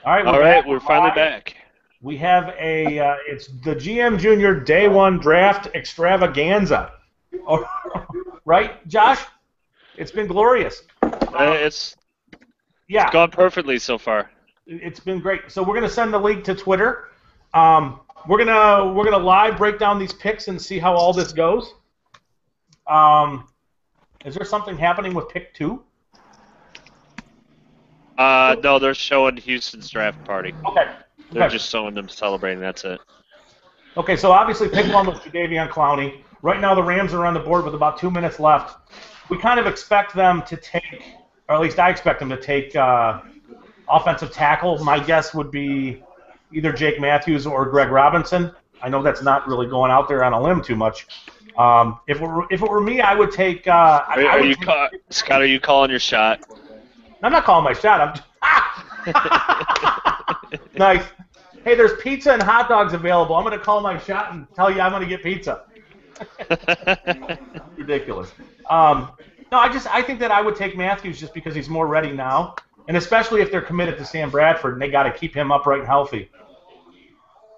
All right, All we're right, back. we're finally back. We have it's the GM Junior Day 1 Draft Extravaganza. Oh, right, Josh? It's been glorious. It's Yeah, gone perfectly so far. it's been great. So we're gonna send the link to Twitter. We're gonna live break down these picks and see how all this goes. Is there something happening with pick 2? No, they're showing Houston's draft party. Okay. They're just showing them celebrating. That's it. Okay, so obviously pick 1 was Jadeveon Clowney. Right now the Rams are on the board with about 2 minutes left. We kind of expect them to take, or at least I expect them to take offensive tackle. My guess would be either Jake Matthews or Greg Robinson. I know that's not really going out there on a limb too much. If it were me, I would take. Scott, are you calling your shot? I'm not calling my shot. Nice. Hey, there's pizza and hot dogs available. I'm going to call my shot and tell you I'm going to get pizza. Ridiculous. No, I think that I would take Matthews just because he's more ready now, and especially if they're committed to Sam Bradford and they got to keep him upright and healthy.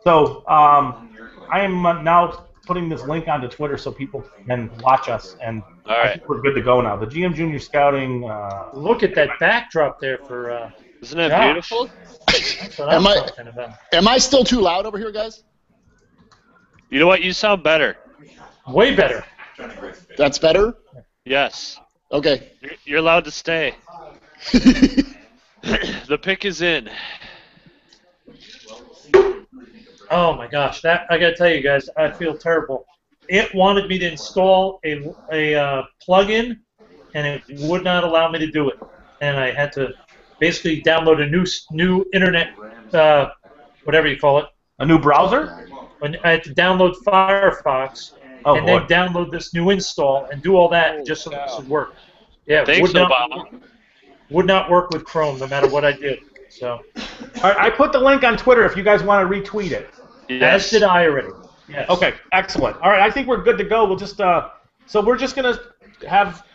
So I am now putting this link onto Twitter so people can watch us, and All right. I think we're good to go now. The GM Junior Scouting. Look at that backdrop there for. Isn't that Josh. beautiful? That's what I'm talking about. Am I still too loud over here, guys? You know what? You sound better. Way better. That's better? Yes. Okay. You're allowed to stay. The pick is in. Oh my gosh, that I gotta tell you guys, I feel terrible. It wanted me to install a plug-in, and it would not allow me to do it. And I had to basically download a new internet, whatever you call it. A new browser? And I had to download Firefox, and then download this new install and do all that just so this would work. Yeah, Thanks, Obama. Would not work with Chrome no matter what I did. So. All right, I put the link on Twitter if you guys want to retweet it. Yes. As did I already. Yes. Okay, excellent. All right, I think we're good to go. We'll just so we're just gonna have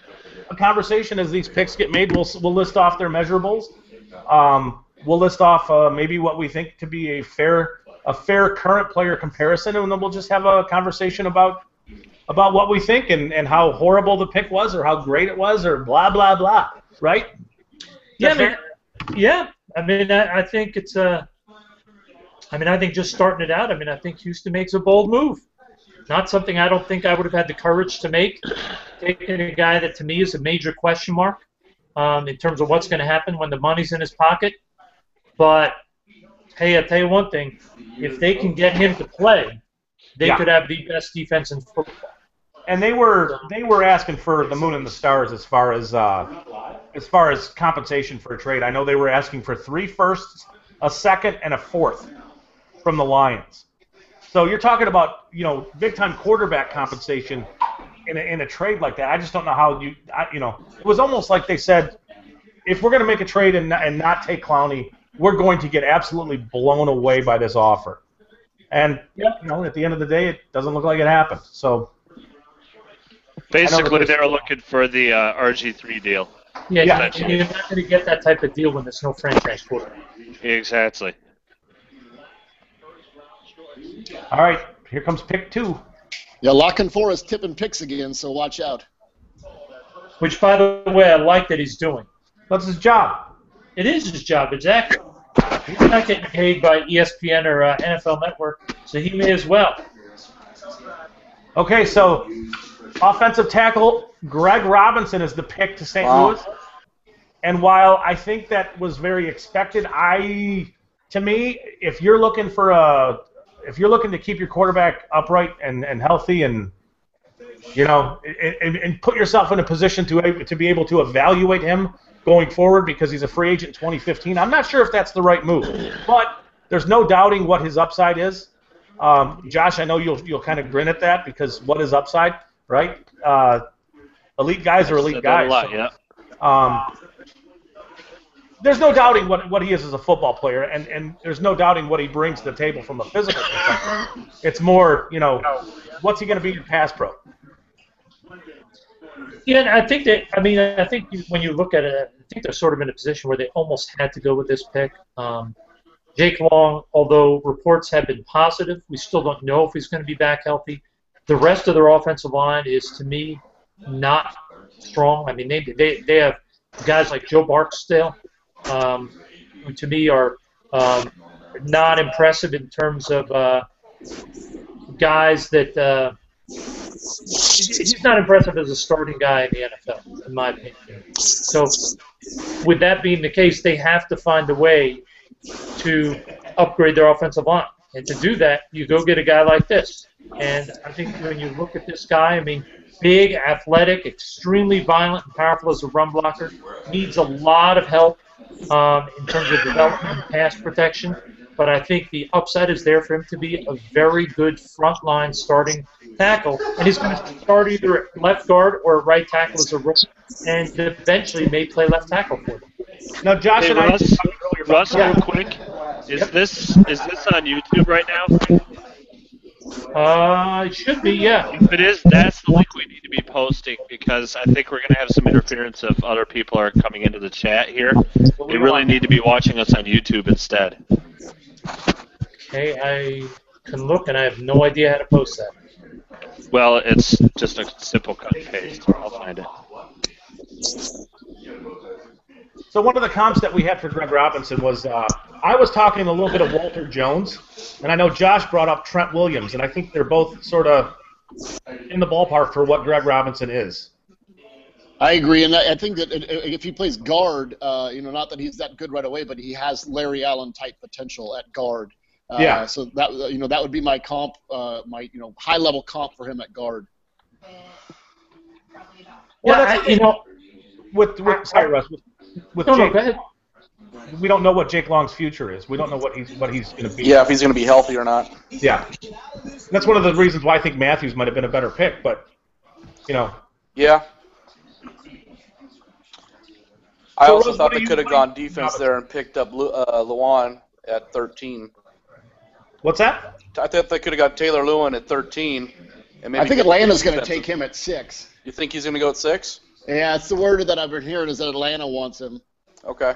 a conversation as these picks get made. We'll list off their measurables. We'll list off maybe what we think to be a fair current player comparison, and then we'll just have a conversation about what we think and how horrible the pick was or how great it was or blah blah blah. Right? Yeah, I mean, I think it's I think just starting it out, I think Houston makes a bold move. Not something I don't think I would have had the courage to make. Taking a guy that to me is a major question mark in terms of what's going to happen when the money's in his pocket. But hey, I'll tell you one thing: if they can get him to play, they could have the best defense in football. And they were asking for the moon and the stars as far as compensation for a trade. I know they were asking for 3 firsts, a second, and a 4th from the Lions. So you're talking about big time quarterback compensation in a trade like that. I just don't know how it was almost like they said, if we're going to make a trade and not take Clowney, we're going to get absolutely blown away by this offer. And at the end of the day, it doesn't look like it happened. So. Basically, they were looking for the RG3 deal. Yeah, you're not going to get that type of deal when there's no franchise quarterback. Exactly. All right, here comes pick 2. Yeah, Locke Forrest tipping picks again, so watch out. Which, by the way, I like that he's doing. That's his job. It is his job, exactly. He's not getting paid by ESPN or NFL Network, so he may as well. Okay, so offensive tackle Greg Robinson is the pick to St. Louis. And while I think that was very expected, to me, if you're looking to keep your quarterback upright and healthy and and put yourself in a position to be able to evaluate him going forward because he's a free agent in 2015, I'm not sure if that's the right move. But there's no doubting what his upside is. Josh, I know you'll kind of grin at that because what is upside, right? Elite guys are elite guys. There's no doubting what he is as a football player, and there's no doubting what he brings to the table from a physical perspective. It's more, what's he going to be in pass pro? Yeah, and I think when you look at it, I think they're sort of in a position where they almost had to go with this pick. Jake Long, although reports have been positive, we still don't know if he's going to be back healthy. The rest of their offensive line is, to me, not strong. I mean, they have guys like Joe Barksdale, who to me are not impressive in terms of guys that he's not impressive as a starting guy in the NFL, in my opinion. So with that being the case, they have to find a way to upgrade their offensive line. And to do that, you go get a guy like this. And I think when you look at this guy, I mean, big, athletic, extremely violent and powerful as a run blocker, needs a lot of help in terms of development and pass protection. But I think the upside is there for him to be a very good frontline starting tackle. And he's going to start either at left guard or right tackle as a rookie, and eventually may play left tackle for them. Now, Josh Hey, and I Russ, talked earlier about Russ, real quick, is this on YouTube right now? It should be, yeah. If it is, that's the link we need to be posting, because I think we're going to have some interference if other people are coming into the chat here. They really need to be watching us on YouTube instead. Okay, I can look, and I have no idea how to post that. Well, it's just a simple cut and paste. I'll find it. So one of the comps that we had for Greg Robinson was I was talking a little bit of Walter Jones, and I know Josh brought up Trent Williams, and I think they're both sort of in the ballpark for what Greg Robinson is. I agree, and I think that if he plays guard, not that he's that good right away, but he has Larry Allen type potential at guard. Yeah. So that that would be my comp, my high level comp for him at guard. Well, sorry, Russ. With No, Jake, go ahead. we don't know what Jake Long's future is. We don't know what he's going to be. Yeah, if he's going to be healthy or not. Yeah. That's one of the reasons why I think Matthews might have been a better pick, but Yeah. I So, also Rose, thought what do they you could have think gone defense Robinson? there and picked up Luan at 13. What's that? I thought they could have got Taylor Lewin at 13. And maybe I think Atlanta's going to take him at 6. You think he's going to go at 6? Yeah, it's the word that I've been hearing is that Atlanta wants him. Okay.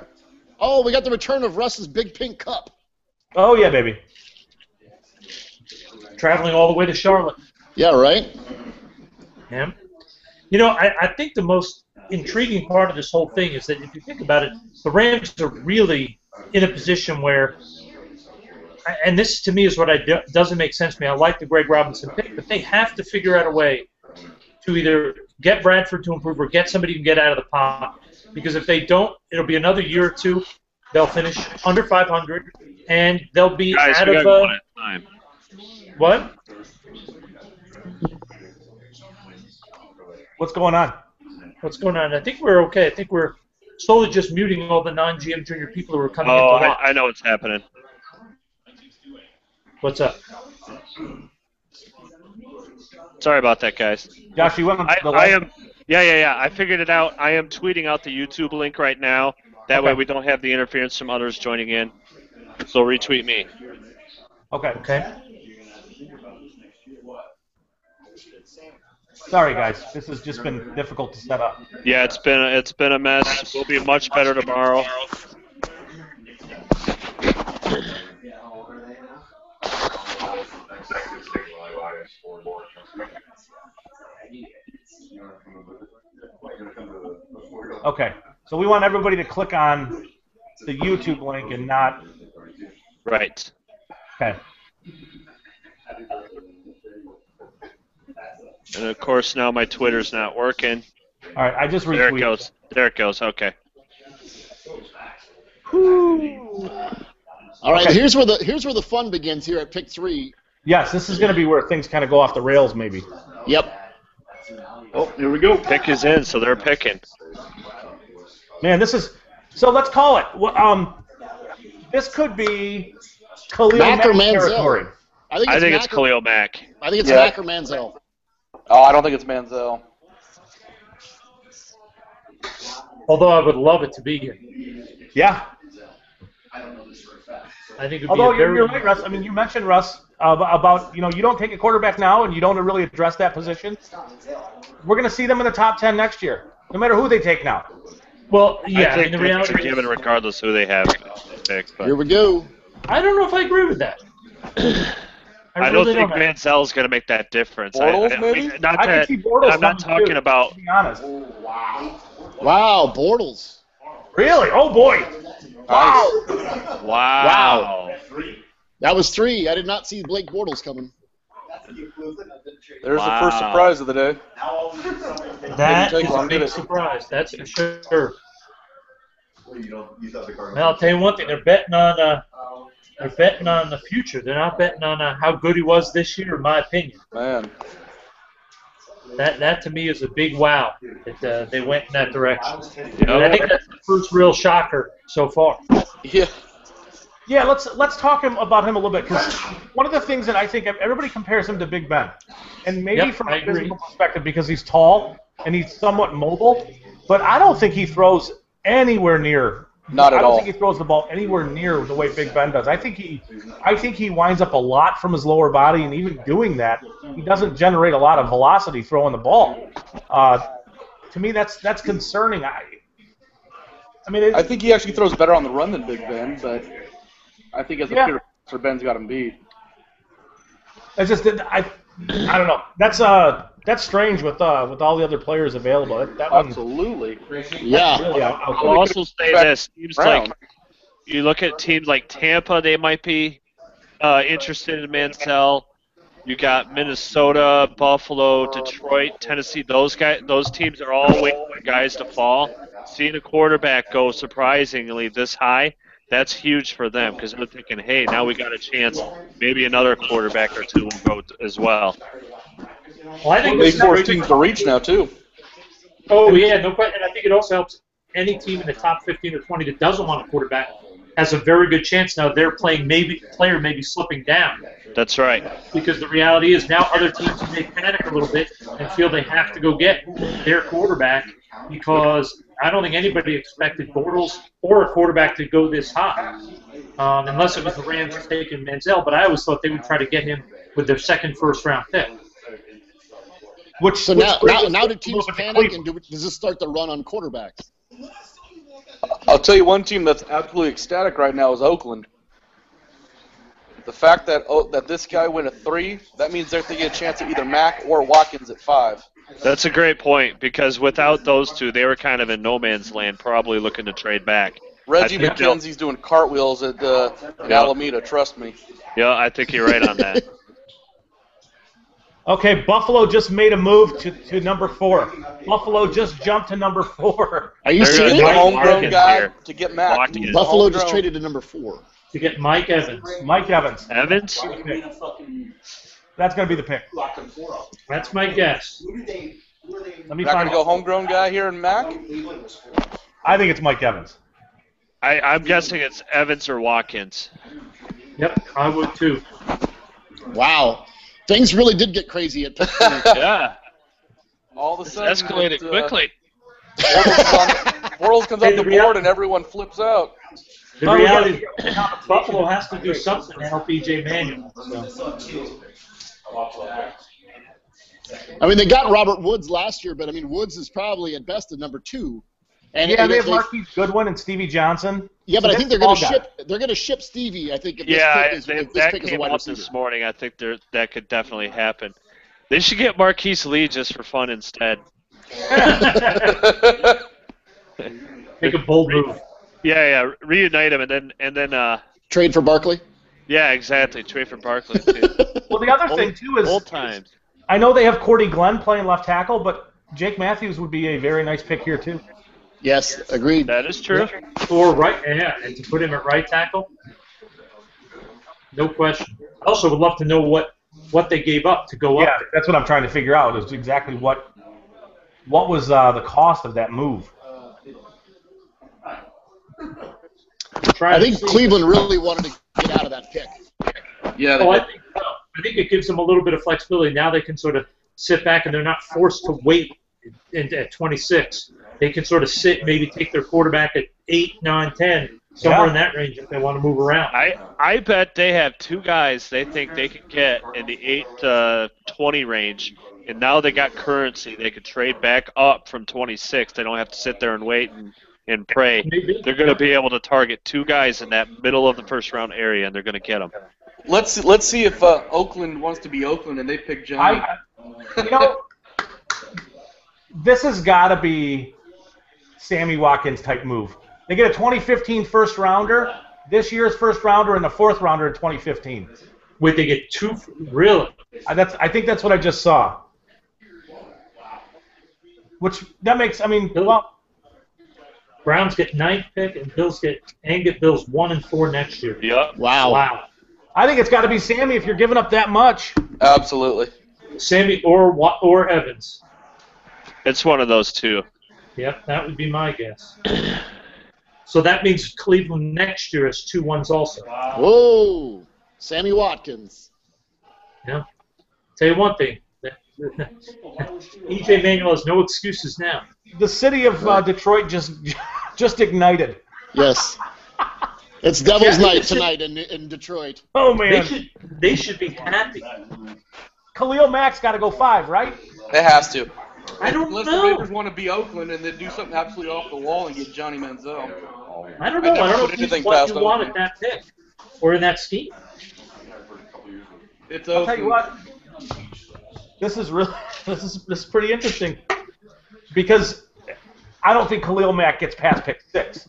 Oh, we got the return of Russ's Big Pink Cup. Oh, yeah, baby. Traveling all the way to Charlotte. Yeah, right? Yeah. I think the most intriguing part of this whole thing is that if you think about it, the Rams are really in a position where, and this to me is what doesn't make sense to me. I like the Greg Robinson pick, but they have to figure out a way to either get Bradford to improve or get somebody who can get out of the pocket. Because if they don't, it'll be another year or two. They'll finish under 500, and they'll be Guys, out we of got one at a time. what? What's going on? What's going on? I think we're okay. I think we're slowly just muting all the non-GM Junior people who are coming Oh, into I know what's happening. What's up? Sorry about that, guys. Josh, you went on the I am. Yeah. I figured it out. I am tweeting out the YouTube link right now. That way we don't have the interference from others joining in. So retweet me. Okay. Okay. Sorry, guys. This has just been difficult to set up. Yeah, it's been a mess. We'll be much better tomorrow. Okay. So we want everybody to click on the YouTube link and not. Right. Okay. And of course now my Twitter's not working. All right. I just retweeted. There it goes. There it goes. Okay. All right, Okay. here's where the fun begins here at pick 3. Yes, this is going to be where things kind of go off the rails, maybe. Yep. Oh, here we go. Pick is in, so they're picking. Man, this is so. Let's call it. This could be Khalil Mack or Mack Manziel? territory. I think it's Mack Khalil Mack. I think it's Yeah. Mack or Manziel. Oh, I don't think it's Manziel. Although I would love it to be here. Yeah. I think it would Although be a very you're right, Russ. I mean, you mentioned Russ about you don't take a quarterback now and you don't really address that position. We're going to see them in the top 10 next year, no matter who they take now. well, yeah. I think the the reality given regardless who they have picked. But Here we go. I don't know if I agree with that. I don't think Manziel's going to make that difference. Bortles, maybe? I can see Bortles. I'm not talking about. To be honest. Wow, Bortles. Really? Oh boy! Wow! Nice. Wow! That was 3. I did not see Blake Bortles coming. There's the first surprise of the day. That is a big surprise. That's for sure. Well, I'll tell you one thing. They're betting on the future. They're not betting on how good he was this year, in my opinion. Man. That to me is a big wow that they went in that direction. You know, And I think that's the first real shocker so far. Yeah. Yeah, let's talk about him a little bit, because one of the things that I think everybody compares him to Big Ben, and maybe from a physical perspective because he's tall and he's somewhat mobile, but I don't think he throws anywhere near. Not at I don't all. think he throws the ball anywhere near the way Big Ben does. I think he winds up a lot from his lower body, and even doing that, he doesn't generate a lot of velocity throwing the ball. To me, that's concerning. I think he actually throws better on the run than Big Ben, but I think as a pure passer, Ben's got him beat. It's just I don't know. That's strange with all the other players available. Absolutely. Yeah. Really I'll also say this: teams like you look at teams like Tampa, they might be interested in Manziel. You got Minnesota, Buffalo, Detroit, Tennessee. Those teams are all waiting for guys to fall. Seeing a quarterback go surprisingly this high, that's huge for them because they're thinking, hey, now we got a chance. Maybe another quarterback or two will go as well. Well, I think they force teams to reach now too. Oh yeah, no question. And I think it also helps any team in the top 15 or 20 that doesn't want a quarterback has a very good chance now. They're playing player maybe slipping down. That's right. Because the reality is now other teams may panic a little bit and feel they have to go get their quarterback because I don't think anybody expected Bortles or a quarterback to go this high, unless it was the Rams taking Manziel. But I always thought they would try to get him with their second first-round pick. Now do teams panic, and does this start the run on quarterbacks? I'll tell you one team that's absolutely ecstatic right now is Oakland. The fact that this guy went at 3, that means they're thinking a chance at either Mack or Watkins at 5. That's a great point because without those two, they were kind of in no man's land, probably looking to trade back. Reggie McKenzie's doing cartwheels at in Alameda, trust me. Yeah, I think you're right on that. Okay, Buffalo just made a move to number 4. Buffalo just jumped to number 4. Are you serious? A homegrown guy to get Mack. Buffalo just traded to number 4. To get Mike Evans. Mike Evans. Evans? That's going to be the pick. That's my guess. Let me Not going find to go homegrown guy here in Mack? I think it's Mike Evans. I'm guessing it's Evans or Watkins. Yep, I would too. Wow. Things really did get crazy at Pittsburgh. Yeah. All of a sudden, It's escalated quickly. Bortles comes off the board and everyone flips out. The reality is Buffalo has to do something to help E.J. Manuel. So. I mean, they got Robert Woods last year, but I mean, Woods is probably at best a number 2. And they have Marquise Goodwin and Stevie Johnson. Yeah, but I think they're going to ship Stevie. I think if this pick is a wide receiver. This morning. I think that could definitely happen. They should get Marquise Lee just for fun instead. Make a bold move. Yeah, reunite him and then trade for Barkley. Yeah, exactly. Trade for Barkley too. Well, the other thing too is old times. I know they have Cordy Glenn playing left tackle, but Jake Matthews would be a very nice pick here too. Yes, agreed. That is true. Or and to put him at right tackle, no question. I also would love to know what they gave up to go up. Yeah, that's what I'm trying to figure out is exactly what was the cost of that move. I think Cleveland really wanted to get out of that pick. Yeah. I think it gives them a little bit of flexibility. Now they can sort of sit back and they're not forced to wait at 26. They can sort of sit, maybe take their quarterback at 8, 9, 10, somewhere in that range if they want to move around. I bet they have 2 guys they think they could get in the 8 to 20 range, and now they got currency. They could trade back up from 26. They don't have to sit there and wait and and pray. Maybe. They're going to be able to target 2 guys in that middle of the first round area, and they're going to get them. Let's see if Oakland wants to be Oakland and they pick Johnny. This has got to be Sammy Watkins type move. They get a 2015 first rounder, this year's first rounder, and a 4th rounder in 2015. Would they get 2? Really? I think that's what I just saw. Which that makes, Browns get 9th pick, and Bills get 1 and 4 next year. Yep. Wow. I think it's got to be Sammy if you're giving up that much. Absolutely. Sammy or Evans. It's one of those 2. Yep, that would be my guess. So that means Cleveland next year has 2 1s also. Whoa, Sammy Watkins. Yeah. Tell you one thing. E.J. Manuel has no excuses now. The city of Detroit just ignited. Yes. It's Devil's Night tonight in Detroit. Oh, man. They should be happy. Khalil Mack's got to go 5, right? It has to. I don't Unless know. the Raiders want to be Oakland and then do something absolutely off the wall and get Johnny Manziel. I don't know. I don't know if anything he's what past you want Oakland. at that pick or in that scheme. It's I'll tell you Oakland. what. This is pretty interesting because I don't think Khalil Mack gets past pick 6.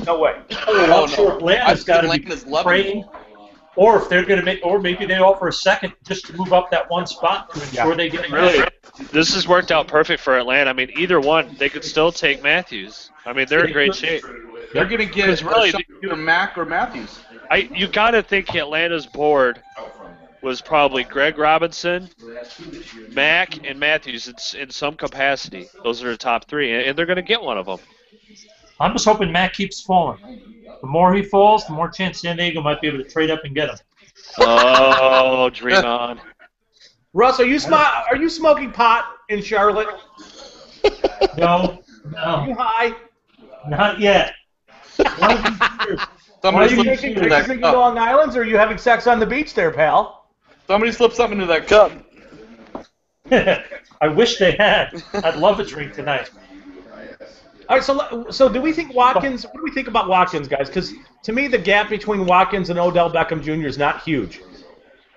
No way. I'm sure Atlanta's got to be Atlanta's loving praying, or if they're going to or maybe they offer a second just to move up that 1 spot to ensure they get Really, this has worked out perfect for Atlanta. Either one, they could still take Matthews. They're in great shape. They're going to get either Mack or Matthews. You got to think Atlanta's board was probably Greg Robinson, Mack, and Matthews in some capacity. Those are the top 3, and they're going to get one of them. I'm just hoping Mack keeps falling. The more he falls, the more chance San Diego might be able to trade up and get him. Oh, dream on. Russ, are you smoking pot in Charlotte? No. Are you high? Not yet. Are you drinking Long Islands, or are you having sex on the beach there, pal? Somebody slipped something into that cup. I wish they had. I'd love a drink tonight. All right, so do we think Watkins? What do we think about Watkins, guys? Because to me, the gap between Watkins and Odell Beckham Jr. is not huge.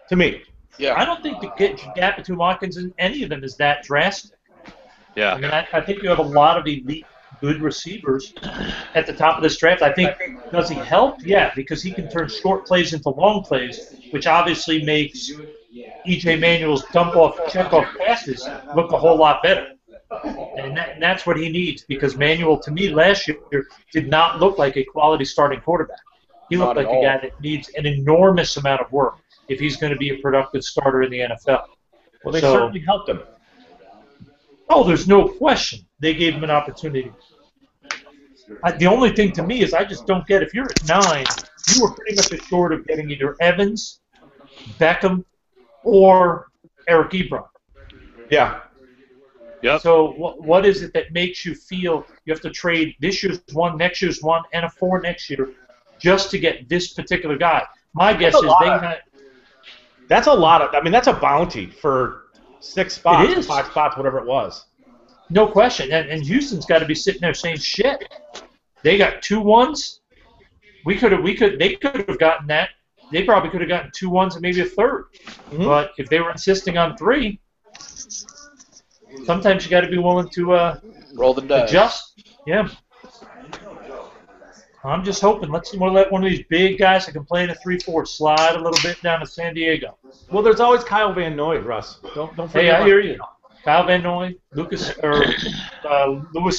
To me. Yeah. I don't think the gap between Watkins and any of them is that drastic. Yeah. I think you have a lot of elite, good receivers at the top of this draft. I think, does he help? Yeah, because he can turn short plays into long plays, which obviously makes E.J. Manuel's dump-off, check-off passes look a whole lot better. And that's what he needs, because Manuel, to me, last year did not look like a quality starting quarterback. He looked like a guy that needs an enormous amount of work if he's going to be a productive starter in the NFL. Well, they certainly helped him. Oh, there's no question. They gave him an opportunity. The only thing to me is I just don't get, if you're at 9, you were pretty much assured of getting either Evans, Beckham, or Eric Ebron. Yeah. Yep. So what is it that makes you feel you have to trade this year's 1, next year's 1, and a 4 next year just to get this particular guy? My guess is they had. That's a lot of. That's a bounty for 6 spots, It is. 5 spots, whatever it was. No question. And Houston's got to be sitting there saying, shit, they got 2 1s. They could have gotten that. They probably could have gotten 2 1s and maybe a 3rd. Mm-hmm. But if they were insisting on 3, sometimes you got to be willing to roll the dice. Adjust. Yeah. I'm just hoping. We'll let one of these big guys that can play in a 3-4 slide a little bit down to San Diego. Well, there's always Kyle Van Noy, Russ. Don't forget. Hey, I hear you. Kyle Van Noy, Lewis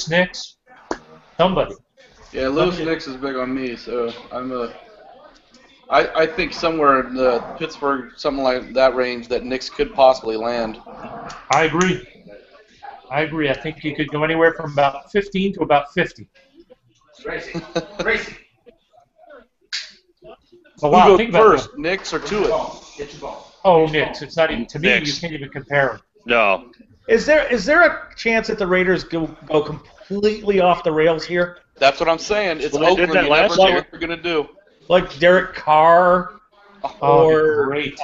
Nix, somebody. Yeah, Lewis Nix is big on me, so I think somewhere in the Pittsburgh, something like that range, that Nix could possibly land. I agree. I think he could go anywhere from about 15 to about 50. Racing. So, wow, Who think goes about first, Nix or Tua? Get your ball. Oh, Nix. It's not even, to me, Nix. you can't even compare them. No. Is there a chance that the Raiders go completely off the rails here? That's what I'm saying. It's Well, they did Oakland. that You never last know year. what they're going to do. Like Derek Carr, or great.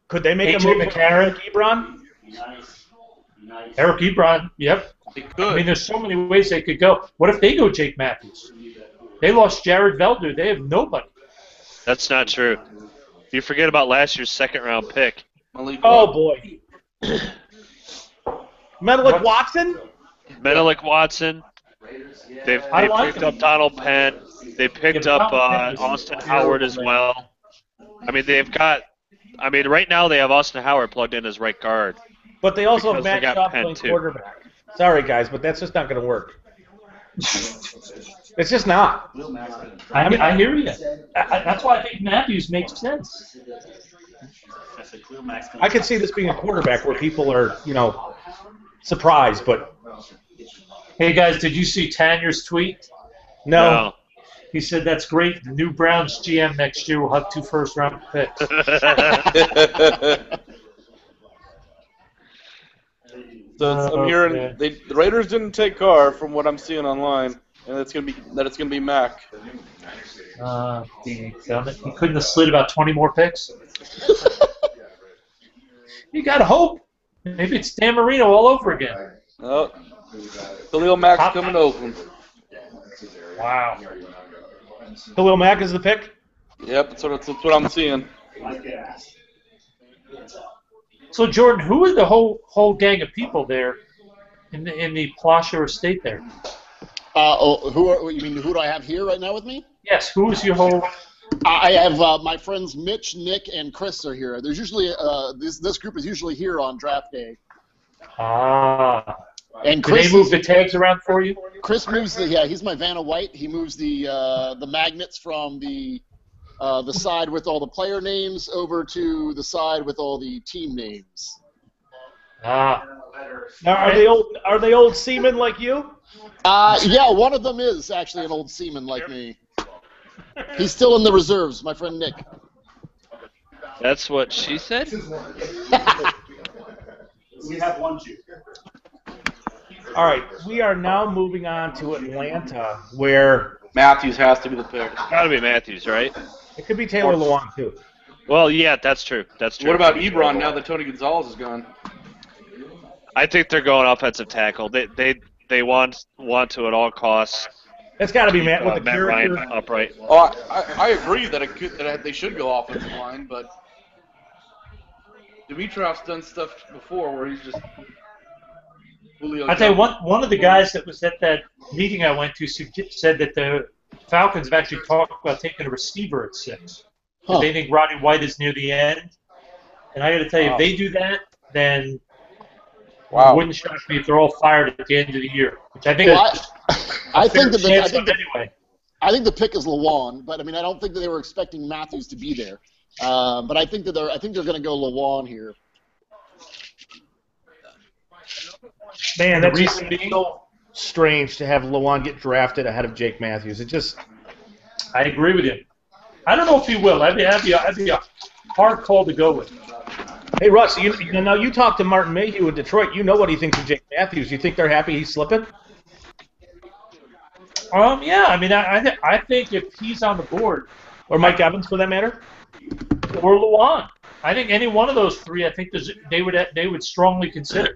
could they make a AJ move McCarron? for Ebron? Eric Ebron, yep. They could. I mean, there's so many ways they could go. What if they go Jake Matthews? They lost Jared Velder. They have nobody. That's not true. You forget about last year's second-round pick. Oh, boy. Menelik Watson? Menelik Watson. They picked up Donald Penn. They picked up Austin Howard as well. I mean, right now they have Austin Howard plugged in as right guard. But they also have Because they Matt got Schaub Penn, playing too. quarterback. Sorry, guys, but that's just not going to work. It's just not. I hear you. That's why I think Matthews makes sense. I could see this being a quarterback where people are, surprised, but Hey, guys, did you see Tanner's tweet? no. He said, that's great. The new Browns GM next year will have 2 first-round picks. So I'm hearing the Raiders didn't take Carr from what I'm seeing online, and it's gonna be Mac. Dang, he couldn't have slid about 20 more picks. You got to hope. Maybe it's Dan Marino all over again. Oh, Khalil Mack's coming to Oakland. Wow. Khalil Mack is the pick? Yep, that's what I'm seeing. So, Jordan, who are the whole gang of people there in the Plasher estate there? Who do I have here right now with me? Yes, who is your whole... I have my friends Mitch, Nick, and Chris are here. There's usually this group is usually here on draft day. Ah. And Do Chris they move the tags around for you? Chris moves he's my Vanna White. He moves the magnets from the side with all the player names over to the side with all the team names. Ah. Now, are they old seamen like you? Yeah, one of them is actually an old seaman like me. He's still in the reserves, my friend Nick. That's what she said? We have one Jew. All right, we are now moving on to Atlanta, where Matthews has to be the pick. Gotta be Matthews, right? it could be Taylor Lewan, too. Well, yeah, that's true. That's true. What about Ebron now that Tony Gonzalez is gone? I think they're going offensive tackle. They want to at all costs. It's got to be Matt with the Matt character. Ryan upright. Oh, I agree that they should go offensive line, but Dimitrov's done stuff before where he's just Julio. I tell you, one of the guys that was at that meeting I went to said that the Falcons have actually talked about taking a receiver at 6. Huh. They think Roddy White is near the end. And I got to tell you, if they do that, then it wouldn't shock me if they're all fired at the end of the year. Which I think I think anyway. I think the pick is Lewan, but I mean I don't think that they were expecting Matthews to be there. But I think they're going to go Lewan here. Man, The that's just reason so strange to have Lewan get drafted ahead of Jake Matthews. I agree with you. I don't know if he will. That'd be a hard call to go with. Hey, Russ, you talked to Martin Mayhew in Detroit. You know what he thinks of Jake Matthews. You think they're happy he's slipping? Yeah. I mean, I think if he's on the board, Or Mike Evans, for that matter? or Lewan, I think any one of those 3, I think they would strongly consider.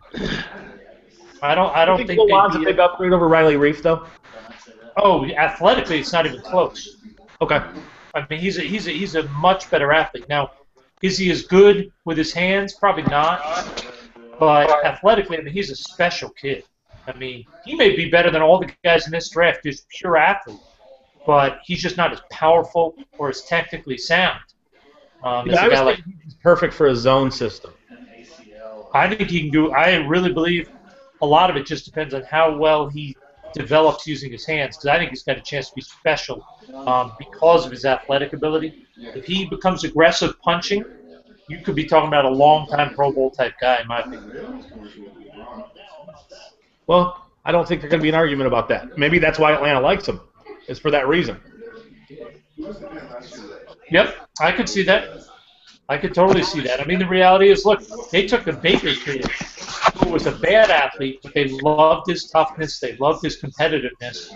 I don't think Lewan's a big upgrade over Riley Reif, though? Oh, athletically, it's not even close. Okay. I mean, he's a much better athlete. Now, is he as good with his hands? Probably not. But athletically, I mean, he's a special kid. I mean, he may be better than all the guys in this draft, just pure athlete. But he's just not as powerful or as technically sound. I think he's perfect for a zone system. I think he can do. I really believe a lot of it just depends on how well he develops using his hands. Because I think he's got a chance to be special because of his athletic ability. If he becomes aggressive punching, you could be talking about a long-time Pro Bowl type guy, in my opinion. Well, I don't think there's going to be an argument about that. Maybe that's why Atlanta likes him. It's for that reason. Yep, I could see that. I could totally see that. I mean, the reality is, look, they took the Baker kid, who was a bad athlete, but they loved his toughness, they loved his competitiveness.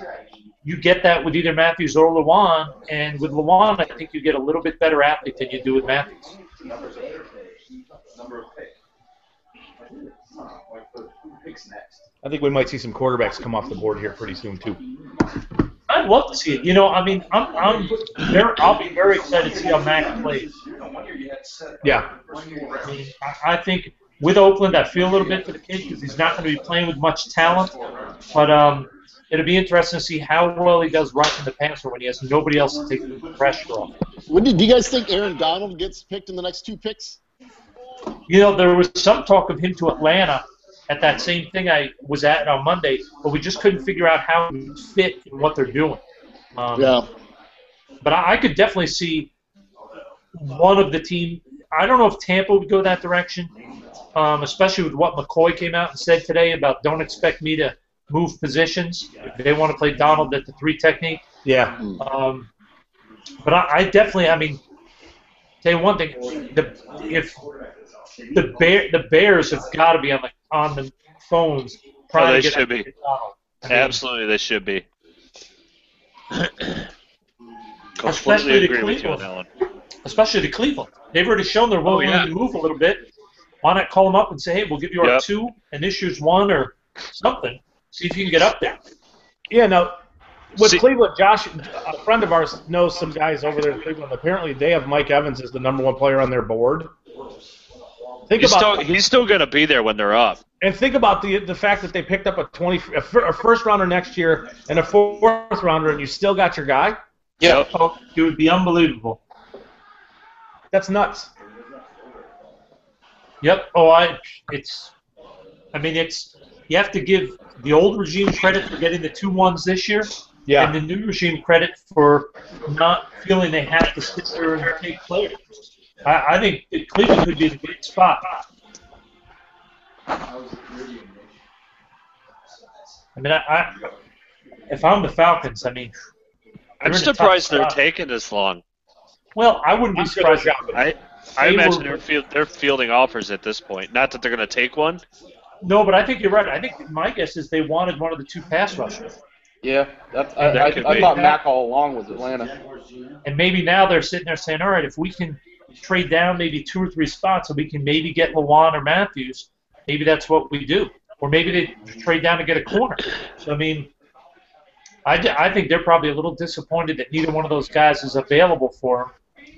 You get that with either Matthews or Lewan, and with Lewan, I think you get a little bit better athlete than you do with Matthews. I think we might see some quarterbacks come off the board here pretty soon too. I'd love to see it. You know, I mean, I'll be very excited to see how Mac plays. Yeah. I mean, I think with Oakland, I feel a little bit for the kid because he's not going to be playing with much talent. But it'll be interesting to see how well he does rushing the passer when he has nobody else to take the pressure off. Do you guys think Aaron Donald gets picked in the next 2 picks? You know, there was some talk of him to Atlanta at that same thing I was at on Monday, but we just couldn't figure out how he would fit in what they're doing. Yeah. But I could definitely see one of the team. I don't know if Tampa would go that direction, especially with what McCoy came out and said today about don't expect me to move positions if they want to play Donald at the 3 technique. Yeah. But I definitely, I mean, tell you one thing, if the Bears have got to be on the phones. Oh, they should be. Absolutely, they should be. Completely agree with you on that one. Especially to Cleveland. They've already shown they're willing to move a little bit. Why not call them up and say, hey, we'll give you our 2 and this year's 1 or something. See if you can get up there. Yeah, now, with Cleveland, Josh, a friend of ours knows some guys over there in Cleveland. Apparently, they have Mike Evans as the #1 player on their board. He's still going to be there when they're up. And think about the fact that they picked up a first rounder next year and a 4th rounder, and you still got your guy. Yeah. Oh, it would be unbelievable. That's nuts. Yep. Oh, you have to give the old regime credit for getting the 2 1s this year, and the new regime credit for not feeling they have to sit there and take players. I think Cleveland could be the great spot. I mean, if I'm the Falcons, I mean, I'm surprised they're taking this long. Well, I wouldn't be surprised. I imagine they're fielding offers at this point. Not that they're going to take one. No, but I think you're right. I think my guess is they wanted one of the 2 pass rushers. Yeah, I thought Mac all along was Atlanta. And maybe now they're sitting there saying, all right, if we can trade down maybe 2 or 3 spots and we can maybe get Lewan or Matthews, maybe that's what we do. Or maybe they trade down to get a corner. So, I mean, I think they're probably a little disappointed that neither one of those guys is available for them.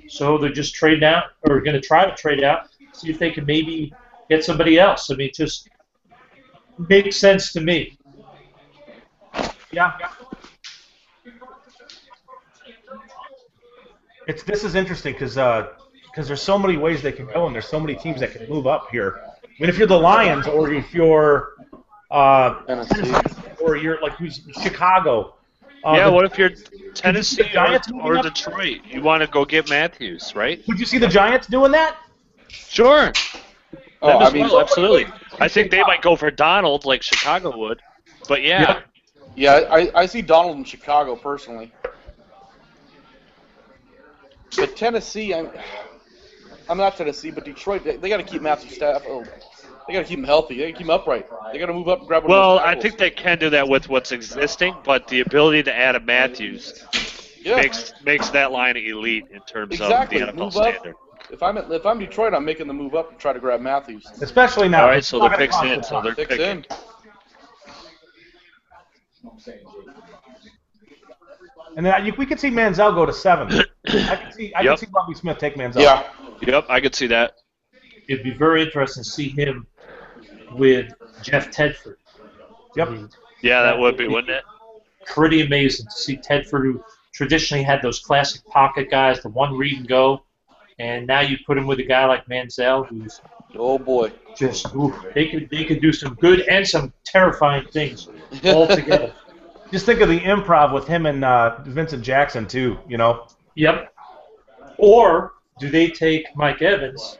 So they're just trading out or going to try to trade out, see if they can maybe get somebody else. I mean, it just makes sense to me. Yeah. This is interesting because there's so many ways they can go and there's so many teams that can move up here. I mean, if you're the Lions or if you're Tennessee or you're like Chicago. What if you're Tennessee or Detroit? You want to go get Matthews, right? Would you see the Giants doing that? Sure. Absolutely. I think they top. might go for Donald like Chicago would. But Yeah, I see Donald in Chicago personally. But Tennessee, I'm not Tennessee, but Detroit, they got to keep Matthew Stafford. They got to keep him healthy. They got to keep him upright. They got to move up and grab one of those I tackles. think they can do that with what's existing, but the ability to add a Matthews makes that line elite in terms of the NFL move standard. Up. If I'm Detroit, I'm making the move up and try to grab Matthews. Especially now. All right, so they're fixed in. So they're Fixed picking. And then we could see Manziel go to 7. I could see Bobby Smith take Manziel. Yeah. Yep, I could see that. It'd be very interesting to see him with Jeff Tedford. Yep. Yeah, that would be, wouldn't it? Pretty amazing to see Tedford, who traditionally had those classic pocket guys, the one read and go, and now you put him with a guy like Manziel, who's just they could do some good and some terrifying things all together. Just think of the improv with him and Vincent Jackson too. You know. Yep. Or do they take Mike Evans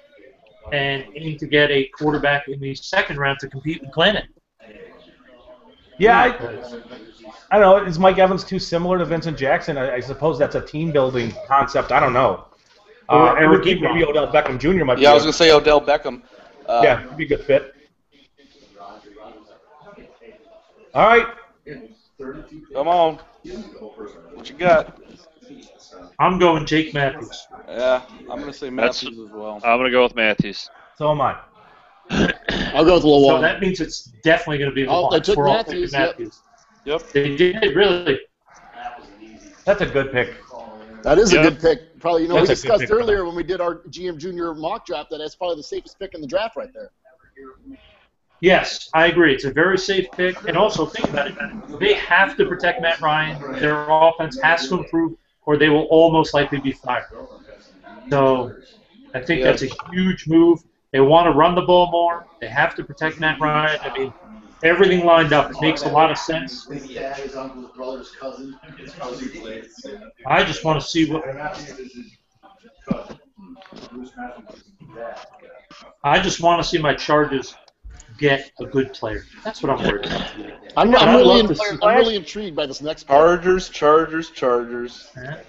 and aim to get a quarterback in the 2nd round to compete with Glennon? Yeah, I don't know. Is Mike Evans too similar to Vincent Jackson? I suppose that's a team-building concept. I don't know. Maybe Odell Beckham Jr. might be. Yeah, I was going to say Odell Beckham. He'd be a good fit. All right. Come on. What you got? I'm going Jake Matthews. Yeah, I'm going to say Matthews as well. I'm going to go with Matthews. So am I. I'll go with So Lewan. that means it's definitely going to be Oh, Lewan. they took We're all Matthews, taking Matthews. Yep. They did, really. That's a good pick. That is Yep. a good pick. Probably, we That's a good discussed pick for earlier them. when we did our GM Junior mock draft that that's probably the safest pick in the draft right there. Yes, I agree. It's a very safe pick. And also, think about it. They have to protect Matt Ryan. Their offense has to improve, or they will almost likely be fired. So I think that's a huge move. They want to run the ball more. They have to protect Matt Ryan. I mean, everything lined up. It makes a lot of sense. I just want to see what. I just want to see my Chargers get a good player. That's what I'm worried about. I'm really intrigued by this next pick. Chargers.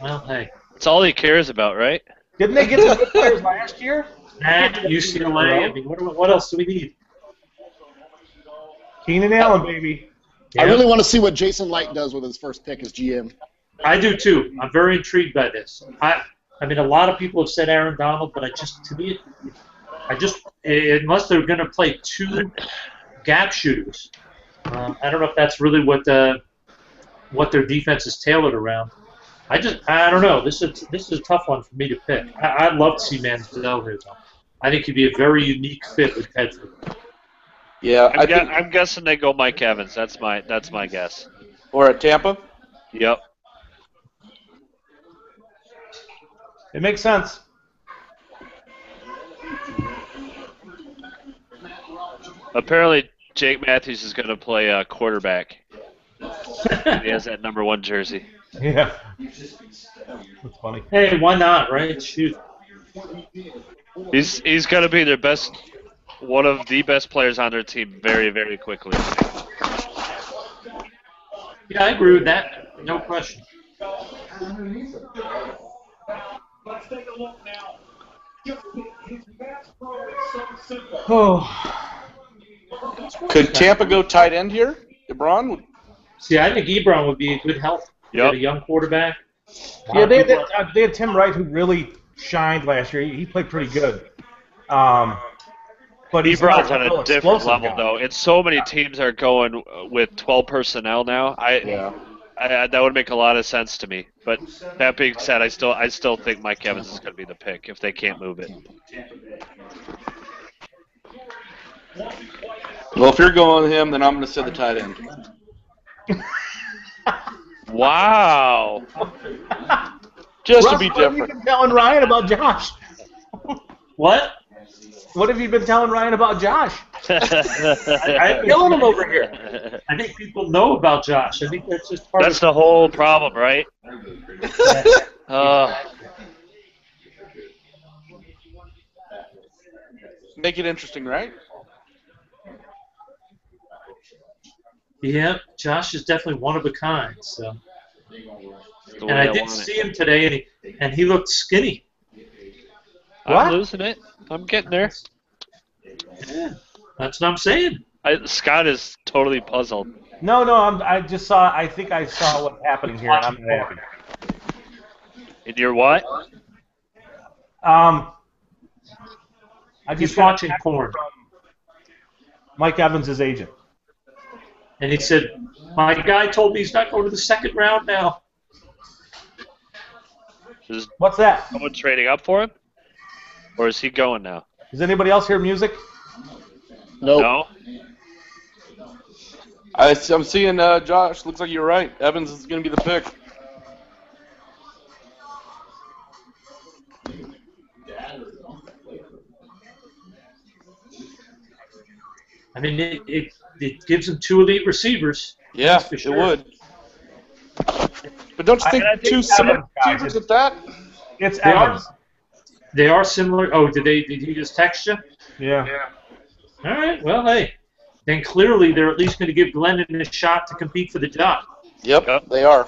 Well, hey. It's all he cares about, right? Didn't they get some good players last year? UCLA. I mean, what else do we need? Keenan Allen, baby. I really want to see what Jason Light does with his first pick as GM. I do too. I'm very intrigued by this. I mean, a lot of people have said Aaron Donald, but unless they're going to play two gap shooters, I don't know if that's really what their defense is tailored around. I don't know. This is a tough one for me to pick. I'd love to see Manziel here, though. I think he'd be a very unique fit with Tedford. Yeah, I'm guessing they go Mike Evans. That's my guess. Or at Tampa. Yep. It makes sense. Apparently, Jake Matthews is going to play quarterback. He has that number 1 jersey. Yeah. That's funny. Hey, why not, right? Shoot. He's going to be one of the best players on their team very, very quickly. Yeah, I agree with that. No question. Oh. Could Tampa go tight end here? LeBron? See, I think Ebron would be a good help. Yep. A young quarterback. Yeah, they had Tim Wright, who really shined last year. He played pretty good. But he's Ebron's not on a different level, though. And so many teams are going with 12 personnel now. That would make a lot of sense to me. But that being said, I still think Mike Evans is going to be the pick if they can't move it. Well, if you're going with him, then I'm going to say the tight end. Wow. Just Russ, to be what have you different. been telling Ryan about Josh? What? What have you been telling Ryan about Josh? I'm Killing him over here. I think people know about Josh. I think that's just part That's of the whole problem, right? Make it interesting, right? Yeah, Josh is definitely one of a kind. So, The way and I want did it. see him today, and he looked skinny. What? I'm losing it. I'm getting there. Yeah, that's what I'm saying. Scott is totally puzzled. No, I think I saw what's happening here, and I'm happy. And you're what? I He's just got watching porn, Mike Evans' agent. and he said, "My guy told me he's not going to the second round now." Is What's that? someone trading up for him? Or is he going now? Does anybody else hear music? Nope. No? I'm seeing Josh. Looks like you're right. Evans is going to be the pick. I mean, it gives him 2 elite receivers. Yeah, for sure. it would. But don't you think I think two similar Evans, guys, receivers at that? It's They are- Evans. They are similar. Oh, did he just text you? Yeah. All right. Well, hey, then clearly they're at least going to give Glennon a shot to compete for the job. Yep, they are.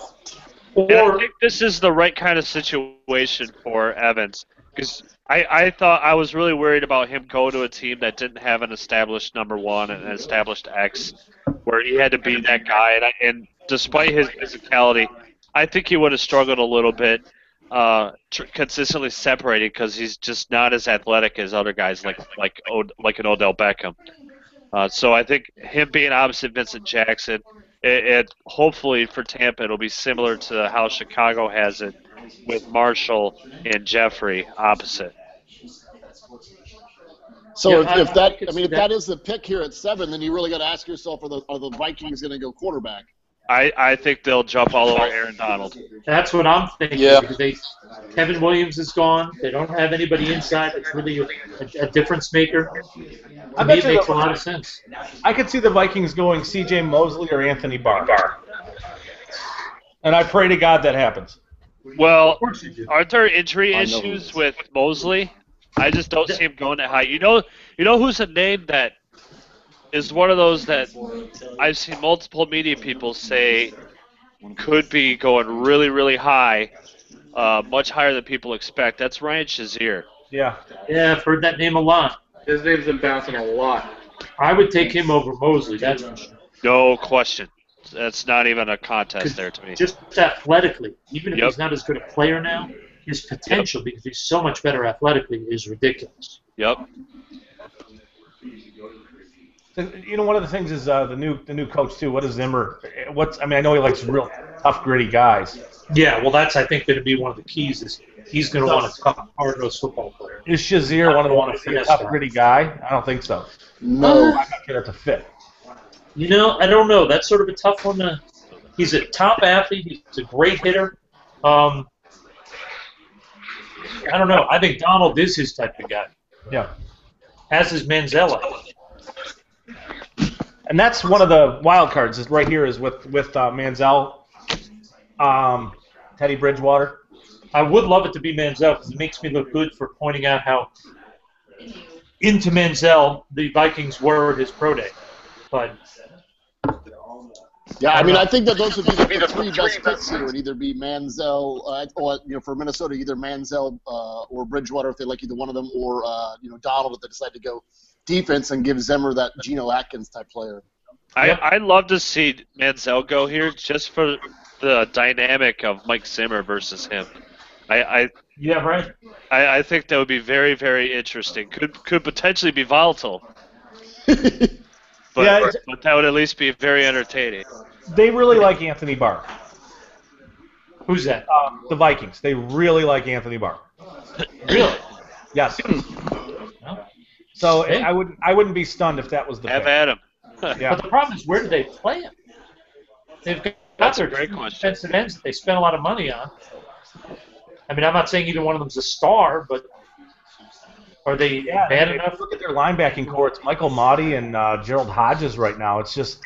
And I Or think this is the right kind of situation for Evans. Because I thought I was really worried about him going to a team that didn't have an established number 1 and an established X, where he had to be that guy. And despite his physicality, I think he would have struggled a little bit consistently separating because he's just not as athletic as other guys like an Odell Beckham. So I think him being opposite Vincent Jackson, it hopefully for Tampa it'll be similar to how Chicago has it with Marshall and Jeffrey opposite. So Yeah, if that, could I see mean, if that. that is the pick here at 7, then you really got to ask yourself: are the Vikings going to go quarterback? I think they'll jump all over Aaron Donald. That's what I'm thinking. Yeah. Because Kevin Williams is gone. They don't have anybody inside that's really a difference maker. I To me, bet it you makes a the- lot of sense. I could see the Vikings going C.J. Mosley or Anthony Barr. And I pray to God that happens. Well, course you do. aren't there injury I know issues who with Mosley? I just don't see him going that high. You know who's a name that is one of those that I've seen multiple media people say could be going really, really high, much higher than people expect. That's Ryan Shazier. Yeah. Yeah, I've heard that name a lot. His name's been bouncing a lot. I would take him over Mosley. That's for sure. No question. That's not even a contest there to me. Just athletically, even if Yep. he's not as good a player now, his potential, because he's so much better athletically, is ridiculous. Yep. You know, one of the things is the new coach too. What is Zimmer? I know he likes real tough, gritty guys. Yeah, well, that's, I think, going to be one of the keys is he's going to want a tough, hard-nosed football player. Is Shazier one of the ones a tough, gritty guy? I don't think so. No. I'm not sure that's a fit. You know, I don't know. That's sort of a tough one. He's a top athlete. He's a great hitter. I don't know. I think Donald is his type of guy. Yeah. As is Manziel. And that's one of the wild cards. Is right here is with Manziel, Teddy Bridgewater. I would love it to be Manziel because it makes me look good for pointing out how into Manziel the Vikings were at his pro day. But Yeah, I mean, I think that those would be the three best picks here. It would either be Manziel, or for Minnesota, either Manziel or Bridgewater if they like either one of them, or Donald if they decide to go defense and give Zimmer that Geno Atkins type player. I'd love to see Manziel go here just for the dynamic of Mike Zimmer versus him. yeah, right. I think that would be very, very interesting. Could potentially be volatile, but that would at least be very entertaining. They really like Anthony Barr. Who's that? The Vikings. They really like Anthony Barr. Really? Yes. Well, So hey. I wouldn't be stunned if that was the Have pick. at him. Yeah. But the problem is, where do they play him? They've got That's a their great question. defensive ends that they spent a lot of money on. I mean, I'm not saying either one of them's a star, but are they bad if you enough? look at their linebacking core. It's Michael Motti and Gerald Hodges right now. It's just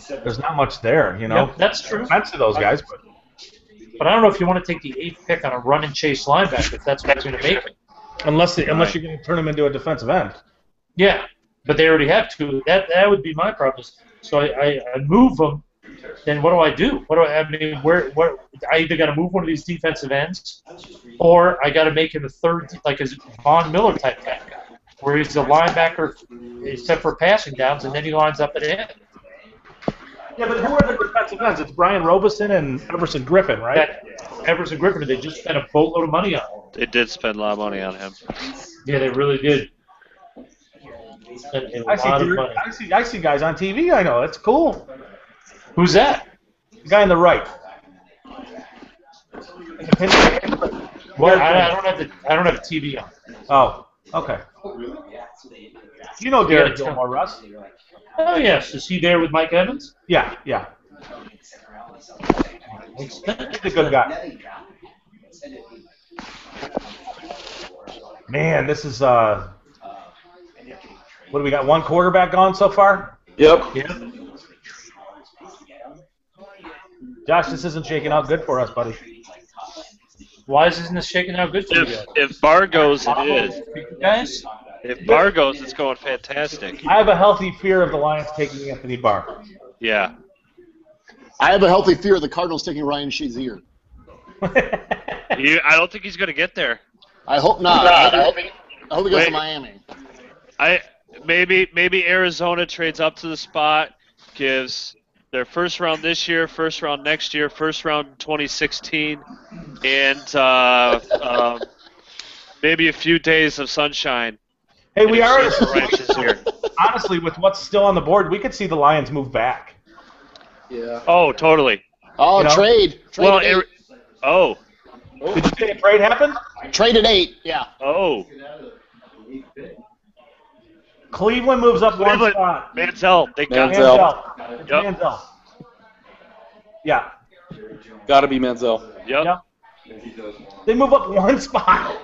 there's not much there, you know. Yep, that's true. Offense to those guys, But I don't know if you want to take the 8th pick on a run and chase linebacker if that's what's going to make it. unless you're going to turn them into a defensive end. Yeah, but they already have two. That would be my problem. So I move them. Then what do? I mean? Where I either got to move one of these defensive ends, or I got to make him a third, like a Von Miller type guy, where he's a linebacker except for passing downs, and then he lines up at the end. Yeah, but who are the defensive ends? It's Brian Robeson and Everson Griffin, right? That Everson Griffin, they just spent a boatload of money on. They did spend a lot of money on him. Yeah, they really did. Spent a lot of money. I see guys on TV. I know that's cool. Who's that? The guy on the right. Well, I don't have a TV on. Oh, okay. You know Derek Gilmore, Russ? Oh yes, is he there with Mike Evans? Yeah. He's a good guy. Man, this is what do we got? One quarterback gone so far? Yep. Yeah. Josh, this isn't shaking out good for us, buddy. Why isn't this shaking out good for you guys? If Barr goes, it is. Guys? If Barr goes, it's going fantastic. I have a healthy fear of the Lions taking Anthony Barr. Yeah. I have a healthy fear of the Cardinals taking Ryan Shazier. I don't think he's going to get there. I hope not. I hope he goes Wait. to Miami. Maybe Arizona trades up to the spot, gives their first round this year, first round next year, first round 2016, and maybe a few days of sunshine. Hey, we already. Ryan Shazier. honestly, with what's still on the board, we could see the Lions move back. Yeah. Oh, totally. Oh, You know? trade Well, at 8. Oh. Did you say a trade happened? Trade at 8. Yeah. Oh. Cleveland moves up one spot. Manziel. They got Manziel. It's Yep. Manziel. Yeah. Got to be Manziel. Yep. They move up one spot.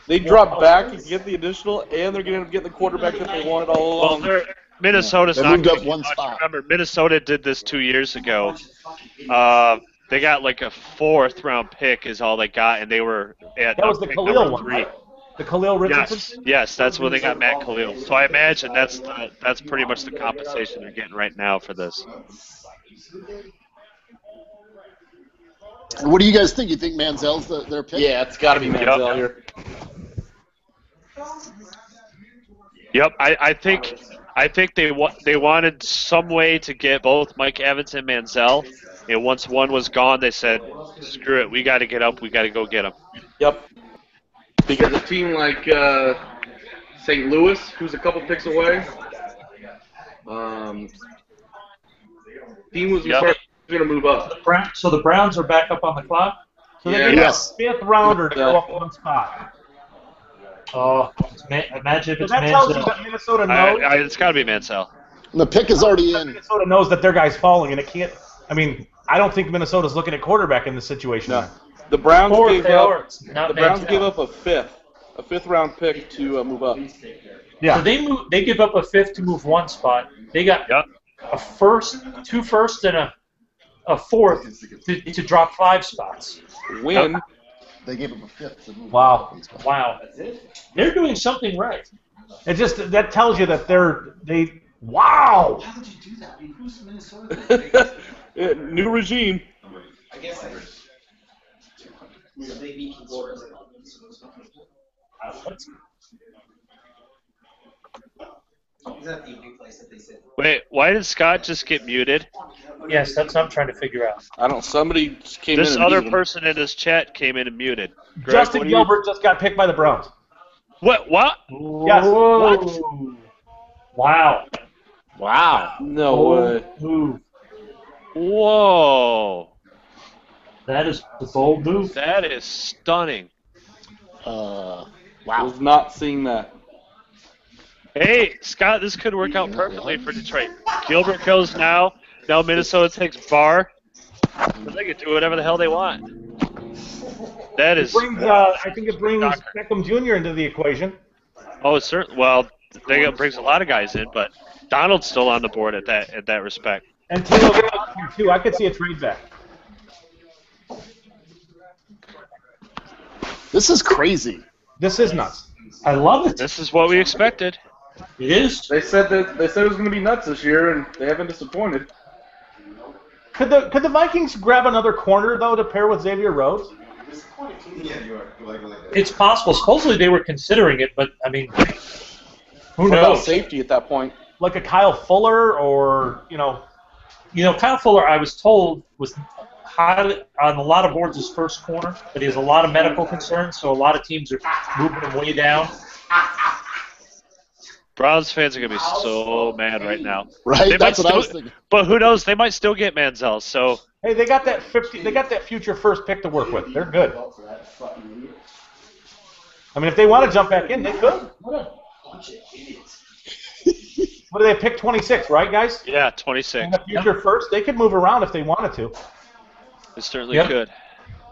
They drop back and get the additional, and they're going to end up getting the quarterback that they wanted all along. Well, Minnesota's They not moved gonna up get one much. spot. Remember, Minnesota did this 2 years ago. They got like a 4th-round pick is all they got, and they were at That was the pick Khalil number one, 3. right? The Khalil Richardson? Yes, that's when they got Matt Khalil. So I imagine that's pretty much the compensation they're getting right now for this. What do you guys think? You think Manziel's their pick? Yeah, it's got to be Manziel here. Yep, I think they wanted some way to get both Mike Evans and Manziel, and once one was gone, they said, "Screw it, we got to get up, we got to go get him." Yep. Because a team like St. Louis, who's a couple picks away, team was going to move up. So the Browns are back up on the clock? So Yeah. they get Yes. a 5th rounder to go up one spot. Oh, imagine if So it's that tells you Manziel. that Minnesota knows. It's got to be Mansell. And the pick is already in. Minnesota knows that their guy's falling, and it can't. I mean, I don't think Minnesota's looking at quarterback in this situation. No. The Browns Or gave they up. are. It's not The Browns Manziel. gave up a 5th-round pick to move up. Yeah. So they give up a 5th to move one spot. They got a 1st, 2 firsts, and a 4th to drop 5 spots. Win. They gave him a 5th to move. Wow. Wow. They're doing something right. It just that tells you that they. Wow. How would you do that? I mean, who's Minnesota? New regime. I guess I Is that the new place that they said? Wait, why did Scott just get muted? Yes, that's what I'm trying to figure out. I don't. Somebody just came This in. And other muted him. person in his chat came in and muted. Greg, Justin what do you- Gilbert just got picked by the Browns. What? Yes. Whoa. Wow. Wow. No way. Move. Whoa. That is the bold move. That is stunning. I Wow. was not seeing that. Hey, Scott, this could work out perfectly for Detroit. Gilbert goes now. Now Minnesota takes Barr. They can do whatever the hell they want. That is. I think it brings Beckham Jr. into the equation. Oh, certainly. Well, they brings a lot of guys in, but Donald's still on the board at that respect. And Taylor Williams here too. I could see a trade back. This is crazy. This is nuts. I love it. This is what we expected. It is. They said it was going to be nuts this year, and they haven't disappointed. Could the Vikings grab another corner though to pair with Xavier Rhodes? It's possible. Supposedly they were considering it, but I mean, who What about knows? safety at that point? Like a Kyle Fuller or Kyle Fuller, I was told, was highly on a lot of boards his first corner, but he has a lot of medical concerns, so a lot of teams are moving him way down. Browns fans are gonna be so mad right now. Right? They That's might what I was still- thinking. But who knows? They might still get Manziel. So hey, they got that future first pick to work with. They're good. I mean, if they want to jump back in, they could. What do they pick 26, right, guys? yeah, 26. And the future first, they could move around if they wanted to. It certainly Yep. could.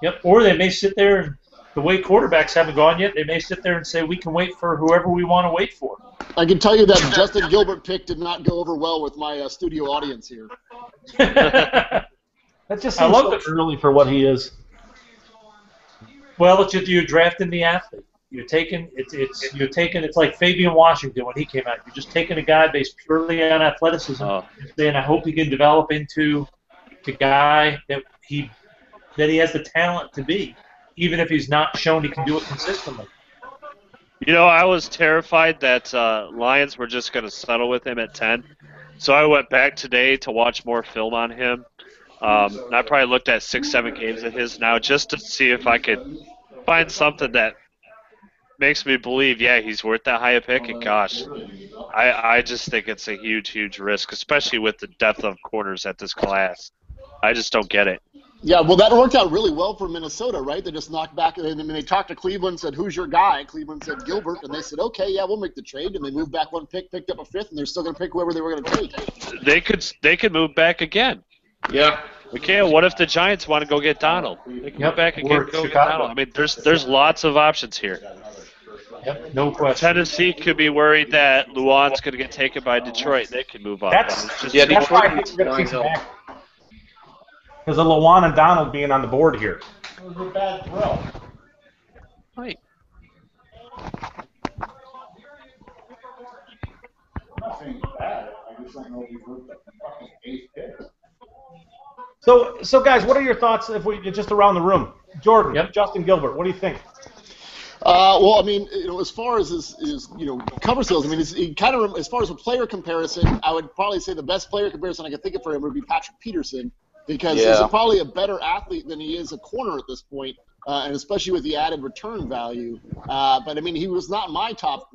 Yep. Or they may sit there and the way quarterbacks haven't gone yet, they may sit there and say we can wait for whoever we want to wait for. I can tell you that Justin Gilbert pick did not go over well with my studio audience here. That just I seems love so it. early for what he is. Well, it's just you're drafting the athlete. You're taking it's like Fabian Washington when he came out. You're just taking a guy based purely on athleticism, and I hope he can develop into the guy that he has the talent to be, even if he's not shown he can do it consistently. You know, I was terrified that Lions were just going to settle with him at 10. So I went back today to watch more film on him. And I probably looked at 6-7 games of his now just to see if I could find something that makes me believe, yeah, he's worth that high a pick. And gosh, I just think it's a huge, huge risk, especially with the depth of corners at this class. I just don't get it. Yeah, well, that worked out really well for Minnesota, right? They just knocked back. I mean, they talked to Cleveland, said, "Who's your guy?" Cleveland said Gilbert, and they said, "Okay, yeah, we'll make the trade." And they moved back one pick, picked up a fifth, and they're still going to pick whoever they were going to take. They could move back again. Yeah. Okay, what if the Giants want to go get Donald? They can move back again and go get Donald. I mean, there's lots of options here. Yep, no question. Tennessee could be worried that Luan's going to get taken by Detroit. They can move on. That's Yeah, why I Detroit think needs we're going to see Lion some back. Because of Lawan and Donald being on the board here. It was a bad throw. Right. I'm not saying it's bad. I just don't know if we've moved the fucking eighth pick. So guys, what are your thoughts if we just around the room? Jordan, Justin Gilbert, what do you think? Well, I mean, as far as his cover skills, I mean, he kind of, as far as a player comparison, I would probably say the best player comparison I could think of for him would be Patrick Peterson, because he's probably a better athlete than he is a corner at this point, and especially with the added return value. But I mean, he was not my top,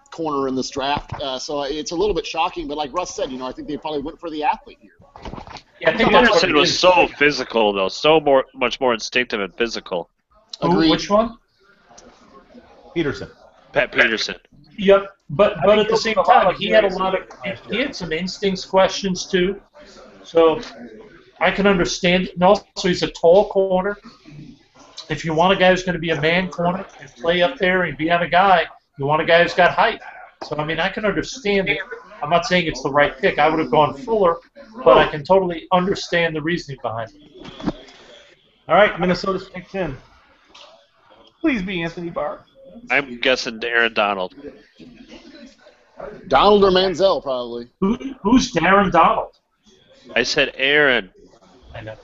corner in this draft, so it's a little bit shocking. But like Russ said, I think they probably went for the athlete here. Yeah, I think that's what Peterson it was is. so physical, though, much more instinctive and physical. Agreed. Which one? Peterson. Pat Peterson. Yep, but at the same time, he had some instincts questions too. So I can understand it. And also, he's a tall corner. If you want a guy who's going to be a man corner and play up there and be on a guy, you want a guy who's got height. So, I mean, I can understand it. I'm not saying it's the right pick. I would have gone Fuller, but I can totally understand the reasoning behind it. All right, Minnesota's picked in. Please be Anthony Barr. I'm guessing Aaron Donald. Donald or Manziel, probably. Who's Darren Donald? I said Aaron. I know.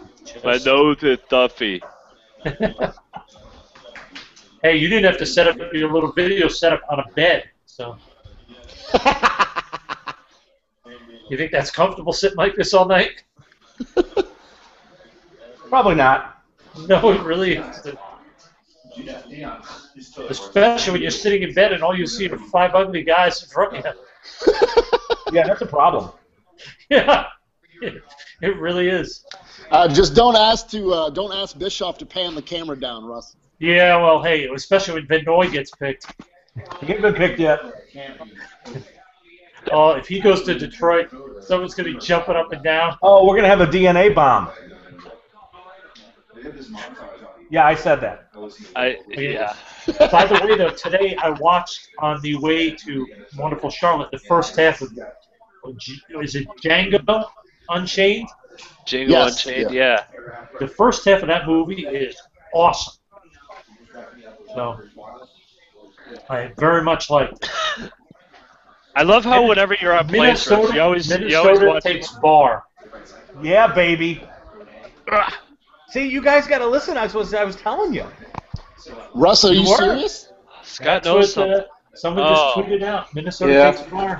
My nose is stuffy. Hey, you didn't have to set up your little video setup on a bed, so. You think that's comfortable sitting like this all night? Probably not. No, it really isn't. Especially when you're sitting in bed and all you see are 5 ugly guys in front of you. Yeah, that's a problem. Yeah, it really is. Just don't ask Bischoff to pan the camera down, Russ. Yeah, well, hey, especially when Van Noy gets picked. He hasn't been picked yet. Oh, if he goes to Detroit, someone's going to be jumping up and down. Oh, we're going to have a DNA bomb. Yeah, I said that. Yeah. By the way, though, today I watched on the way to wonderful Charlotte the first half of, is it Django Unchained? Django Unchained, yeah. The first half of that movie is awesome. So, I very much like it. I love how whenever you're on plays, you always watch. Takes Barr. Yeah, baby. See, you guys got to listen. I was telling you. Russ, are you serious? Scott knows something. Someone just tweeted out. Minnesota takes Barr.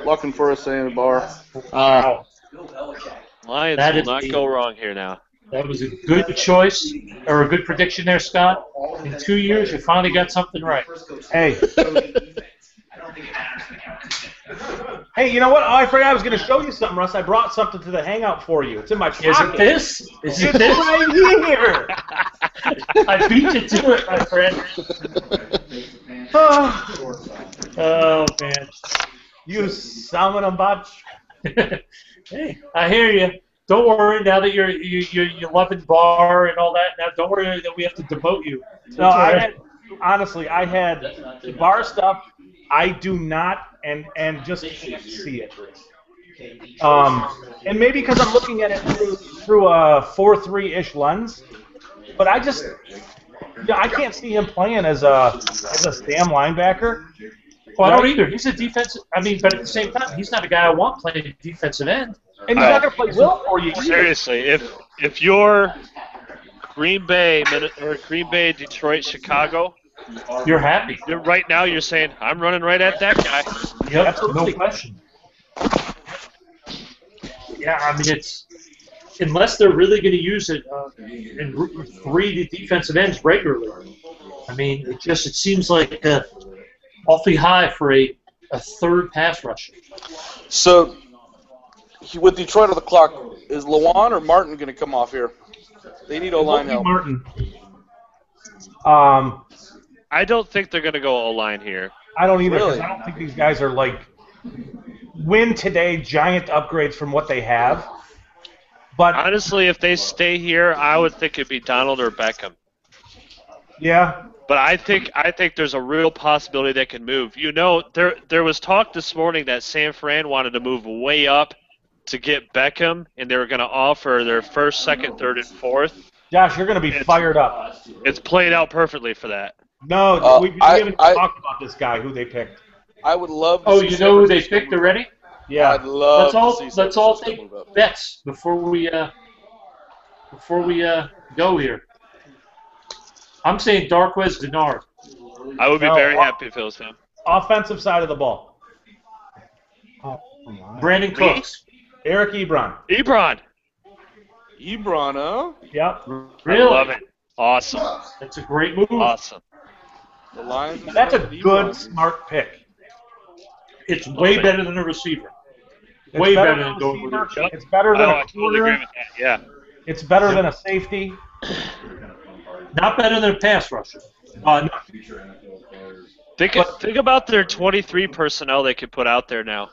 Locking for a saying Barr. Wow. Lions That will is not the- go wrong here now. That was a good choice, or a good prediction there, Scott. In 2 years, you finally got something right. Hey. Hey, you know what? Oh, I forgot I was going to show you something, Russ. I brought something to the hangout for you. It's in my pocket. Is it this? Is it It's this? right here. I beat you to it, my friend. Oh, man. You son of a bitch. Hey, I hear you. Don't worry. Now that you're loving Barr and all that, now don't worry that we have to demote you. No, honestly, I had the Barr stuff. I do not, and just can't see it. And maybe because I'm looking at it through a 4-3-ish lens, but I can't see him playing as a Sam linebacker. Well, I don't either. He's a defensive. I mean, but at the same time, he's not a guy I want playing defensive end. And he's not going to play Will for you. Seriously, if you're Green Bay, Detroit, Chicago, you're happy. Right now, you're saying I'm running right at that guy. Yep, Absolutely. no question. Yeah, I mean it's unless they're really going to use it in 3 defensive ends regularly. I mean, it seems like awfully high for a third pass rusher. So, with Detroit on the clock, is Lewan or Martin going to come off here? They need O-line help. Martin. I don't think they're going to go O-line here. I don't either. Really? I don't think these guys are like win today giant upgrades from what they have. But honestly, if they stay here, I would think it'd be Donald or Beckham. yeah. But I think there's a real possibility they can move. You know, there was talk this morning that San Fran wanted to move way up to get Beckham, and they were going to offer their first, second, third, and fourth. Josh, you're going to be fired up. It's played out perfectly for that. No, we haven't talked about this guy who they picked. I would love to Oh, see you know who they San Francisco picked move already? up. Yeah. I'd love to see San Let's all Francisco take move up. bets before we go here. I'm saying Darquez Denard. I would be very happy if it was him. Offensive side of the ball. Brandon Cooks. Eric Ebron. Ebron. Ebron, huh? Yep. Really? I love it. Awesome. That's a great move. Awesome. The Lions. That's a good, smart pick. It's way better than a receiver. It's Way better better than going with receiver. a jump. It's better than I a totally agree corner. with that. Yeah. It's better than a safety. Not better than a pass rusher. Think about their 23 personnel they could put out there now.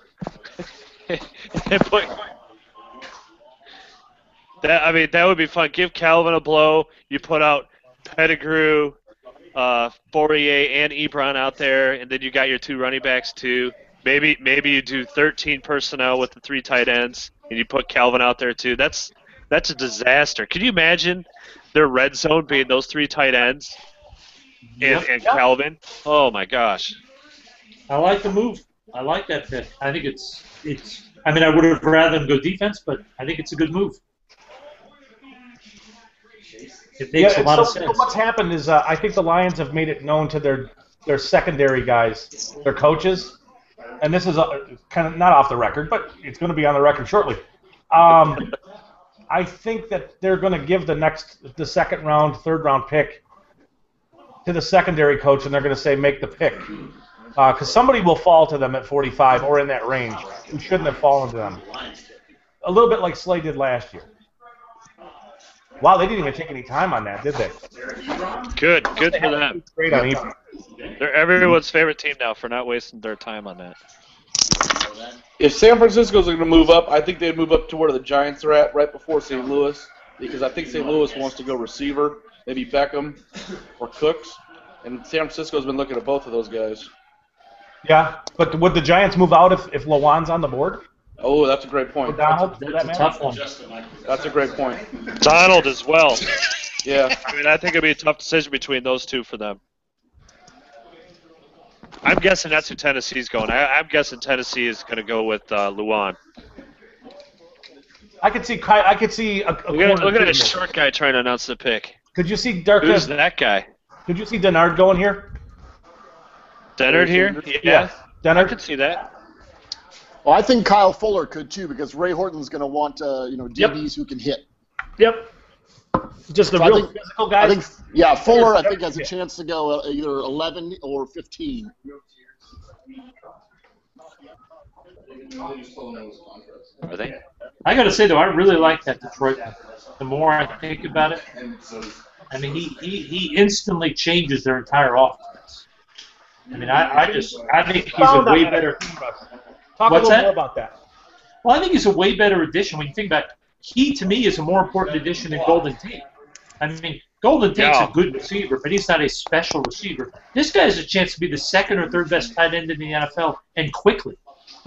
That would be fun. Give Calvin a blow. You put out Pettigrew, Fourier, and Ebron out there, and then you got your two running backs too. Maybe you do 13 personnel with the 3 tight ends, and you put Calvin out there too. That's a disaster. Can you imagine their red zone being those 3 tight ends and Calvin? Oh my gosh. I like the move. I like that pick. I think it's. I mean, I would have rather them go defense, but I think it's a good move. It makes a lot of sense. What's happened is I think the Lions have made it known to their secondary guys, their coaches, and this is kind of not off the record, but it's going to be on the record shortly. I think that they're going to give the second round, third round pick to the secondary coach, and they're going to say make the pick. Because somebody will fall to them at 45 or in that range who shouldn't have fallen to them. A little bit like Slay did last year. Wow, they didn't even take any time on that, did they? Good for them. Great on Ebron. They're everyone's favorite team now for not wasting their time on that. If San Francisco's going to move up, I think they'd move up to where the Giants are at, right before St. Louis, because I think St. Louis wants to go receiver, maybe Beckham or Cooks, and San Francisco's been looking at both of those guys. Yeah, but would the Giants move out if Lawan's on the board? Oh, that's a great point. Donald, That's a tough one. That's a great point. Donald as well. Yeah. I mean, I think it'd be a tough decision between those two for them. I'm guessing that's who Tennessee's going. I'm guessing Tennessee is going to go with Luan. I could see a Look at this short guy trying to announce the pick. Could you see Dirk? Who's that guy? Could you see Denard going here? Denard here? Yeah. I Denard. could see that. Well, I think Kyle Fuller could too, because Ray Horton's going to want DBs who can hit. Yep. Just a So real physical guy. I think Fuller I think has a chance to go either 11 or 15. Are they? I got to say though, I really like that Detroit pick. The more I think about it, I mean, he instantly changes their entire offense. I mean, I think he's a way better. Talk What's a little that? more about that. Well, I think he's a way better addition when you think about it. He, to me, is a more important addition than Golden Tate. I mean, Golden Tate's a good receiver, but he's not a special receiver. This guy has a chance to be the second or third best tight end in the NFL, and quickly.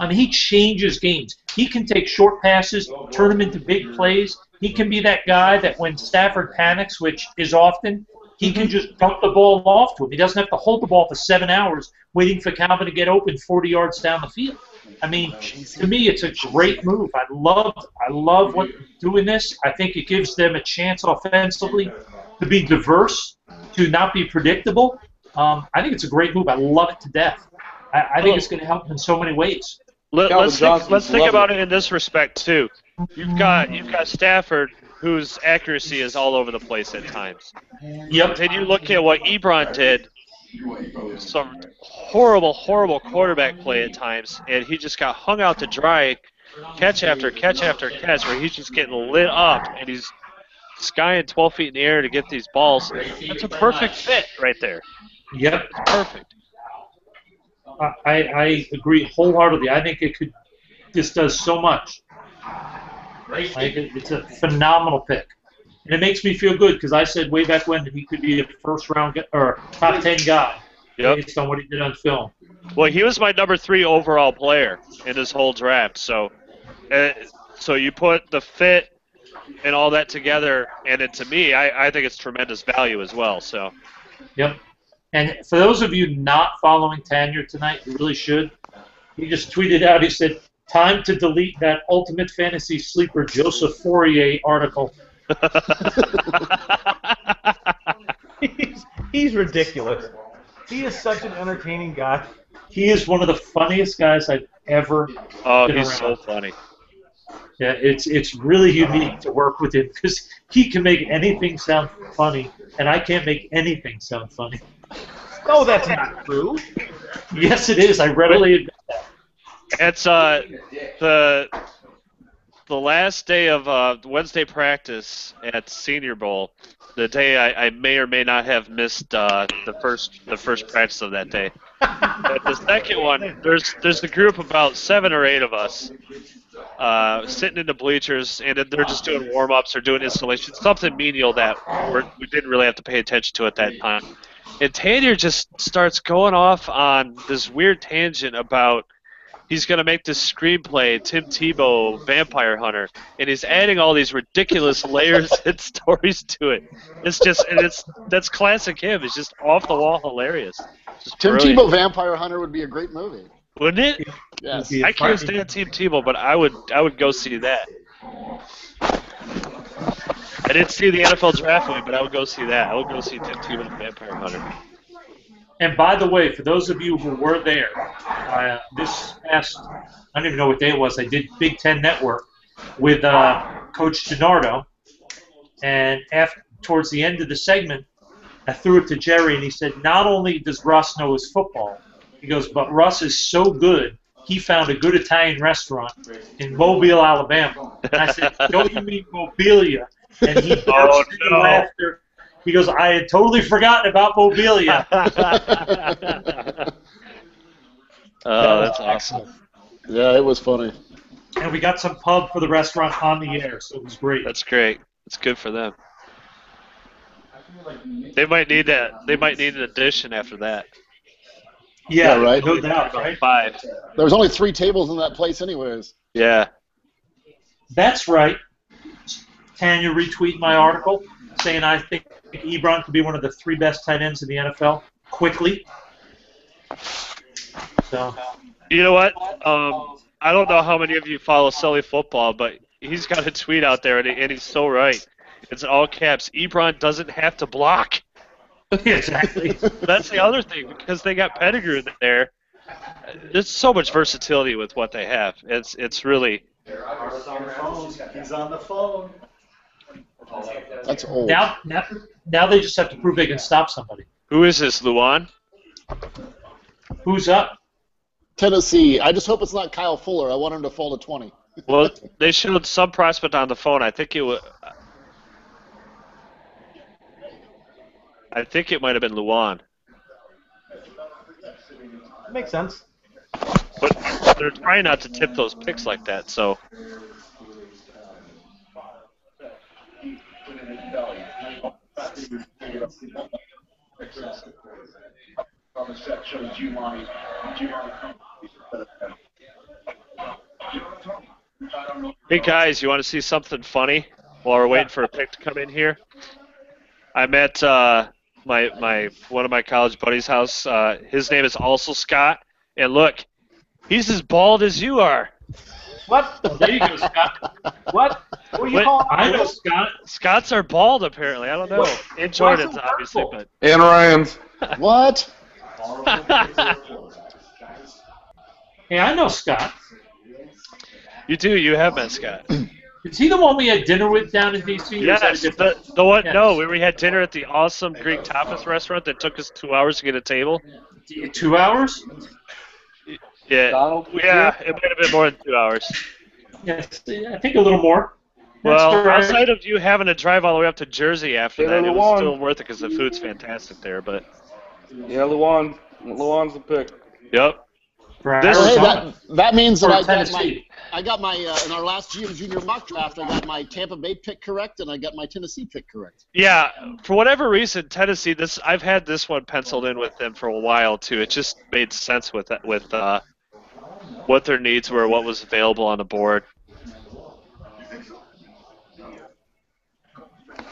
I mean, he changes games. He can take short passes, turn them into big plays. He can be that guy that when Stafford panics, which is often, he can just dump the ball off to him. He doesn't have to hold the ball for 7 hours waiting for Calvin to get open 40 yards down the field. I mean, to me, it's a great move. I love what doing this. I think it gives them a chance offensively to be diverse, to not be predictable. I think it's a great move. I love it to death. I think it's going to help them in so many ways. Let's think about it in this respect too. You've got Stafford, whose accuracy is all over the place at times. Yep. Then you look at what Ebron did, some horrible, horrible quarterback play at times, and he just got hung out to dry, catch after catch after catch, where he's just getting lit up, and he's skying 12 feet in the air to get these balls. That's a perfect fit right there. Yep. It's perfect. I agree wholeheartedly. I think it could. This does so much. It's a phenomenal pick, and it makes me feel good because I said way back when that he could be a first-round or top 10 guy based on what he did on film. Well, he was my number 3 overall player in this whole draft. So you put the fit and all that together, and to me, I think it's tremendous value as well. So. Yep. And for those of you not following Tanya tonight, you really should. He just tweeted out, he said, "Time to delete that Ultimate Fantasy Sleeper Joseph Fourier article." He's ridiculous. He is such an entertaining guy. He is one of the funniest guys I've ever been he's around. so funny. Yeah, it's really unique to work with him because he can make anything sound funny, and I can't make anything sound funny. No, that's not true. Yes, it is. I readily admit that. It's the last day of Wednesday practice at Senior Bowl. The day I may or may not have missed the first practice of that day. But the second one, there's a group about 7 or 8 of us sitting in the bleachers, and they're just doing warm-ups or doing installations, something menial that we didn't really have to pay attention to at that time. And Tanya just starts going off on this weird tangent about he's going to make this screenplay, Tim Tebow, Vampire Hunter, and he's adding all these ridiculous layers and stories to it. That's classic him. It's just off the wall hilarious. Just Tim brilliant. Tebow Vampire Hunter would be a great movie. Wouldn't it? Yes. I can't stand Tim Tebow, but I would go see that. I didn't see the NFL draft movie, but I would go see that. I would go see Tim Tebow and Vampire Hunter. And by the way, for those of you who were there, this past, I don't even know what day it was, I did Big Ten Network with Coach Gennardo, and towards the end of the segment, I threw it to Jerry, and he said, not only does Russ know his football, he goes, but Russ is so good, he found a good Italian restaurant in Mobile, Alabama. And I said, don't you mean Mobilia? And he burst into laughter. He goes, I had totally forgotten about Mobilia. Oh, that's awesome. Yeah, it was funny. And we got some pub for the restaurant on the air, so it was great. That's great. It's good for them. They might need that. They might need an addition after that. Yeah, right. No doubt, right? 5. There was only 3 tables in that place anyways. Yeah. That's right. Tanya retweeted my article saying I think Ebron could be one of the 3 best tight ends in the NFL quickly. So. You know what? I don't know how many of you follow Sully Football, but he's got a tweet out there, and he's so right. It's in all caps. Ebron doesn't have to block. Exactly. That's the other thing, because they got Pettigrew there. There's so much versatility with what they have. It's really. He's on the phone. That's old. Now they just have to prove they can stop somebody. Who is this, Luan? Who's up? Tennessee. I just hope it's not Kyle Fuller. I want him to fall to 20. Well, they showed some prospect on the phone. I think it was. I think it might have been Luan. Makes sense. But they're trying not to tip those picks like that, so. Hey guys, you want to see something funny while we're waiting for a pick to come in here? I'm at one of my college buddies' house. His name is also Scott, and look, he's as bald as you are. What? Oh, there you go, Scott. What? What are you calling? I know Scott. Scots are bald, apparently. I don't know. And Jordan's, obviously, but. And Ryan's. What? Hey, I know Scott. You do. You have met Scott. Is he the one we had dinner with down in D.C.? Yes, the one. Yes. No, we had dinner at the awesome Greek tapas restaurant that took us 2 hours to get a table. 2 hours? Yeah, Donald? Yeah, it might have been more than 2 hours. Yes, I think a little more. Well, outside of you having to drive all the way up to Jersey after that, it was still worth it because the food's fantastic there. But yeah, Luan's the pick. Yep. That means that I got my in our last GM Junior mock draft, I got my Tampa Bay pick correct, and I got my Tennessee pick correct. Yeah, for whatever reason, Tennessee. I've had this one penciled in with them for a while too. It just made sense with what their needs were, what was available on the board.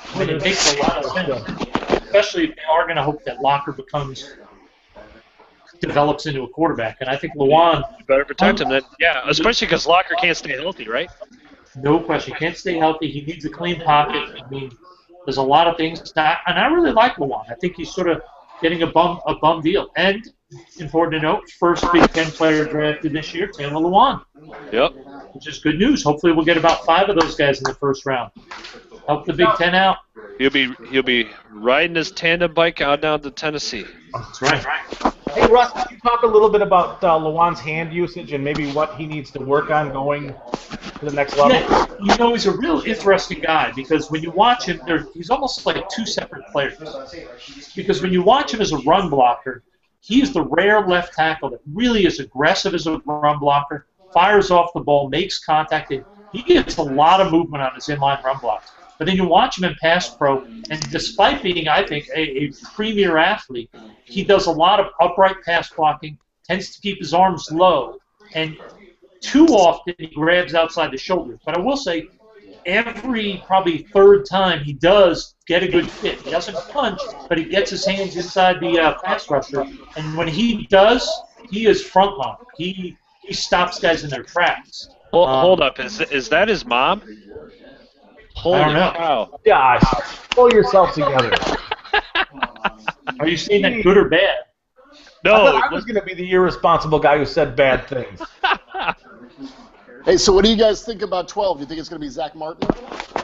I mean, it makes a lot of sense, especially if they are going to hope that Locker develops into a quarterback. And I think Luan... You better protect him then. Yeah, especially because Locker can't stay healthy, right? No question. He can't stay healthy. He needs a clean pocket. I mean, there's a lot of things. And I really like Luan. I think he's sort of getting a bum deal. And, important to note, first Big Ten player drafted this year, Taylor Luan. Yep. Which is good news. Hopefully we'll get about 5 of those guys in the first round. Help the Big Ten out. He'll be riding his tandem bike out down to Tennessee. That's right. Hey, Russ, can you talk a little bit about Luan's hand usage and maybe what he needs to work on going to the next level? Yeah, he's a real interesting guy because when you watch him, he's almost like 2 separate players. Because when you watch him as a run blocker, he is the rare left tackle that really is aggressive as a run blocker, fires off the ball, makes contact, and he gets a lot of movement on his inline run blocks. But then you watch him in pass pro, and despite being, I think, a premier athlete, he does a lot of upright pass blocking, tends to keep his arms low, and too often he grabs outside the shoulders. But I will say, every probably third time he does get a good fit. He doesn't punch, but he gets his hands inside the pass rusher. And when he does, he is frontline. He stops guys in their tracks. Well, hold up. Is that his mom? Holy I don't know. Cow. Gosh, pull yourself together. Are you saying that good or bad? No. I was going to be the irresponsible guy who said bad things. Hey, so what do you guys think about 12? Do you think it's going to be Zach Martin?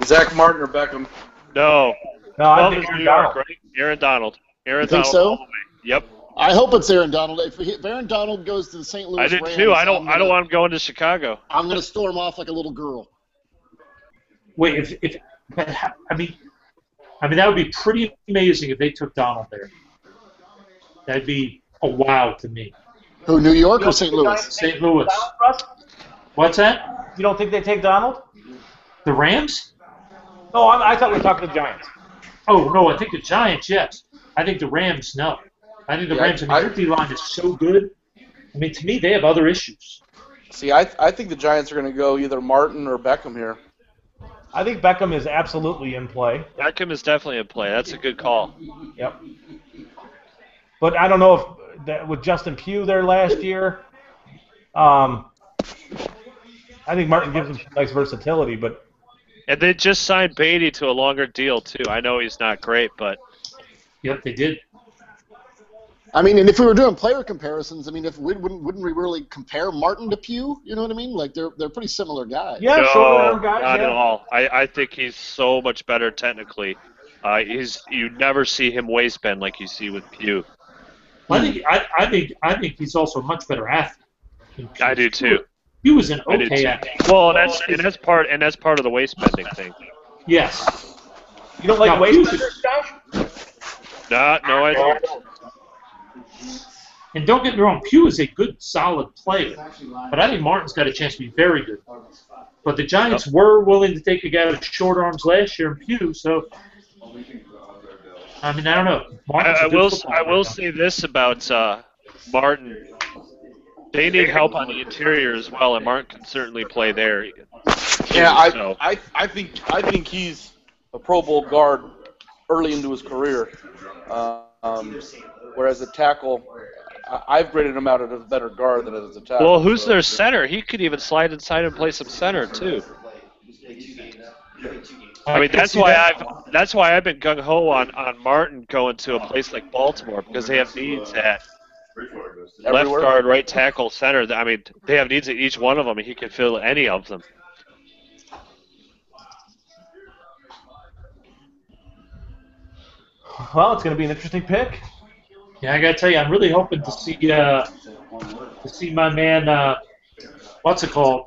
Zach Martin or Beckham? No. I think New York, right? Aaron Donald. You think so? Yep. I hope it's Aaron Donald. If Aaron Donald goes to the St. Louis Rams, I did too. I don't want him going to Chicago. I'm going to storm off like a little girl. Wait, I mean that would be pretty amazing if they took Donald there. That'd be a wow to me. Who, New York or St. Louis? St. Louis. What's that? You don't think they take Donald? The Rams? No, I thought we were talking the Giants. Oh, no, I think the Giants, yes. I think the Rams, no. I think the Rams, their D-line is so good. I mean, to me, they have other issues. See, I think the Giants are going to go either Martin or Beckham here. I think Beckham is absolutely in play. Beckham is definitely in play. That's a good call. Yep. But I don't know if with Justin Pugh there last year, I think Martin gives him some nice versatility. But and they just signed Beatty to a longer deal too. I know he's not great, but yep, they did. I mean, and if we were doing player comparisons, I mean, wouldn't we really compare Martin to Pugh? You know what I mean? Like they're pretty similar guys. Yeah, no, not at all. I think he's so much better technically. You never see him waist bend like you see with Pugh. I think he's also a much better athlete. I do too. He was an okay athlete. Well, that's part of the waist bending thing. Yes. You don't like waist benders, Josh? No, I don't. And don't get me wrong, Pugh is a good, solid player. But I think Martin's got a chance to be very good. But the Giants were willing to take a guy with short arms last year in Pugh, so I mean, I don't know. I will say this about Martin. They need help on the interior as well, and Martin can certainly play there. Yeah, I think he's a Pro Bowl guard early into his career. Whereas a tackle, I've graded him out as a better guard than as a tackle. Well, who's their center? He could even slide inside and play some center too. I mean, that's why I've been gung ho on Martin going to a place like Baltimore because they have needs at left guard, right tackle, center. I mean, they have needs at each one of them, and he can fill any of them. Well, it's going to be an interesting pick. Yeah, I got to tell you, I'm really hoping to see my man, what's it called,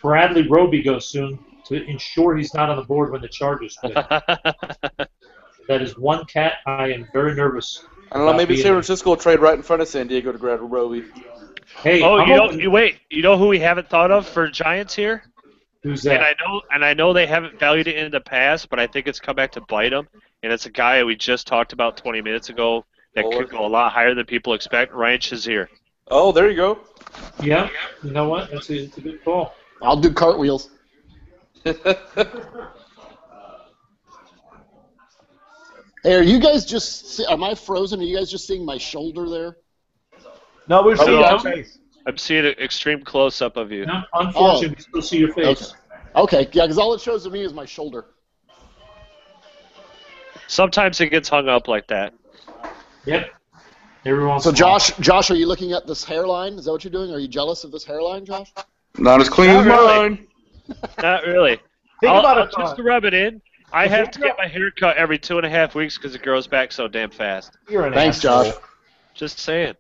Bradley Roby go soon to ensure he's not on the board when the Chargers pick. That is one cat I am very nervous. I don't know. Maybe San Francisco will trade right in front of San Diego to grab Roby. Hey, you know who we haven't thought of for Giants here? Who's that? And I know they haven't valued it in the past, but I think it's come back to bite them. And it's a guy we just talked about 20 minutes ago that could go a lot higher than people expect. Ryan Shazier. Oh, there you go. Yeah, you know what? It's a good call. I'll do cartwheels. Hey, are you guys am I frozen? Are you guys just seeing my shoulder there? No, we're seeing your face. I'm seeing an extreme close-up of you. No, unfortunately, we still see your face. Okay. Yeah, because all it shows to me is my shoulder. Sometimes it gets hung up like that. Yep. Everyone's so, Josh, are you looking at this hairline? Is that what you're doing? Are you jealous of this hairline, Josh? Not as clean as mine. Not really. Just to rub it in, I have to get my hair cut every 2.5 weeks because it grows back so damn fast. Thanks, Josh. Just saying.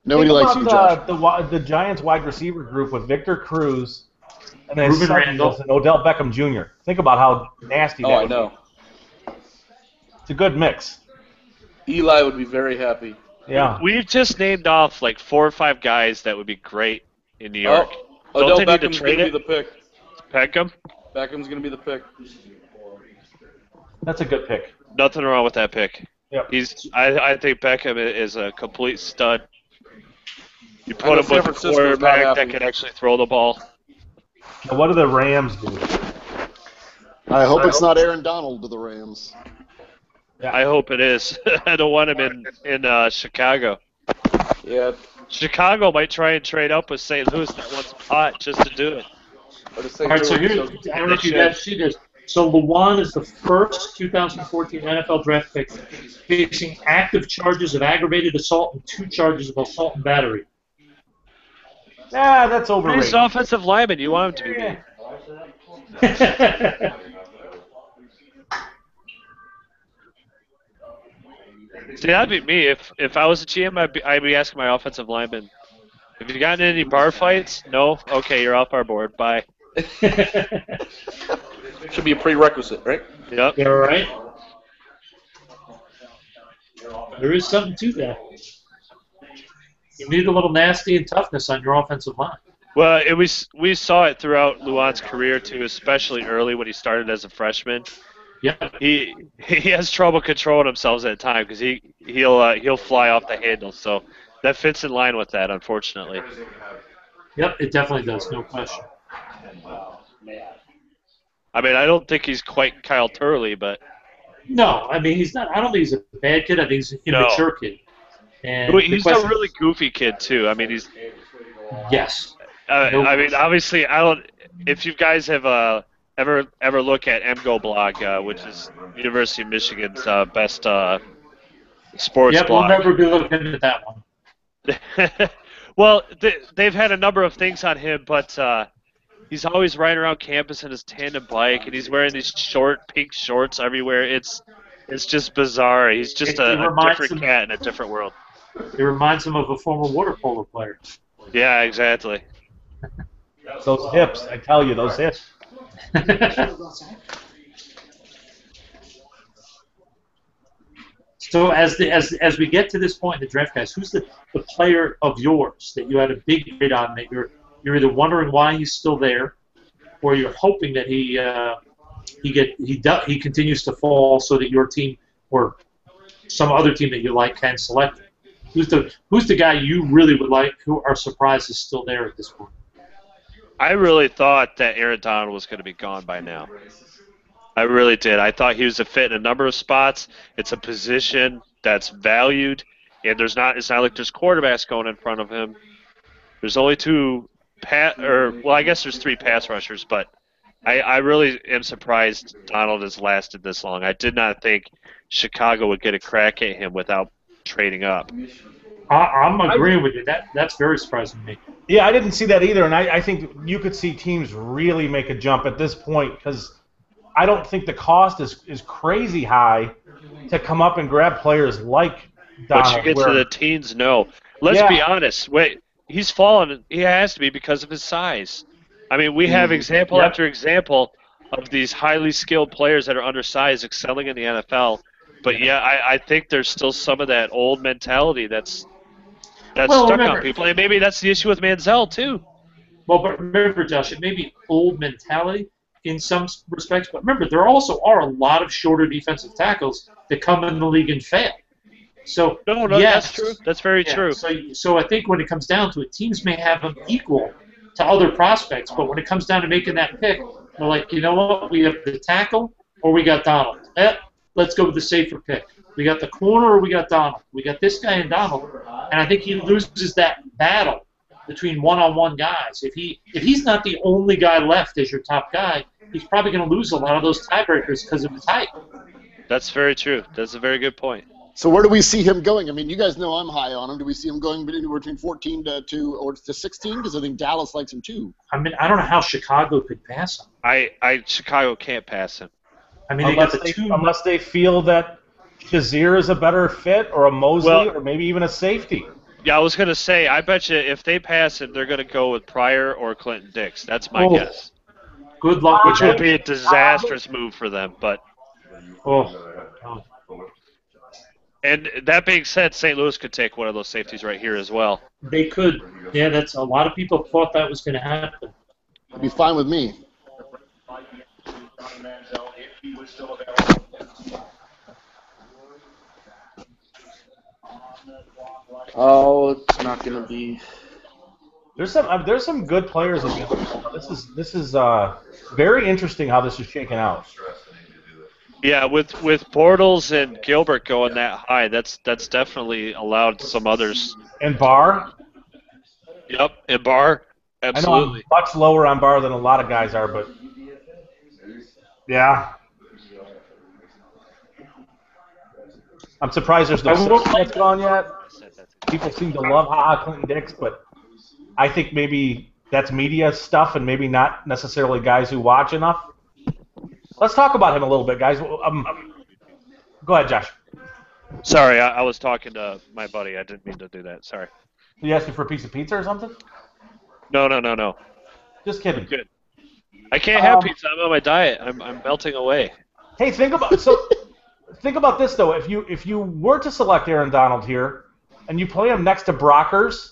Nobody likes you, Josh. The Giants wide receiver group with Victor Cruz and then Ruben Randall and Odell Beckham Jr. Think about how nasty that I know. It's a good mix. Eli would be very happy. Yeah. We've just named off like 4 or 5 guys that would be great in New York. Odell Beckham's going to be the pick. Beckham? Beckham's going to be the pick. That's a good pick. Nothing wrong with that pick. Yep. I think Beckham is a complete stud. You put him with a quarterback that can actually throw the ball. Now, what do the Rams do? I hope it's not Aaron Donald to the Rams. Yeah. I hope it is. I don't want him in Chicago. Yeah. Chicago might try and trade up with St. Louis that wants pot just to do it. All right, so here, I don't know if you guys see this. So Luan is the first 2014 NFL draft pick facing active charges of aggravated assault and 2 charges of assault and battery. That's overrated. He's an offensive lineman. You want him to be. See, that'd be me. If I was a GM, I'd be asking my offensive lineman, have you gotten any bar fights? No? Okay, you're off our board. Bye. Should be a prerequisite, right? Yep. Yeah, right. There is something to that. You need a little nasty and toughness on your offensive line. Well, we saw it throughout Luan's career too, especially early when he started as a freshman. Yeah. He has trouble controlling himself at times because he'll fly off the handle. So that fits in line with that, unfortunately. Yep, it definitely does, no question. I mean, I don't think he's quite Kyle Turley, but no, I mean he's not. I don't think he's a bad kid. I think he's an immature kid. And he's a really goofy kid too. I mean, he's yes. I mean, obviously, I don't. If you guys have ever look at MGO blog, which is University of Michigan's best sports blog. We'll never be looking at that one. Well, they've had a number of things on him, but he's always riding around campus in his tandem bike, and he's wearing these short pink shorts everywhere. It's just bizarre. He's just a different cat in a different world. It reminds him of a former water polo player. Yeah, exactly. Those hips, I tell you, those hips. So as we get to this point in the draft, guys, who's the player of yours that you had a big hit on that you're either wondering why he's still there, or you're hoping that he continues to fall so that your team or some other team that you like can select him? Who's the guy you really would like who are surprised is still there at this point? I really thought that Aaron Donald was going to be gone by now. I really did. I thought he was a fit in a number of spots. It's a position that's valued, and it's not like there's quarterbacks going in front of him. There's only 2 I guess there's 3 pass rushers, but I really am surprised Donald has lasted this long. I did not think Chicago would get a crack at him without trading up. I'm agreeing with you. That's very surprising to me. Yeah, I didn't see that either, and I think you could see teams really make a jump at this point because I don't think the cost is crazy high, to come up and grab players like Donald. Once you get to the teens, no. Let's be honest. Wait, he's fallen. He has to be because of his size. I mean, we have example after example of these highly skilled players that are undersized excelling in the NFL. But I think there's still some of that old mentality that's stuck on people. And maybe that's the issue with Manziel, too. Well, but remember, Josh, it may be old mentality in some respects, but remember, there also are a lot of shorter defensive tackles that come in the league and fail. So no, yes, that's true. That's very true. So I think when it comes down to it, teams may have them equal to other prospects, but when it comes down to making that pick, they're like, you know what, we have the tackle or we got Donald. Let's go with the safer pick. We got the corner or we got Donald. We got this guy and Donald, and I think he loses that battle between one-on-one guys. If he's not the only guy left as your top guy, he's probably going to lose a lot of those tiebreakers because of his height. That's very true. That's a very good point. So where do we see him going? I mean, you guys know I'm high on him. Do we see him going between 14 to 16? Because I think Dallas likes him too. I mean, I don't know how Chicago could pass him. Chicago can't pass him. I mean, unless they feel that Shazier is a better fit, or a Mosley, or maybe even a safety. Yeah, I was going to say, I bet you if they pass him, they're going to go with Pryor or Clinton Dix. That's my guess. Good luck. Which would be a disastrous move for them, but. And that being said, St. Louis could take one of those safeties right here as well. They could. Yeah, that's a lot of people thought that was going to happen. It'd be fine with me. Oh, it's not going to be. There's some good players. This is very interesting how this is shaking out. Yeah, with Bortles and Gilbert going that high, that's definitely allowed some others. And Barr? Yep, and Barr, absolutely. I know I'm much lower on Barr than a lot of guys are, but yeah. I'm surprised there's no that's gone yet. People seem to love Clinton Dix, but I think maybe that's media stuff and maybe not necessarily guys who watch enough. Let's talk about him a little bit, guys. Go ahead, Josh. Sorry, I was talking to my buddy. I didn't mean to do that. Sorry. Did he ask you for a piece of pizza or something? No. Just kidding. I'm good. I can't have pizza. I'm on my diet. I'm melting away. Hey, think about this though. If you were to select Aaron Donald here, and you play him next to Brockers,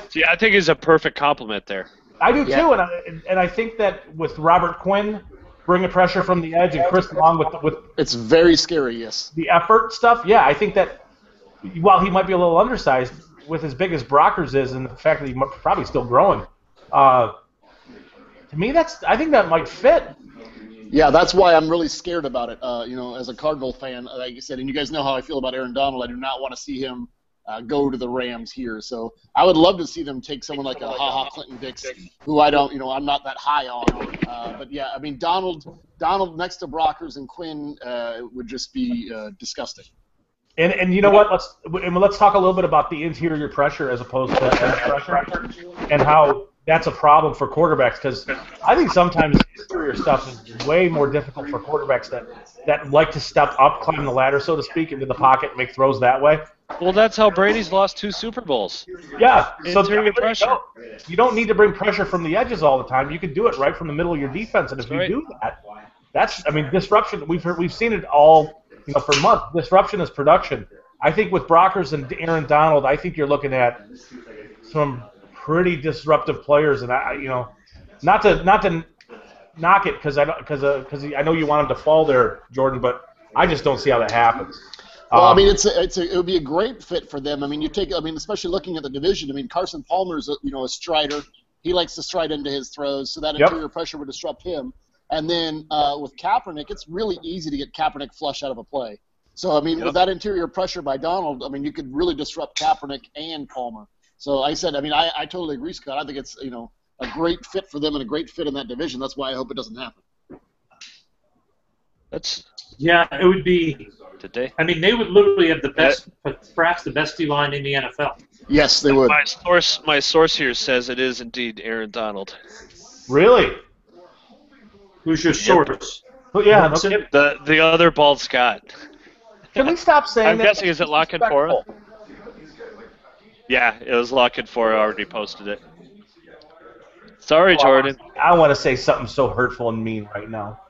see, I think he's a perfect compliment there. I do too, and I think that with Robert Quinn bringing pressure from the edge and Chris Long with it's very scary, yes. The effort stuff, yeah, I think that while he might be a little undersized, with as big as Brockers is, and the fact that he's probably still growing, to me I think that might fit. Yeah, that's why I'm really scared about it. As a Cardinal fan, like I said, and you guys know how I feel about Aaron Donald. I do not want to see him go to the Rams here. So I would love to see them take someone like a Clinton Dix, who I'm not that high on. But yeah, I mean Donald next to Brockers and Quinn would just be disgusting. And you know what? Let's talk a little bit about the interior pressure as opposed to edge pressure, and how that's a problem for quarterbacks, because I think sometimes interior stuff is way more difficult for quarterbacks that like to step up, climb the ladder, so to speak, into the pocket and make throws that way. Well, that's how Brady's lost 2 Super Bowls. Yeah, interior pressure. You don't need to bring pressure from the edges all the time. You can do it right from the middle of your defense, and if you do that, disruption. We've seen it all, for months. Disruption is production. I think with Brockers and Aaron Donald, I think you're looking at some pretty disruptive players, and not to knock it because I know you want him to fall there, Jordan, but I just don't see how that happens. Well, I mean, it would be a great fit for them. I mean, especially looking at the division. I mean, Carson Palmer's a strider. He likes to stride into his throws, so that interior pressure would disrupt him. And then with Kaepernick, it's really easy to get Kaepernick flush out of a play. So I mean, with that interior pressure by Donald, I mean, you could really disrupt Kaepernick and Palmer. So I totally agree, Scott. I think it's a great fit for them and a great fit in that division. That's why I hope it doesn't happen. It would be. Today. I mean, they would literally have the best, perhaps the best D-line in the NFL. Yes, they would. My source here says it is indeed Aaron Donald. Really? Who's your source? Oh, yeah, the other Bald Scott. Can we stop saying I'm that? guessing, is it Lock and Fora? Yeah, it was Lock and Fora. I already posted it. Sorry, Jordan. I want to say something so hurtful and mean right now.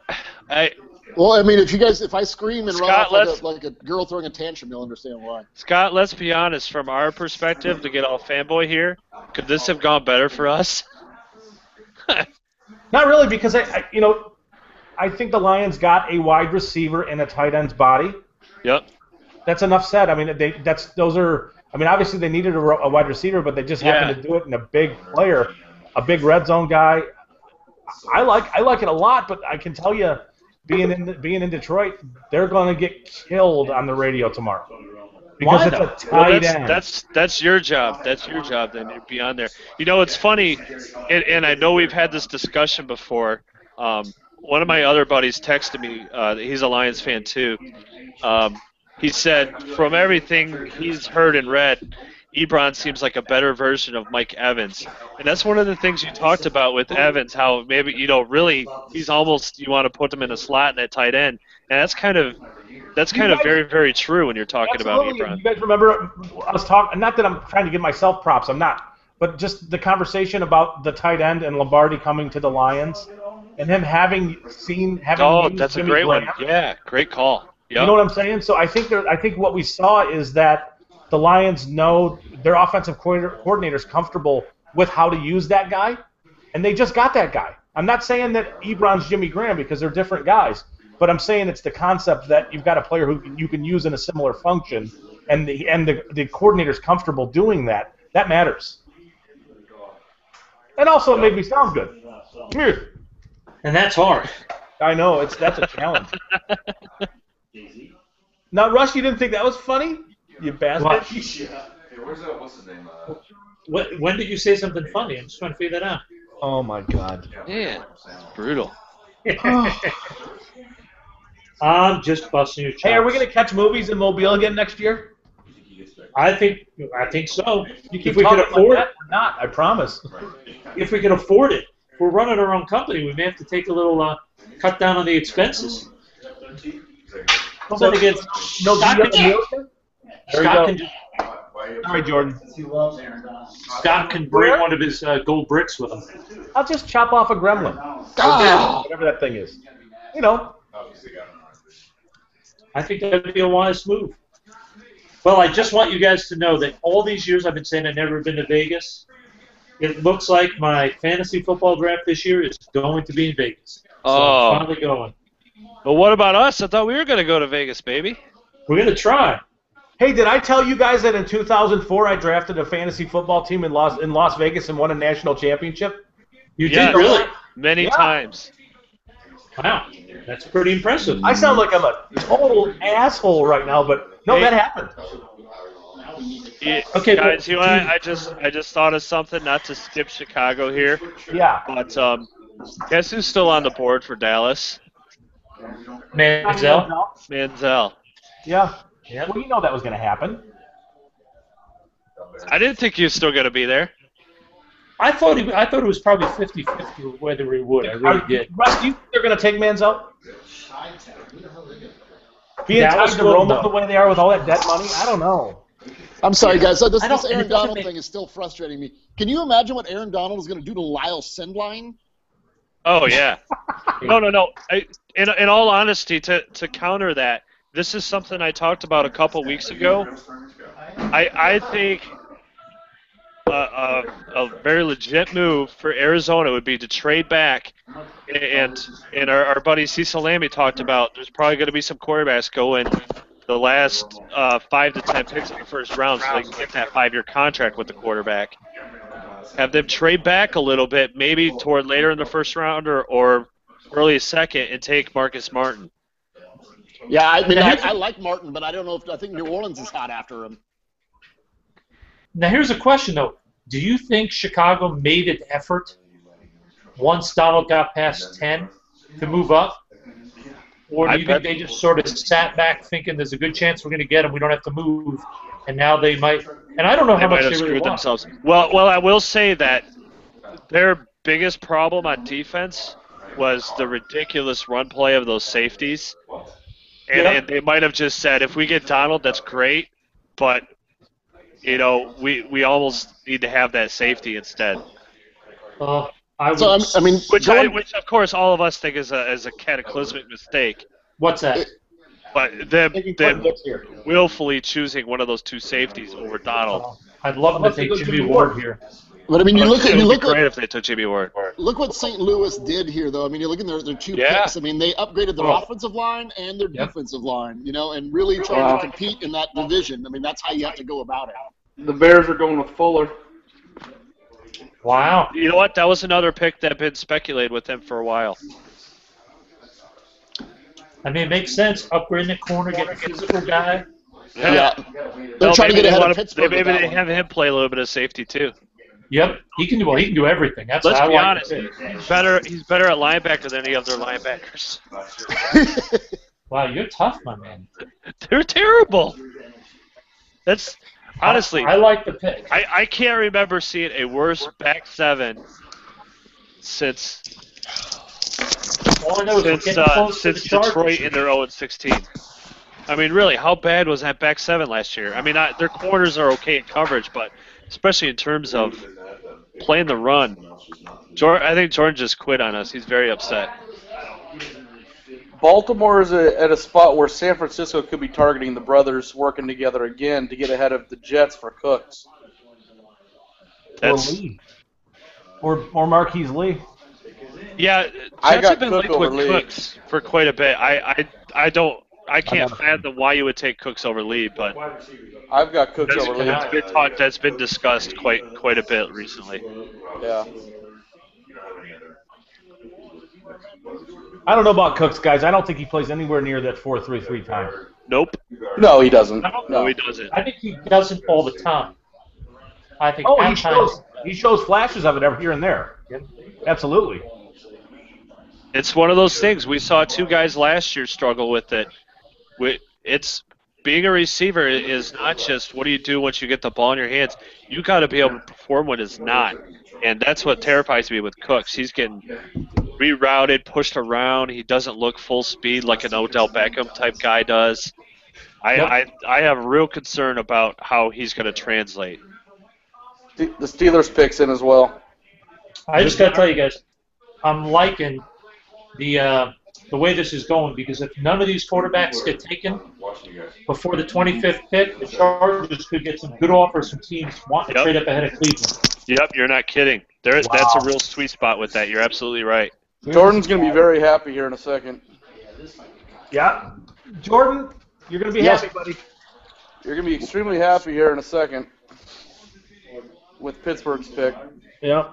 Well, I mean, if I scream and Scott, run off like a girl throwing a tantrum, you'll understand why. Scott, let's be honest. From our perspective, to get all fanboy here, could this have gone better for us? Not really, because I think the Lions got a wide receiver in a tight end's body. Yep. That's enough said. I mean, obviously they needed a wide receiver, but they just happened to do it in a big player, a big red zone guy. I like it a lot, but I can tell you, being in Detroit, they're going to get killed on the radio tomorrow because it's a tight end. That's your job. That's your job. Then to be on there. You know, it's funny, and I know we've had this discussion before. One of my other buddies texted me. He's a Lions fan too. He said, from everything he's heard and read, Ebron seems like a better version of Mike Evans. And that's one of the things you talked about with Evans, how maybe, really, he's almost, you want to put him in a slot in that tight end. And that's kind of very, very true when you're talking about Ebron. You guys remember I was talking, not that I'm trying to give myself props, I'm not, but just the conversation about the tight end and Lombardi coming to the Lions and him having that's Jimmy a great Graham. one. Yeah, great call. Yep. You know what I'm saying? So I think what we saw is that the Lions know their offensive coordinator's comfortable with how to use that guy, and they just got that guy. I'm not saying that Ebron's Jimmy Graham because they're different guys, but I'm saying it's the concept that you've got a player who you can use in a similar function, and the coordinator's comfortable doing that. That matters. And also, it made me sound good. Come here. And that's hard. I know that's a challenge. Now, Russ, you didn't think that was funny? You bastard. What? Hey, what's his name? When did you say something funny? I'm just trying to figure that out. Oh, my God. Yeah, brutal. I'm just busting your chops. Hey, are we going to catch movies in Mobile again next year? I think so. If we can afford it or not, I promise. If we can afford it. If we're running our own company, we may have to take a little cut down on the expenses. So, again, no, Scott can Sorry, Jordan. Scott can bring one of his gold bricks with him. I'll just chop off a gremlin. Whatever that thing is. I think that would be a wise move. Well, I just want you guys to know that all these years I've been saying I've never been to Vegas. It looks like my fantasy football draft this year is going to be in Vegas. So I'm finally going. But what about us? I thought we were going to go to Vegas, baby. We're going to try. Hey, did I tell you guys that in 2004 I drafted a fantasy football team in Las Vegas and won a national championship? You did, really? Many times. Wow, that's pretty impressive. I sound like I'm a total asshole right now, but no, that happened. Yeah, okay, guys, you know, I just thought of something. Not to skip Chicago here. Yeah. But guess who's still on the board for Dallas? Manziel. Yeah. Yeah. Well, you know that was going to happen. I didn't think he was still going to be there. I thought it was probably 50-50 whether he would. I really did. Russ, do you think they're going to take Manziel? Being tied to Roma the way they are with all that debt money? I don't know. I'm sorry, guys. So this Aaron Donald thing is still frustrating me. Can you imagine what Aaron Donald is going to do to Lyle Sindline? Oh, yeah. No. In all honesty, to counter that, this is something I talked about a couple weeks ago. I think a very legit move for Arizona would be to trade back, and our buddy Cecil Lammy talked about there's probably going to be some quarterbacks going the last 5 to 10 picks in the first round so they can get that 5-year contract with the quarterback. Have them trade back a little bit, maybe toward later in the first round or early second, and take Marcus Martin. Yeah, I mean, I like Martin, but I don't know if I think New Orleans is hot after him. Now, here's a question, though. Do you think Chicago made an effort once Donald got past 10 to move up? Or do you think they just sort of sat back thinking there's a good chance we're going to get him, we don't have to move, and now they might – and I don't know how much they really want. Themselves. Well, I will say that their biggest problem on defense was the ridiculous run play of those safeties. And they might have just said, if we get Donald, that's great, but we almost need to have that safety instead. Which of course all of us think is a cataclysmic mistake. What's that? But them willfully choosing one of those two safeties over Donald. I'd love them to take Jimmy Ward here. But I mean, it would be great if they took Jimmy Ward. Look what St. Louis did here, though. I mean, you look at their two picks. I mean, they upgraded their offensive line and their defensive line, and really trying to compete in that division. I mean, that's how you have to go about it. The Bears are going with Fuller. Wow. You know what? That was another pick that had been speculated with him for a while. I mean, it makes sense. Upgrade the corner, get a physical guy. Yeah. They're trying to get ahead of Pittsburgh. Maybe they have him play a little bit of safety too. Yep, he can do everything. Let's be honest. He's better at linebacker than any of their linebackers. Wow, you're tough, my man. They're terrible. That's honestly. I like the pick. I can't remember seeing a worse back seven since Detroit in their 0-16. I mean, really, how bad was that back seven last year? I mean, their corners are okay in coverage, but especially in terms of playing the run. I think Jordan just quit on us. He's very upset. Baltimore is at a spot where San Francisco could be targeting the brothers working together again to get ahead of the Jets for Cooks. Or Lee. Or Marquise Lee. Yeah, Jets have been linked with Cooks for quite a bit. I can't fathom why you would take Cooks over Lee, but I've got Cooks over Lee. That's been discussed quite a bit recently. Yeah. I don't know about Cooks, guys. I don't think he plays anywhere near that 4-3-3 time. Nope. No, he doesn't. No, he doesn't. I think he doesn't all the time. I think he shows flashes of it every here and there. Yep. Absolutely. It's one of those things. We saw two guys last year struggle with it. It's being a receiver is not just what do you do once you get the ball in your hands. You got to be able to perform when it's not, and that's what terrifies me with Cooks. He's getting rerouted, pushed around. He doesn't look full speed like an Odell Beckham type guy does. I have real concern about how he's going to translate. The Steelers picks in as well. I just got to tell you guys, I'm liking the way this is going, because if none of these quarterbacks get taken before the 25th pick, the Chargers could get some good offers from teams wanting to trade up ahead of Cleveland. Yep, you're not kidding. That's a real sweet spot with that. You're absolutely right. Jordan's going to be very happy here in a second. Yeah. Jordan, you're going to be happy, buddy. You're going to be extremely happy here in a second with Pittsburgh's pick. Yeah.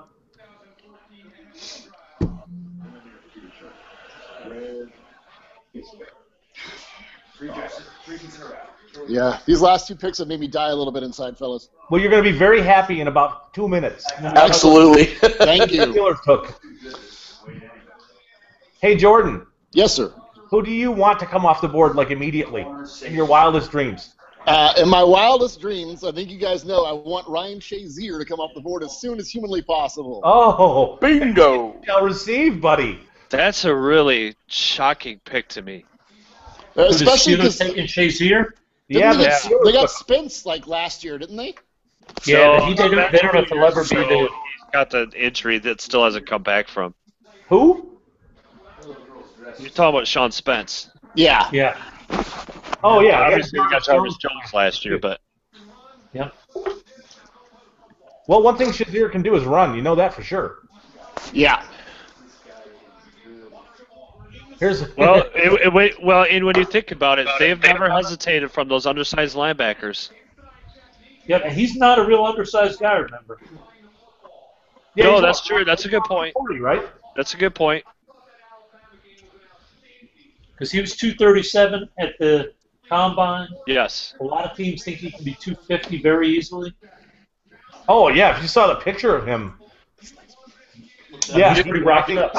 Yeah, these last two picks have made me die a little bit inside, fellas. Well, you're going to be very happy in about 2 minutes. Absolutely. Thank you. Hey, Jordan. Yes, sir. Who do you want to come off the board immediately in your wildest dreams? In my wildest dreams, I think you guys know I want Ryan Shazier to come off the board as soon as humanly possible. Oh, bingo! Shall receive, buddy. That's a really shocking pick to me. Especially because taking Shazier. Yeah, they got Spence last year, didn't they? Yeah, they don't know if he'll ever be there. He's got the injury that still hasn't come back from. Who? You're talking about Sean Spence. Yeah. Yeah. Oh, yeah. Obviously, we got Jarvis Jones last year, but. Yep. Well, one thing Shazier can do is run. You know that for sure. Yeah. Well, and when you think about it, they've never hesitated from those undersized linebackers. Yeah, and he's not a real undersized guy, remember? Yeah, no, that's true. That's a good point. 40, right? That's a good point. Because he was 237 at the combine. Yes. A lot of teams think he can be 250 very easily. Oh, yeah, if you saw the picture of him. Yeah, he's pretty rocked up.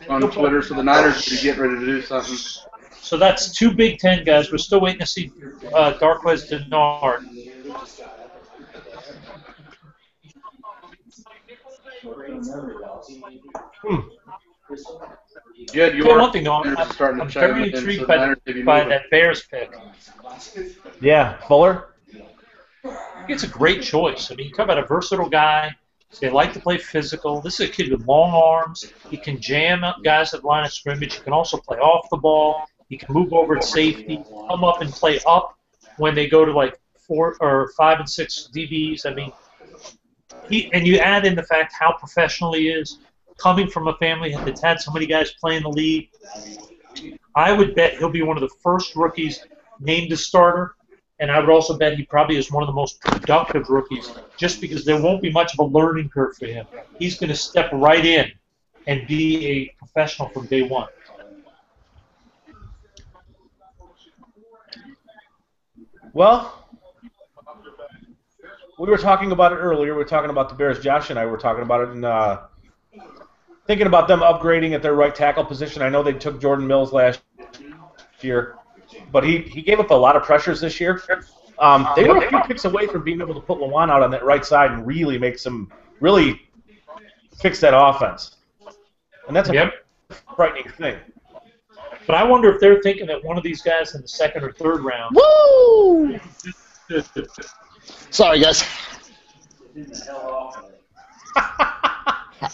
On Twitter, so the Niners should be getting ready to do something. So that's two Big Ten guys. We're still waiting to see Darqueze Dennard. You had Well, one thing though, York starting to I'm chime very in, so intrigued the by Niners may be by moving. that Bears pick. Yeah, Fuller. I think it's a great choice. I mean, you talk about a versatile guy. They like to play physical. This is a kid with long arms. He can jam up guys at the line of scrimmage. He can also play off the ball. He can move over at safety, come up and play up when they go to like 4 or 5 and 6 DBs. I mean, and you add in the fact how professional he is, coming from a family that's had so many guys play in the league. I would bet he'll be one of the first rookies named a starter. And I would also bet he probably is one of the most productive rookies just because there won't be much of a learning curve for him. He's going to step right in and be a professional from day one. Well, we were talking about it earlier. We were talking about the Bears. Josh and I were talking about it and thinking about them upgrading at their right tackle position. I know they took Jordan Mills last year, but he gave up a lot of pressures this year. They were a few picks away from being able to put Lawan out on that right side and really fix that offense. And that's a frightening thing. But I wonder if they're thinking that one of these guys in the 2nd or 3rd round. Woo! Sorry, guys.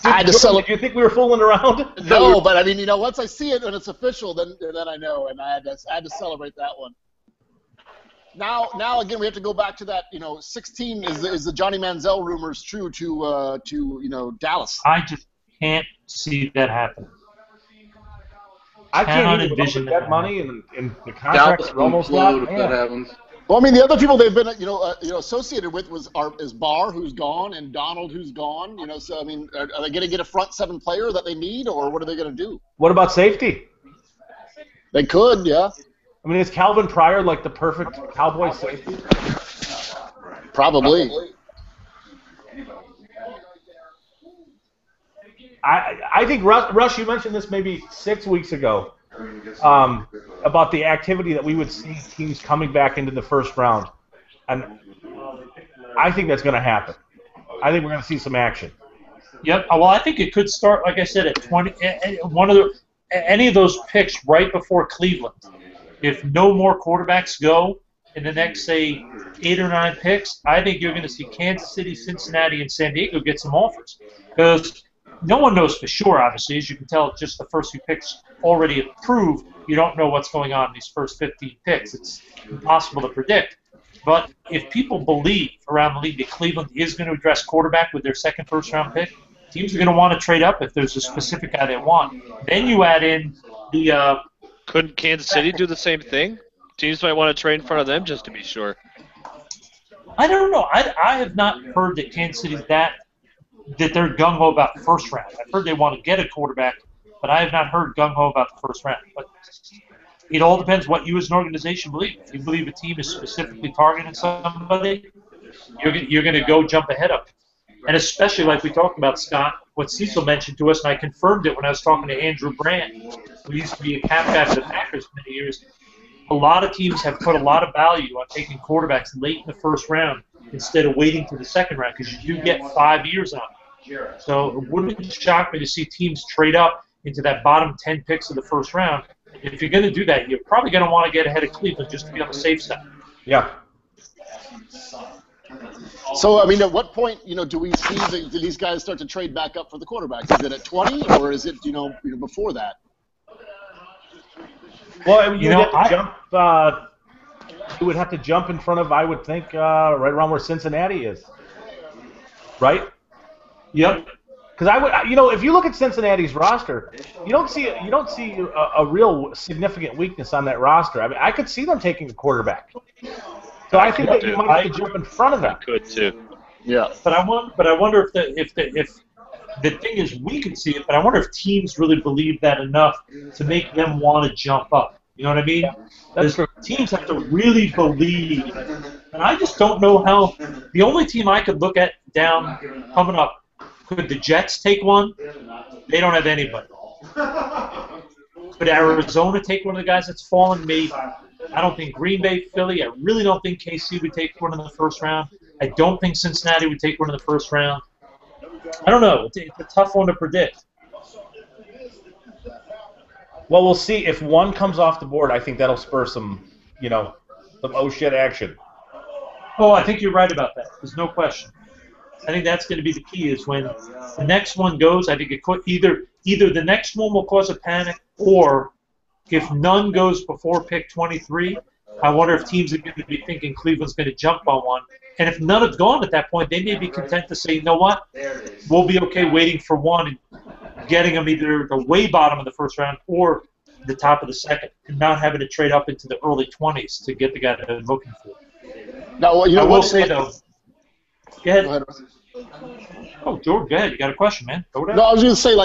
I had to celebrate. Did you think we were fooling around? No, but I mean, you know, once I see it and it's official, then I know, and I had to celebrate that one. Now again, we have to go back to that. 16 is the Johnny Manziel rumors true to Dallas? I just can't see that happen. I can't even envision that money and the contracts are almost out. If that happens. Well, I mean, the other people they've been associated with is Barr, who's gone, and Donald, who's gone. So I mean, are they going to get a front 7 player that they need, or what are they going to do? What about safety? They could, yeah. I mean, is Calvin Pryor like the perfect Cowboy safety? Probably. I think, Russ, you mentioned this maybe 6 weeks ago about the activity that we would see teams coming back into the first round. And I think that's going to happen. I think we're going to see some action. Yep. Well, I think it could start, like I said, at 20. Any of those picks right before Cleveland. If no more quarterbacks go in the next, say, 8 or 9 picks, I think you're going to see Kansas City, Cincinnati, and San Diego get some offers. Because no one knows for sure, obviously. As you can tell, just the first few picks already approved. You don't know what's going on in these first 15 picks. It's impossible to predict. But if people believe around the league that Cleveland is going to address quarterback with their second first-round pick, teams are going to want to trade up if there's a specific guy they want. Then you add in the Couldn't Kansas City do the same thing? Teams might want to trade in front of them just to be sure. I don't know. I have not heard that Kansas City's that they're gung-ho about the first round. I've heard they want to get a quarterback, but I have not heard gung-ho about the first round. But it all depends what you as an organization believe. If you believe a team is specifically targeting somebody, you're going to go jump ahead of it. And especially like we talked about, Scott, what Cecil mentioned to us, and I confirmed it when I was talking to Andrew Brandt, who used to be a captain for the Packers for many years. A lot of teams have put a lot of value on taking quarterbacks late in the first round instead of waiting to the second round because you do get 5 years on it. So it wouldn't shock me to see teams trade up into that bottom 10 picks of the first round. If you're going to do that, you're probably going to want to get ahead of Cleveland just to be on the safe side. Yeah. So, I mean, at what point, do we see these guys start to trade back up for the quarterbacks? Is it at 20, or is it, before that? Well, you would have to jump in front of, I would think, right around where Cincinnati is, right? Yep. Because I would, if you look at Cincinnati's roster, you don't see a real significant weakness on that roster. I mean, I could see them taking a quarterback. So I think that you might have to jump in front of them. Could too. Yeah. But I wonder if the thing is we can see it, but I wonder if teams really believe that enough to make them want to jump up. You know what I mean? That's true. Teams have to really believe, and I just don't know how. The only team I could look at down coming up, could the Jets take one? They don't have anybody. Could Arizona take one of the guys that's fallen? Maybe. I don't think Green Bay, Philly. I really don't think KC would take one in the first round. I don't think Cincinnati would take one in the first round. I don't know. It's a tough one to predict. Well, we'll see. If one comes off the board, I think that'll spur some oh shit action. Oh, I think you're right about that. There's no question. I think that's going to be the key is when the next one goes, I think it could either the next one will cause a panic, or if none goes before pick 23, I wonder if teams are going to be thinking Cleveland's going to jump on one. And if none have gone at that point, they may be content to say, you know what, we'll be okay waiting for one and getting them either the way bottom of the first round or the top of the second, and not having to trade up into the early 20s to get the guy that they're looking for. Now, I will say, though, go ahead. Go ahead. Oh, George, go ahead. You got a question, man. Go ahead. No, I was going to say,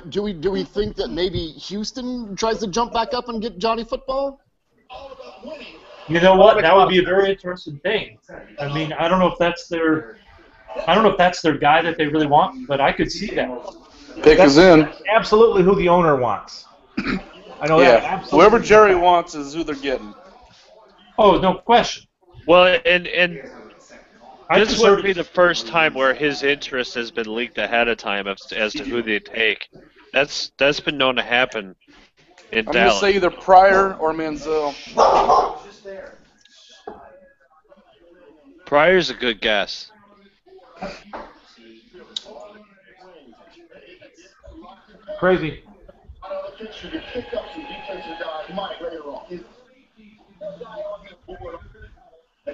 do we think that maybe Houston tries to jump back up and get Johnny Football? You know what? That would be a very interesting thing. I mean, I don't know if that's their guy that they really want, but I could see that. Pick is in. Absolutely, who the owner wants. I know that. Absolutely. Whoever Jerry wants is who they're getting. Oh, no question. Well, and this would be the first time where his interest has been leaked ahead of time as to who they take. That's been known to happen in I'm Dallas. going to say either Pryor or Manziel. Pryor's a good guess. Crazy.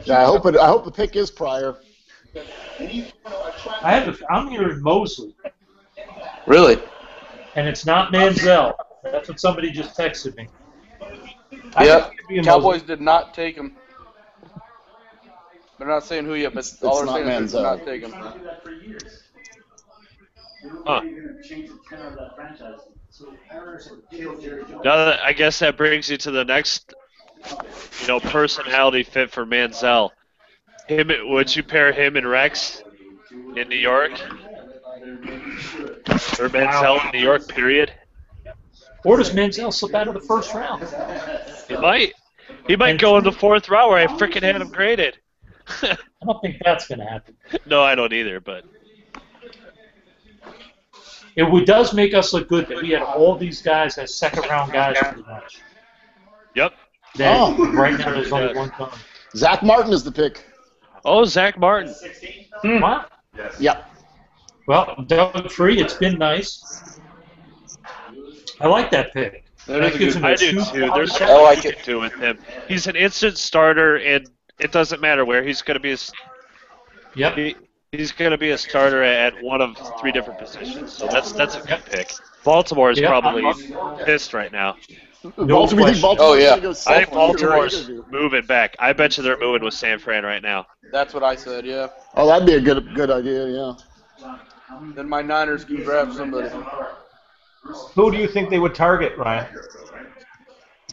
Yeah, I hope the pick is Pryor. I'm hearing Mosley, Really? and it's not Manziel. That's what somebody just texted me. Yep. Cowboys did not take him. They're not saying who yet, but all they're saying is they did not take him. Huh. Now, I guess that brings you to the next, personality fit for Manziel. Would you pair him and Rex in New York? Or Manziel in New York, period? Or does Manziel slip out of the first round? He might. He might go in the fourth round where I freaking had him graded. I don't think that's going to happen. No, I don't either, but... It does make us look good that we had all these guys as second-round guys pretty much. Yep. Right now there's only one coming. Zach Martin is the pick. Oh, Zach Martin. What? Yep. Well, Doug Free, it's been nice. I like that pick. I do too. There's so I much you can do with him. He's an instant starter, and it doesn't matter where he's going to be. Yep. He's going to be a starter at one of three different positions. So that's a good pick. Baltimore is probably pissed right now. Baltimore, I think Baltimore's moving back. I bet you they're moving with San Fran right now. That's what I said, yeah. Oh, that'd be a good idea, yeah. Then my Niners can grab somebody. Who do you think they would target, Ryan?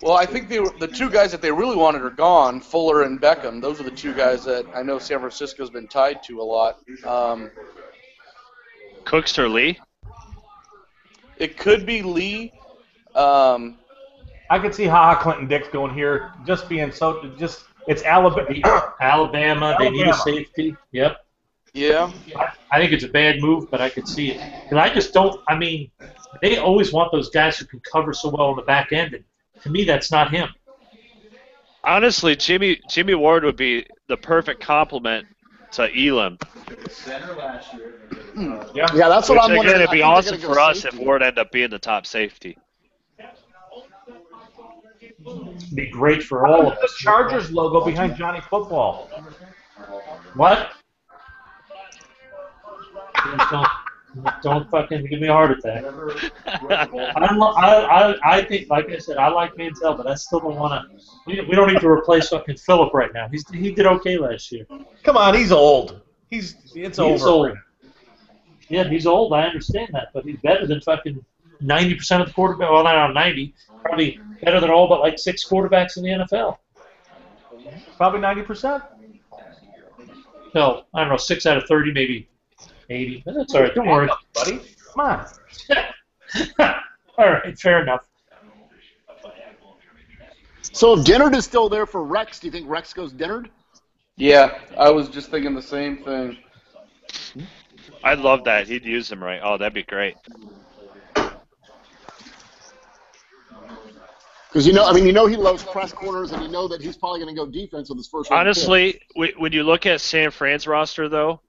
Well, I think the two guys that they really wanted are gone, Fuller and Beckham. Those are the two guys that I know San Francisco's been tied to a lot. Cooks or Lee? It could be Lee. I could see Clinton Dix going here, just being it's Alabama. Alabama, they need a safety. Yep. Yeah. I think it's a bad move, but I could see it. And I just don't, they always want those guys who can cover so well on the back end. And to me, that's not him. Honestly, Jimmy Ward would be the perfect complement to Elam. Yeah, that's what I'm wondering. It'd be awesome for us if Ward ended up being the top safety. It'd be great for all of us. The Chargers logo behind Johnny Football. What? Don't fucking give me a heart attack. I think, like I said, I like Manziel, but I still don't want to. We don't need to replace fucking Phillip right now. He did okay last year. Come on, he's old. It's over. He's old. Yeah, he's old. I understand that, but he's better than fucking 90% of the quarterback. Well, not 90. Probably better than all but like 6 quarterbacks in the NFL. Probably 90%. No, I don't know. 6 out of 30, maybe 80. But that's all right. Don't worry, buddy. Come on. All right, fair enough. So if Dennard is still there for Rex, do you think Rex goes Dennard? Yeah, I was just thinking the same thing. I'd love that. He'd use him right. Oh, that'd be great. Because he loves press corners, and you know that he's probably going to go defense with his first round Honestly, when you look at San Fran's roster, though,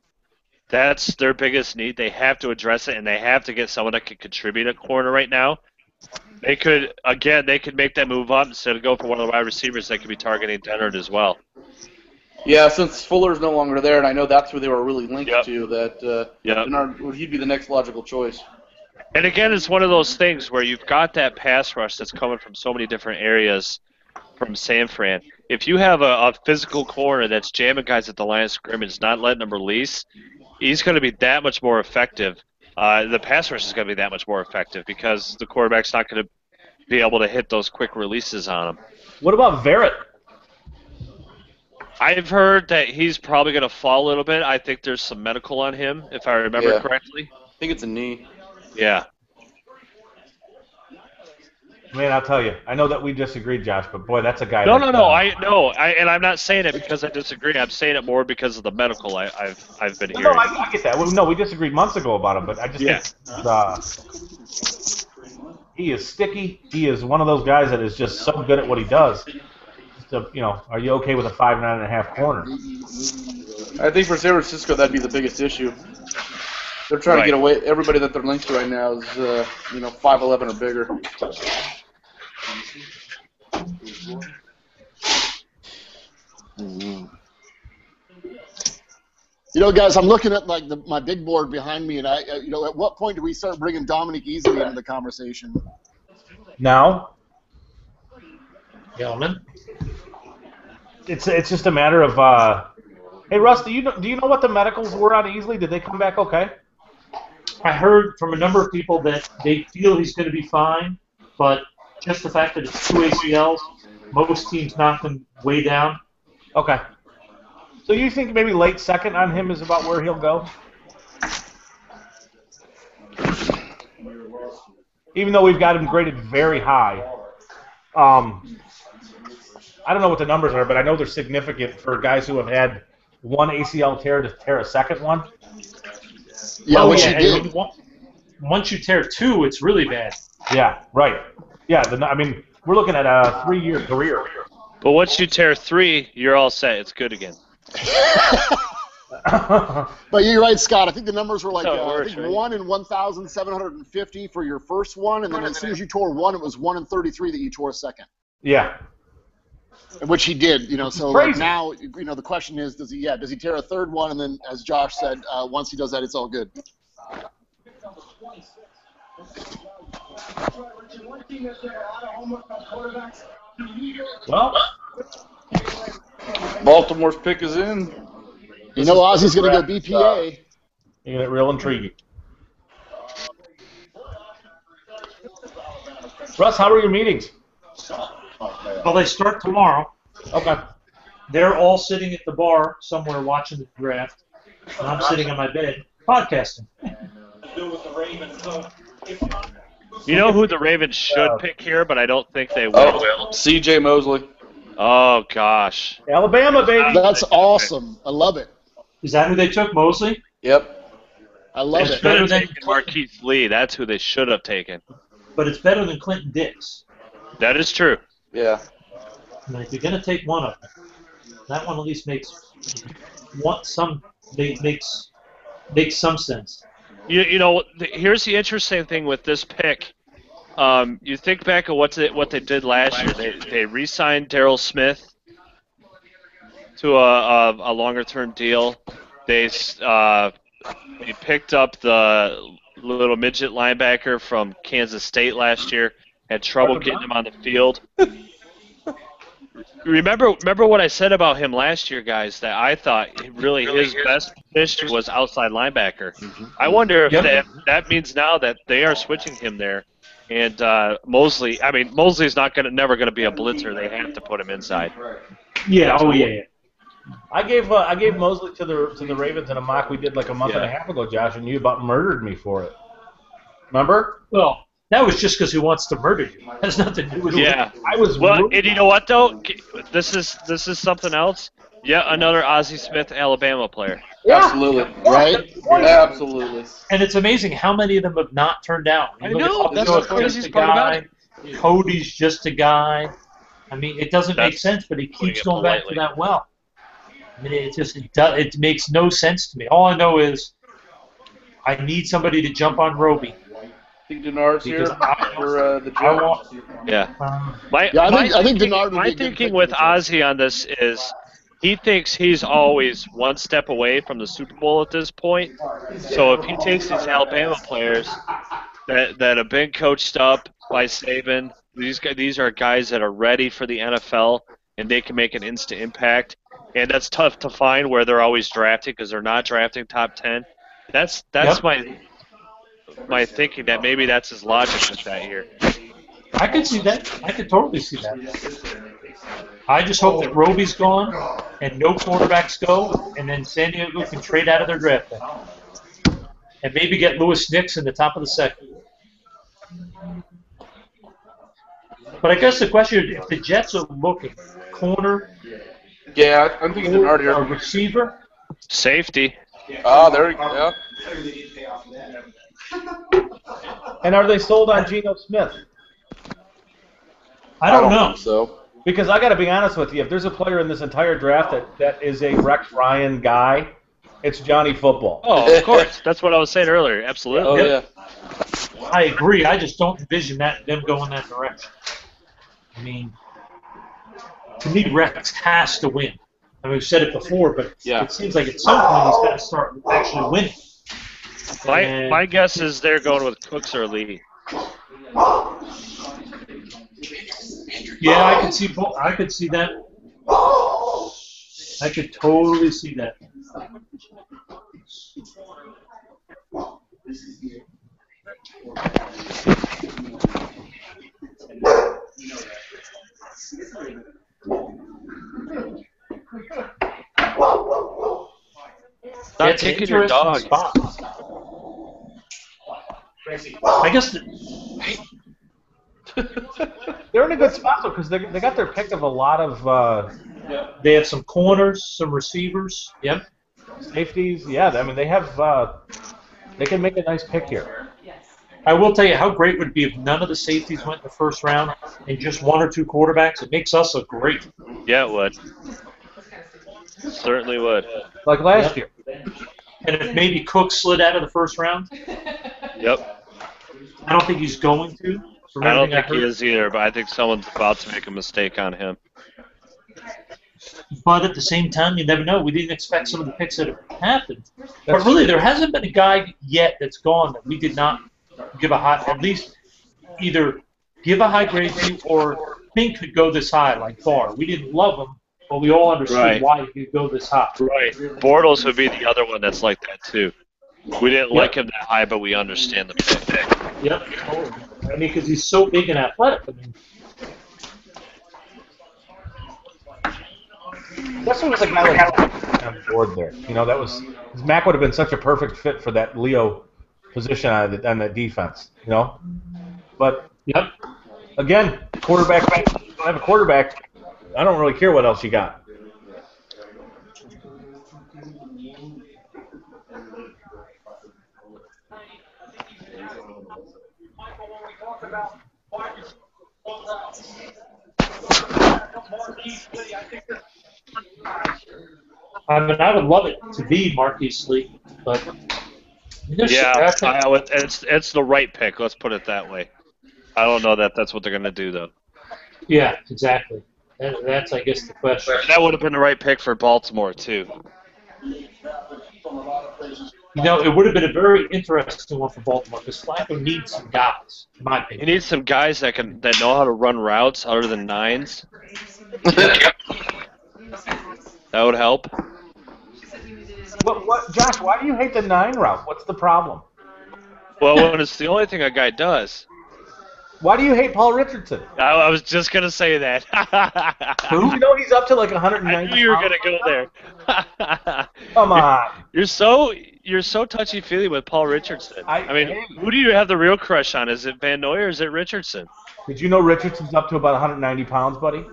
that's their biggest need. They have to address it, and they have to get someone that can contribute at corner right now. They could make that move up instead of go for one of the wide receivers that could be targeting Dennard as well. Yeah, since Fuller's no longer there, and I know that's who they were really linked to, that Dennard, he'd be the next logical choice. And again, it's one of those things where you've got that pass rush that's coming from so many different areas from San Fran. If you have a physical corner that's jamming guys at the line of scrimmage, not letting them release, he's going to be that much more effective. The pass rush is going to be that much more effective because the quarterback's not going to be able to hit those quick releases on him. What about Verrett? I've heard that he's probably going to fall a little bit. I think there's some medical on him, if I remember correctly. I think it's a knee. Yeah. Man, I'll tell you. I know that we disagreed, Josh, but boy, that's a guy. No. And I'm not saying it because I disagree. I'm saying it more because of the medical I've been hearing. No, I get that. Well, no, we disagreed months ago about him, but I just think he is sticky. He is one of those guys that is just so good at what he does. So, are you okay with a 5'9.5" corner? I think for San Francisco that'd be the biggest issue. They're trying to get away. Everybody that they're linked to right now is 5'11" or bigger. Guys, I'm looking at my big board behind me, and at what point do we start bringing Dominic Easley into the conversation? Now, Gelman. It's just a matter of. Hey, Russ, do you know what the medicals were on Easley? Did they come back okay? I heard from a number of people that they feel he's going to be fine, but just the fact that it's 2 ACLs, most teams knock him way down. Okay. So you think maybe late second on him is about where he'll go? Even though we've got him graded very high. I don't know what the numbers are, but I know they're significant for guys who have had one ACL tear to tear a second one. Yeah, which he did. Once you tear 2, it's really bad. Yeah, right. Yeah, we're looking at a 3-year career. But once you tear 3, you're all set. It's good again. But you're right, Scott. I think the numbers were like 1 in 1,750 for your first one, and then as soon as you tore 1, it was 1 in 33 that you tore a second. Yeah. Which he did, So now, the question is, does he tear a third one, and then, as Josh said, once he does that, it's all good. Well, Baltimore's pick is in. Ozzy's going to go BPA. You get real intriguing. Russ, how were your meetings? Well, they start tomorrow. Okay. They're all sitting at the bar somewhere watching the draft, and I'm sitting on my bed podcasting. You know who the Ravens should pick here, but I don't think they will. C.J. Mosley. Oh, gosh. Alabama, baby. That's awesome. I love it. Is that who they took, Mosley? Yep. I love They it. should have taken Marquise Lee. That's who they should have taken. But it's better than Clinton Dix. That is true. Yeah. And if you're going to take one of them, that one at least makes some sense. Here's the interesting thing with this pick. You think back at what they did last year. They re-signed Darryl Smith to a longer-term deal. They picked up the little midget linebacker from Kansas State last year. Had trouble getting him on the field. Remember what I said about him last year, guys, that I thought really his best position was outside linebacker. Mm-hmm. I wonder if that means now that they are switching him there. And Mosley's never going to be a blitzer. They have to put him inside. Yeah, yeah. I gave Mosley to the Ravens in a mock we did like a month and a half ago, Josh, and you about murdered me for it. Remember? Well, that was just because he wants to murder you. It has nothing to do with it. I was. Well, and you know what though? This is something else. Yet another Ozzie Smith Alabama player. Yeah. Absolutely. Right? Absolutely. And it's amazing how many of them have not turned out. I know. That's the craziest part about it. Cody's just a guy. I mean, it doesn't make That's sense, but he putting keeps it going back to politely. that well. I mean, it makes no sense to me. All I know is I need somebody to jump on Roby. Think Denard's here Because for the I Jets? want. Yeah. I think Denard would my be a good thinking pick with for the Jets. Ozzie on this is he thinks he's always one step away from the Super Bowl at this point. So if he takes these Alabama players that have been coached up by Saban, these are guys that are ready for the NFL and they can make an instant impact. And that's tough to find where they're always drafting because they're not drafting top 10. That's Yep. my thinking that maybe that's his logic with that year. I could see that. I could totally see that. I just hope that Roby's gone and no quarterbacks go, and then San Diego can trade out of their draft pick. And maybe get Lewis Nix in the top of the second. But I guess the question is, if the Jets are looking, corner, Yeah, I'm thinking Denard a here. receiver, Safety. Oh, there you go. And are they sold on Geno Smith? I don't know. think so. Because I got to be honest with you, if there's a player in this entire draft that is a Rex Ryan guy, it's Johnny Football. Oh, of course. That's what I was saying earlier. Absolutely. Oh, Yep. yeah. I agree. I just don't envision them going that direction. I mean, to me, Rex has to win. I mean, we've said it before, but Yeah. it seems like at some point he's got to start actually winning. My guess is they're going with Cooks or Lee. Yeah, I could see both. I could see that. I could totally see that. Stop It's an kicking your interesting dog. spot. I guess They're in a good spot, though, because they got their pick of a lot of they have some corners, some receivers. Yep. safeties. Yeah, I mean, they have they can make a nice pick here. I will tell you how great would it be if none of the safeties went in the first round and just one or two quarterbacks. It makes us look great. Yeah, it would. Certainly would. Like last year. And if maybe Cook slid out of the first round, Yep. I don't think he's going to. From I don't everything think he heard. is either, but I think someone's about to make a mistake on him. But at the same time, you never know. We didn't expect some of the picks that have happened. But really, there hasn't been a guy yet that's gone that we did not give a high, at least either give a high grade to or think could go this high, like Barr. We didn't love him, but we all understood Right. why he could go this high. Right. Bortles would be the other one that's like that, too. We didn't like him that high, but we understand the pick. Yep. Totally. I mean, because he's so big and athletic. I mean, This one was a guy like on board there. You know, that was Mac would have been such a perfect fit for that Leo position on that defense. You know, but yep. again, quarterback. If I have a quarterback, I don't really care what else you got. I mean, I would love it to be Marquise Lee, but Yeah, it's the right pick. Let's put it that way. I don't know that that's what they're going to do, though. Yeah, exactly. That's, I guess, the question. That would have been the right pick for Baltimore, too. You know, it would have been a very interesting one for Baltimore because Flacco needs some guys, in my He opinion. needs some guys that know how to run routes other than nines. That would help. What, Josh? Why do you hate the 9 route? What's the problem? Well, when it's the only thing a guy does. Why do you hate Paul Richardson? I was just going to say that. You know he's up to like 190. I knew you were going to go there. Come on. You're so touchy-feely with Paul Richardson. I mean, who do you have the real crush on? Is it Van Noy or is it Richardson? Did you know Richardson's up to about 190 pounds, buddy?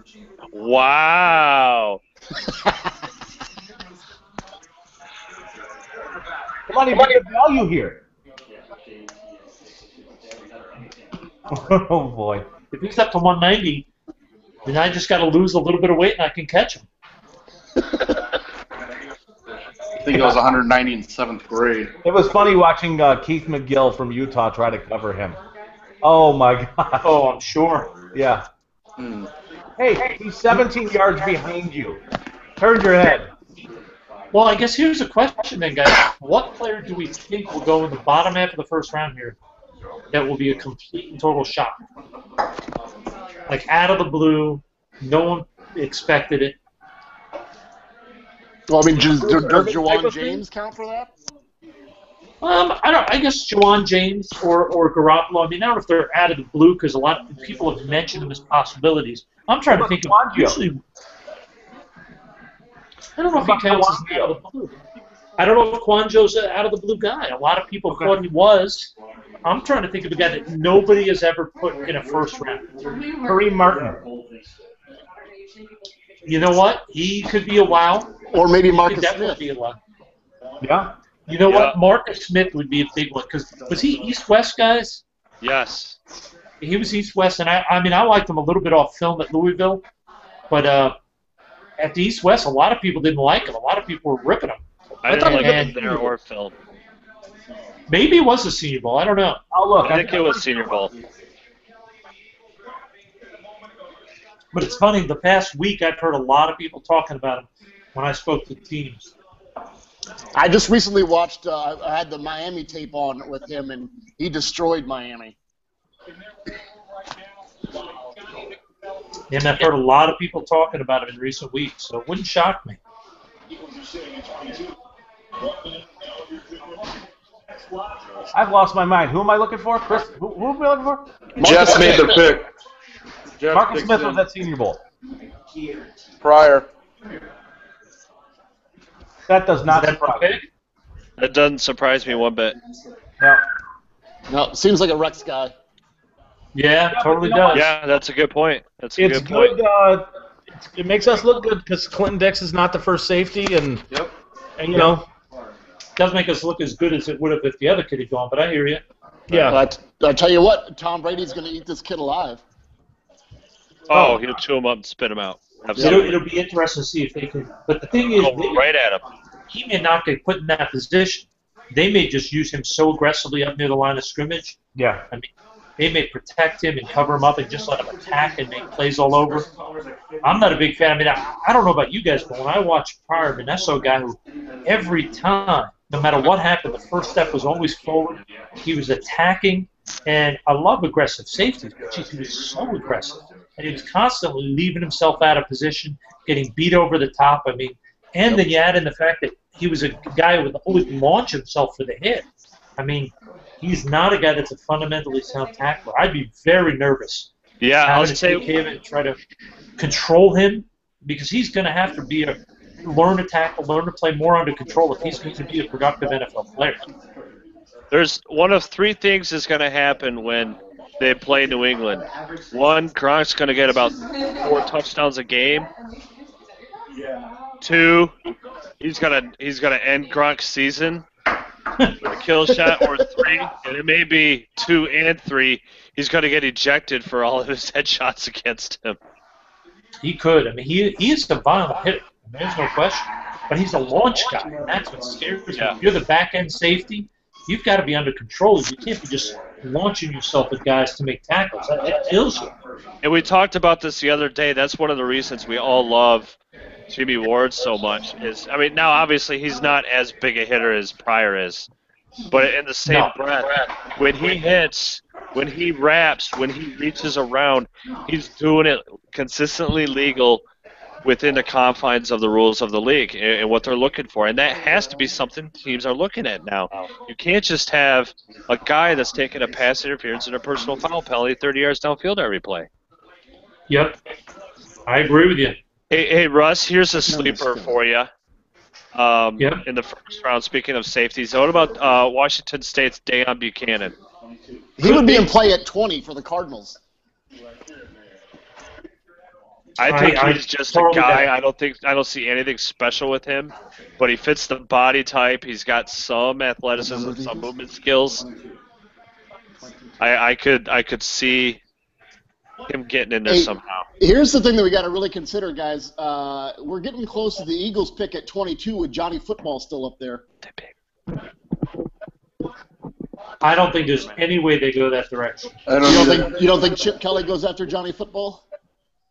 Wow. Come on, you get value here. Oh boy. if he's up to 190, then I just got to lose a little bit of weight and I can catch him. I think it was 190 in 7th grade. It was funny watching Keith McGill from Utah try to cover him. Oh, my God. Oh, I'm sure. Yeah. Hey, he's 17 yards behind you. Turn your head. Well, I guess here's a question then, guys. What player do we think will go in the bottom half of the first round here that will be a complete and total shock? Like, out of the blue, no one expected it. Well, I mean, does Juwan James count for that? I guess Juwan James or Garoppolo. I mean, I don't know if they're out of the blue because a lot of people have mentioned them as possibilities. I'm trying to think of usually. I don't know if he counts as out of the blue. I don't know if Quanjo's an out of the blue guy. A lot of people thought he was. I'm trying to think of a guy that nobody has ever put in a first round. Kareem Martin. You know what? He could be a wow. Or maybe He Marcus could definitely Smith. be a wow. Yeah. You know what? Marcus Smith would be a big one because was he East-West, guys? Yes. He was East-West, and I mean I liked him a little bit off film at Louisville, but at the East-West, a lot of people didn't like him. A lot of people were ripping him. I didn't like him there or film. Maybe it was the Senior Bowl. I don't know. Oh, look. I think it was Senior Bowl. But it's funny, the past week I've heard a lot of people talking about him when I spoke to teams. I just recently watched, I had the Miami tape on with him, and he destroyed Miami. And I've heard a lot of people talking about him in recent weeks, so it wouldn't shock me. I've lost my mind. Who am I looking for? Chris? Who am I looking for? Jets made their pick. Jets Marcus Smith picked was at Senior Bowl. Prior. That does not surprise me. That doesn't surprise me one bit. No. No, seems like a Rex guy. Yeah, totally does. Yeah, that's a good point. That's a It's good point. good. It makes us look good because Clinton Dix is not the first safety, and you know. Doesn't make us look as good as it would have if the other kid had gone, but I hear you. Yeah. But I tell you what, Tom Brady's going to eat this kid alive. Oh, he'll chew him up and spit him out. Absolutely. It'll be interesting to see if they can. But the thing is, Go right at him. he may not get put in that position. They may just use him so aggressively up near the line of scrimmage. Yeah. I mean, they may protect him and cover him up and just let him attack and make plays all over. I'm not a big fan. I mean, I don't know about you guys, but when I watched Pryor, I mean, I saw a guy who every time, no matter what happened, the first step was always forward. He was attacking, and I love aggressive safeties, but geez, he was so aggressive. And he was constantly leaving himself out of position, getting beat over the top. I mean, and then you add in the fact that he was a guy who would always launch himself for the hit. I mean, he's not a guy that's a fundamentally sound tackler. I'd be very nervous. Yeah, I'll I'll take say him and try to control him because he's going to have to learn to tackle, learn to play more under control if he's going to be a productive NFL player. there's one of three things that's going to happen when they play New England. One, Gronk's going to get about 4 touchdowns a game. 2, he's gonna end Gronk's season with a kill shot, or 3, and it may be 2 and 3. He's going to get ejected for all of his headshots against him. He could. I mean, he is a violent hitter. I mean, there's no question. But he's a launch guy, and that's what scares me. Yeah. If you're the back-end safety, you've got to be under control. You can't be just launching yourself at guys to make tackles. It kills you. And we talked about this the other day. That's one of the reasons we all love Jimmy Ward so much. I mean, now obviously he's not as big a hitter as Pryor is, but in the same breath, when he hits, when he wraps, when he reaches around, he's doing it consistently legal within the confines of the rules of the league and what they're looking for. And that has to be something teams are looking at now. You can't just have a guy that's taking a pass interference and a personal foul penalty 30 yards downfield every play. Yep. I agree with you. Hey, Russ, here's a sleeper for you. Yep. In the first round, speaking of safeties, what about Washington State's Deion Buchanan? He would be in play at 20 for the Cardinals. I think he's just a guy. that. I don't see anything special with him, but he fits the body type. He's got some athleticism, some movement skills. I could see him getting in there somehow. Here's the thing that we got to really consider, guys. We're getting close to the Eagles' pick at 22 with Johnny Football still up there. I don't think there's any way they go that direction. You don't think Chip Kelly goes after Johnny Football?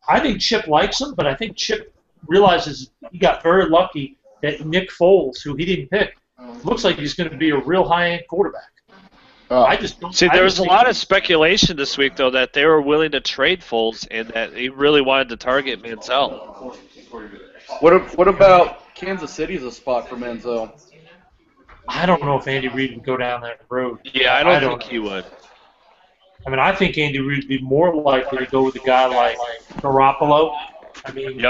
I think Chip likes him, but I think Chip realizes he got very lucky that Nick Foles, who he didn't pick, looks like he's going to be a real high-end quarterback. I just don't see. There was a lot of speculation this week, though, that they were willing to trade Foles and that he really wanted to target Manziel. What about Kansas City as a spot for Manziel? I don't know if Andy Reid would go down that road. Yeah, I don't think he would. I mean, I think Andy Reid would be more likely to go with a guy like Garoppolo. I mean,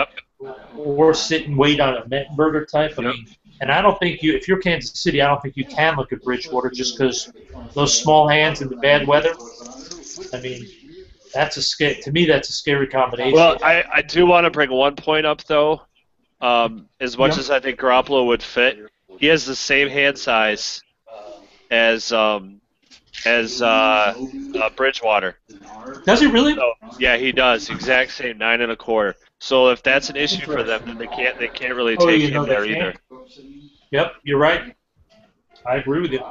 or sit and wait on a Mettenberger type. I mean, and I don't think if you're Kansas City, I don't think you can look at Bridgewater just because those small hands in the bad weather. I mean, to me, that's a scary combination. Well, I do want to bring one point up, though. As much as I think Garoppolo would fit, he has the same hand size as Bridgewater. Does he really? So, yeah, he does. Exact same, 9 1/4. So if that's an issue for them, then they can't really take him there either. Yep, you're right. I agree with you.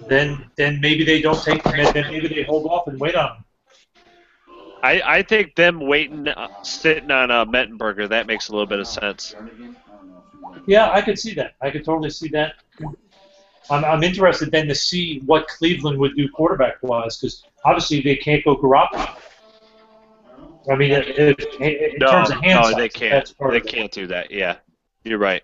Then maybe they don't take him, and then maybe they hold off and wait on him. I think them waiting, sitting on Mettenberger, that makes a little bit of sense. Yeah, I could see that. I could totally see that. I'm interested then to see what Cleveland would do quarterback-wise, because obviously they can't go Garoppolo. I mean, in terms of hand size, they can't. They can't do that. Yeah, you're right.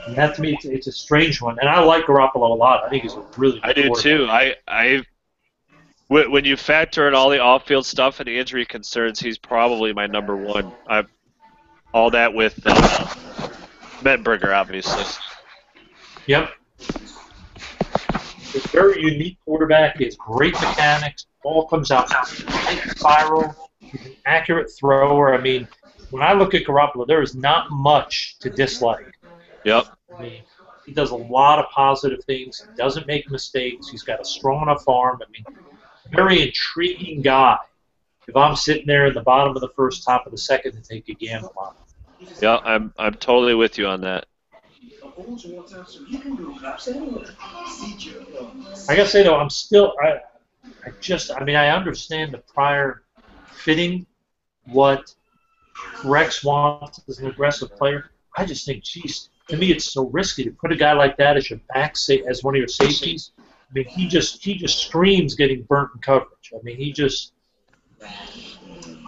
And that to me, it's a strange one, and I like Garoppolo a lot. I think he's a really good quarterback. I do too. When you factor in all the off-field stuff and the injury concerns, he's probably my number one. All that with Mettenberger, obviously. Yep. He's a very unique quarterback. He has great mechanics. Ball comes out spiral. He's an accurate thrower. I mean, when I look at Garoppolo, there is not much to dislike. Yep. I mean, he does a lot of positive things. He doesn't make mistakes. He's got a strong enough arm. I mean, very intriguing guy. If I'm sitting there in the bottom of the first, top of the second, to take a gamble on him. Yeah, I'm totally with you on that. I gotta say though, I'm still I understand the prior fitting what Rex wants as an aggressive player. I just think, geez, to me it's so risky to put a guy like that as your back, as one of your safeties. I mean, he just screams getting burnt in coverage. I mean,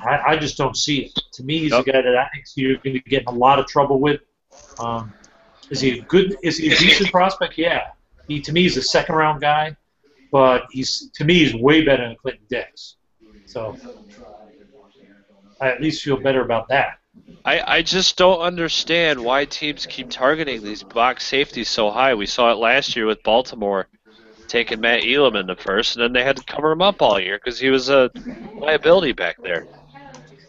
I just don't see it. To me, he's a guy that I think you're going to get in a lot of trouble with. Is he a decent prospect? Yeah. To me, he's a second-round guy, but he's way better than Clinton Dix. So I at least feel better about that. I just don't understand why teams keep targeting these box safeties so high. We saw it last year with Baltimore taking Matt Elam in the first, and then they had to cover him up all year because he was a liability back there.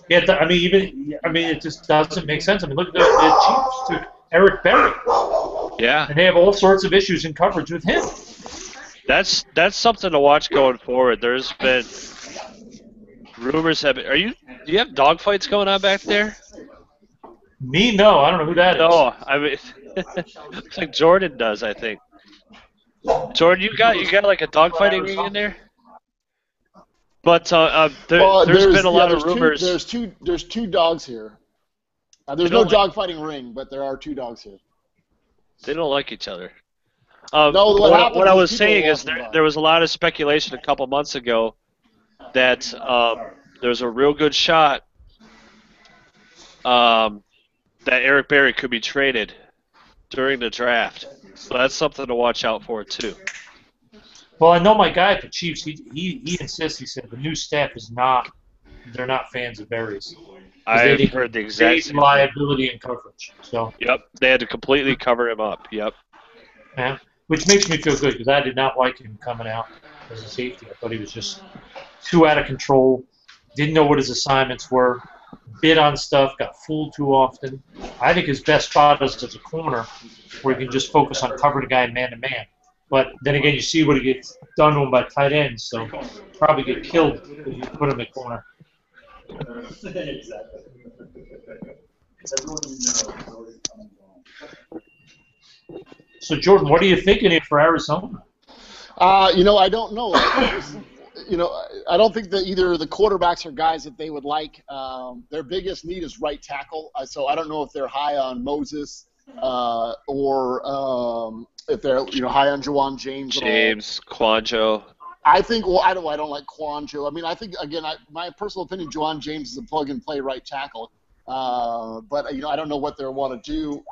Yeah, it just doesn't make sense. I mean, look at the Chiefs took Eric Berry. Yeah. And they have all sorts of issues in coverage with him. That's something to watch going forward. There's been rumors have. Do you have dogfights going on back there? Me, no. I don't know who that is. No, I mean, it's like Jordan does, I think. Jordan, you got like a dogfighting ring in there? But there's been a lot of rumors. There's two dogs here. There's no dogfighting ring, but there are two dogs here. They don't like each other. No, what I was saying is there was a lot of speculation a couple months ago that there's a real good shot that Eric Berry could be traded during the draft. So that's something to watch out for, too. Well, I know my guy at the Chiefs, he insists, he said the new staff they're not fans of Berry's. I've heard the exact same liability and coverage. So. Yep, they had to completely cover him up. Yep. Yeah, which makes me feel good because I did not like him coming out as a safety. I thought he was just too out of control, didn't know what his assignments were, bid on stuff, got fooled too often. I think his best spot is as a corner where he can just focus on covering a guy man-to-man. But then again, you see what he gets done to him by tight ends, so probably get killed if you put him at corner. Exactly. Everyone we know is already coming along. So, Jordan, what are you thinking here for Arizona? I don't know. I don't think that either the quarterbacks are guys that they would like. Their biggest need is right tackle. So I don't know if they're high on Moses or if they're high on Juwan James. James, Quanjo. I think. Well, I don't like Quanjo. I mean, I think again, my personal opinion, Juwan James is a plug and play right tackle. But I don't know what they want to do.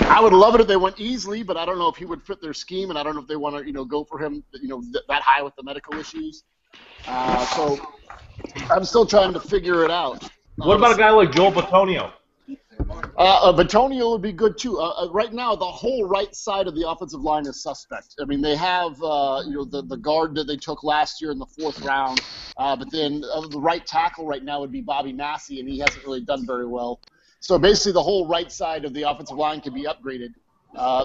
I would love it if they went easily, but I don't know if he would fit their scheme, and I don't know if they want to go for him that high with the medical issues. So I'm still trying to figure it out. What about a guy like Joel Bitonio? Bitonio would be good too. Right now, the whole right side of the offensive line is suspect. I mean, they have the guard that they took last year in the 4th round, but then the right tackle right now would be Bobby Massey, and he hasn't really done very well. So basically, the whole right side of the offensive line can be upgraded.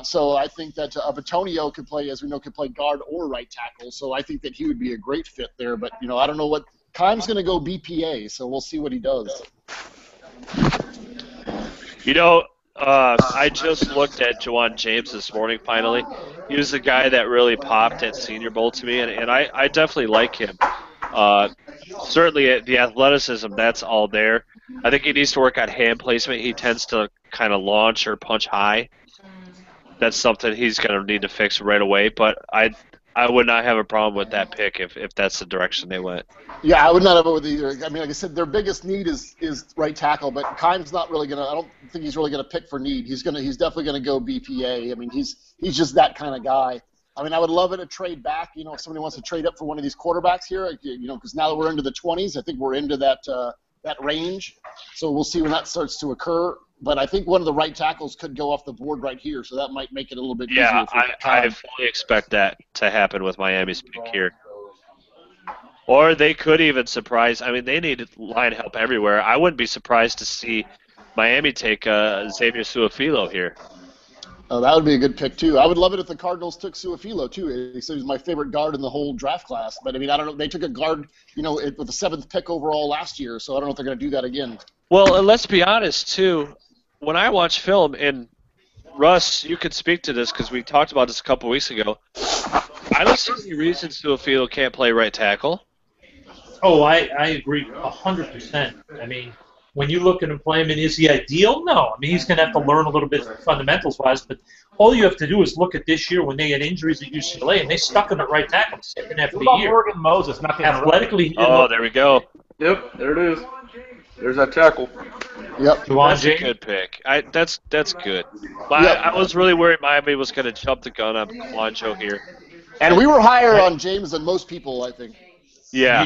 So I think that Bitonio could play, as we know, could play guard or right tackle. So I think that he would be a great fit there. But I don't know what Keim's going to go BPA, so we'll see what he does. I just looked at Juwan James this morning, finally. He was the guy that really popped at Senior Bowl to me, and I definitely like him. Certainly the athleticism, that's all there. I think he needs to work on hand placement. He tends to kind of launch or punch high. That's something he's going to need to fix right away, but I would not have a problem with that pick if that's the direction they went. Yeah, I would not have it with either. I mean, like I said, their biggest need is right tackle, but Keim's not really gonna. I don't think he's really gonna pick for need. He's definitely gonna go BPA. I mean, he's just that kind of guy. I mean, I would love it to trade back. If somebody wants to trade up for one of these quarterbacks here, because now that we're into the 20s, I think we're into that range. So we'll see when that starts to occur. But I think one of the right tackles could go off the board right here, so that might make it a little bit easier. Yeah, I fully expect that to happen with Miami's pick here. Or they could even surprise. I mean, they need line help everywhere. I wouldn't be surprised to see Miami take Xavier Su'a-Filo here. Oh, that would be a good pick, too. I would love it if the Cardinals took Su'a-Filo, too. He said he was my favorite guard in the whole draft class. But, I mean, I don't know. They took a guard, with the 7th pick overall last year, so I don't know if they're going to do that again. Well, and let's be honest, too. When I watch film, and Russ, you could speak to this because we talked about this a couple weeks ago, I don't see any reason Su'a-Filo can't play right tackle. Oh, I agree 100%. I mean, when you look at him play, is he ideal? No. I mean, he's going to have to learn a little bit fundamentals-wise, but all you have to do is look at this year when they had injuries at UCLA, and they stuck him at right tackle the second half of the year. Morgan Moses, not athletically. There we go. Yep, there it is. There's that tackle. Yep. That's a good pick. That's good. But yep. I was really worried Miami was going to jump the gun on Quanjo here. And we were higher on James than most people, I think. Yeah.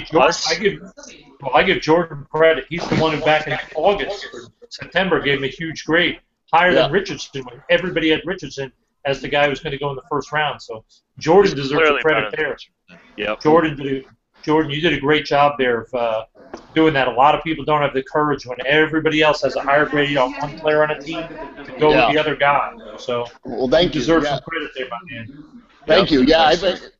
I give Jordan credit. He's the one who back in August or September gave him a huge grade, higher than Richardson when everybody had Richardson as the guy who was going to go in the 1st round. So Jordan deserves the credit there. Yep. Jordan, you did a great job there of doing that. A lot of people don't have the courage when everybody else has a higher grade, one player on a team to go with the other guy. So thank you. Deserve some credit there, my man. Thank you. Yeah,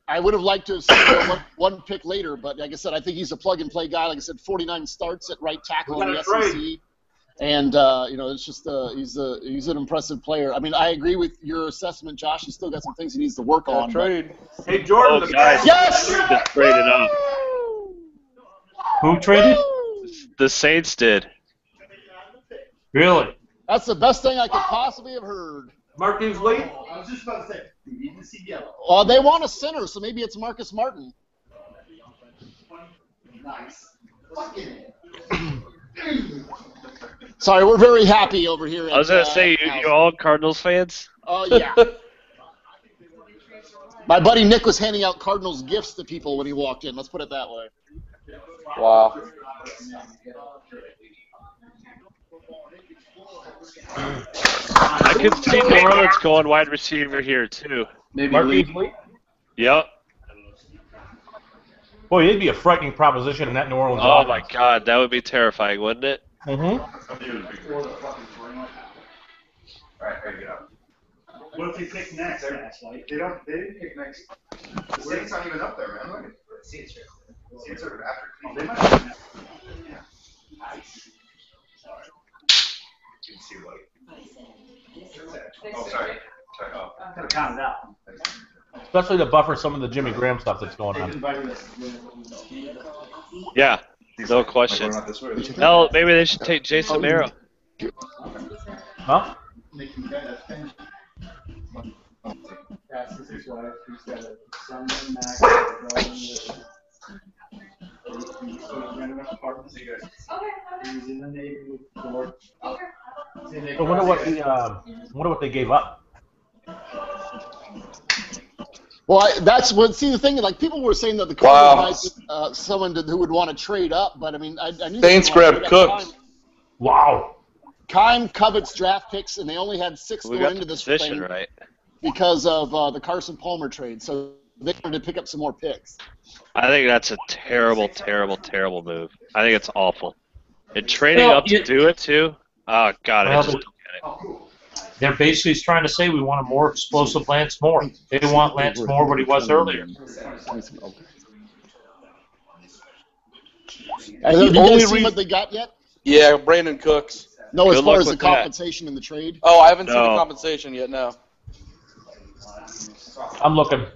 I would have liked to have seen one pick later, but like I said, I think he's a plug-and-play guy. Like I said, 49 starts at right tackle in the SEC. And, it's just he's an impressive player. I mean, I agree with your assessment, Josh. He's still got some things he needs to work on. Trade. Hey, Jordan. Guys, yes! Just traded up. Who traded? The Saints did. Really? That's the best thing I could possibly have heard. Marquise Lee? I was just about to say, you need to see yellow. Well, they want a center, so maybe it's Marcus Martin. Nice. Sorry, we're very happy over here. I was going to say, you all Cardinals fans? Oh, yeah. My buddy Nick was handing out Cardinals gifts to people when he walked in. Let's put it that way. Wow. I could see New Orleans going wide receiver here, too. Maybe Lee. Yep. Boy, it'd be a frightening proposition in that New Orleans Oh, offense. my God. That would be terrifying, wouldn't it? Mm-hmm. All right, ready to get up. What if they pick next? Like, they didn't pick next. The Saints aren't even up there, man. Look at Saints are after Cleveland. They might have. Yeah. Sorry. You can see what. Oh, sorry. Sorry. Oh. Gotta count it out. Especially to buffer some of the Jimmy Graham stuff that's going on. Yeah, no question. Hell, maybe they should take Jason Mero. Huh? That's his wife. He's got a son named Max. A daughter He's renting an apartment. He's in the Navy with George. I wonder what they gave up. Well, that's what. See, the thing, like people were saying that the Cardinals might someone who would want to trade up, but I mean, I knew Saints grabbed Cooks. Wow. Keim covets draft picks, and they only had 6 We going got into the this position thing right. because of the Carson Palmer trade. So they wanted to pick up some more picks. I think that's a terrible, terrible, terrible move. I think it's awful. And trading up to do it too. Oh God, I just don't get it. They're basically trying to say we want a more explosive Lance Moore. They want Lance Moore what he was earlier. Have you guys seen what they got yet? Yeah, Brandon Cooks. No, as Good far luck as the with that. compensation in the trade. Oh, I haven't seen No. the compensation yet. No. I'm looking.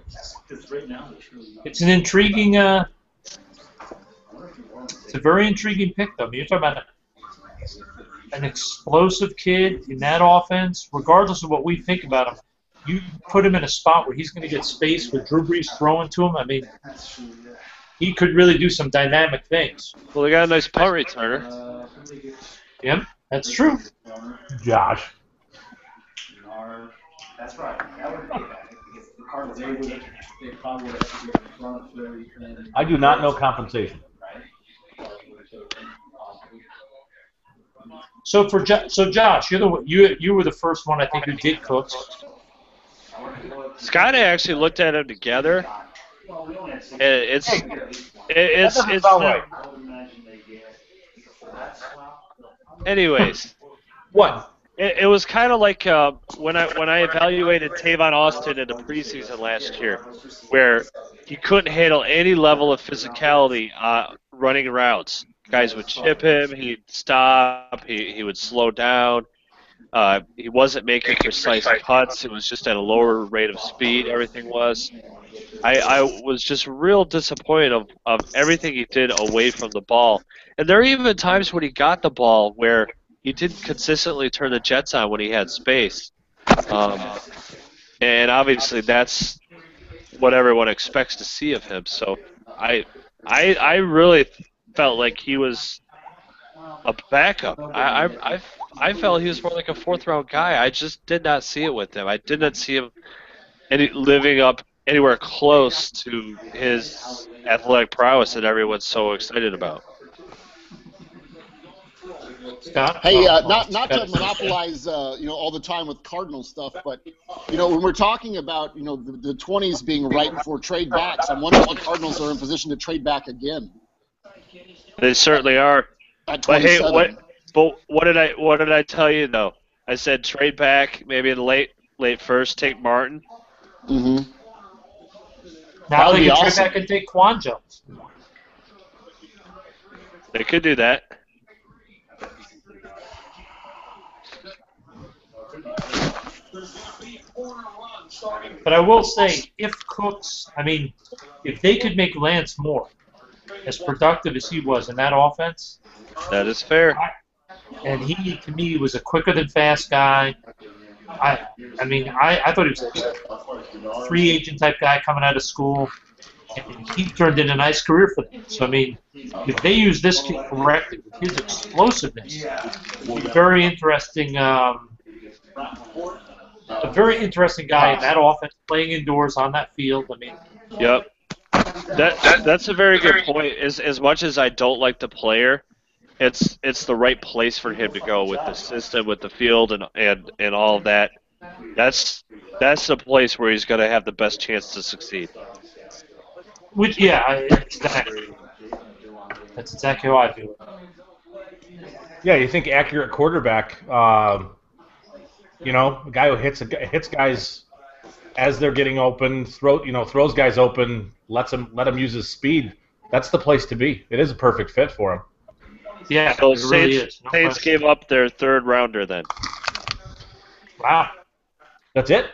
It's an intriguing. It's a very intriguing pick, though. I mean, you're talking about an explosive kid in that offense. Regardless of what we think about him, you put him in a spot where he's going to get space with Drew Brees throwing to him. I mean, he could really do some dynamic things. Well, they got a nice punt returner. Yep, that's true. Josh. That's right. That would be that. Because the Cardinals, they probably would have run very thin. I do not know compensation. So Josh, you were the first one I think who did Cooks. Scott and I actually looked at them together. It's right. anyways. What? It was kind of like when I evaluated Tavon Austin in the preseason last year, where he couldn't handle any level of physicality running routes. Guys would chip him, he'd stop, he would slow down. He wasn't making precise cuts. It was just at a lower rate of speed, everything was. I was just real disappointed of everything he did away from the ball. And there are even times when he got the ball where he didn't consistently turn the jets on when he had space. And obviously that's what everyone expects to see of him. So I really felt like he was a backup. I felt he was more like a 4th-round guy. I just did not see it with him. I did not see him living up anywhere close to his athletic prowess that everyone's so excited about. Scott? Hey, not to monopolize all the time with Cardinal stuff, but when we're talking about the 20s being right before trade backs, I'm wondering if the Cardinals are in position to trade back again. They certainly are. At But hey, 27. what did I tell you though? I said trade back maybe in the late first, take Martin. Mm-hmm. Now they be can trade awesome. back and take Quan Jones. They could do that. But I will say, if they could make Lance Moore as productive as he was in that offense, That is fair. and he, to me, was a quicker than fast guy. I thought he was a free agent type guy coming out of school, and he turned in a nice career for them. So, I mean, if they use this kid correctly with his explosiveness, very interesting. A very interesting guy in that offense, playing indoors on that field. I mean, Yep. That's a very good point. As much as I don't like the player, it's the right place for him to go with the system, with the field, and all of that. That's the place where he's going to have the best chance to succeed. Exactly. That's exactly how I feel. Yeah, you think accurate quarterback. You know, a guy who hits guys as they're getting open, throws guys open, let him use his speed. That's the place to be. It is a perfect fit for him. Yeah, So it really is. No Saints question. gave up their third rounder then. Wow. That's it?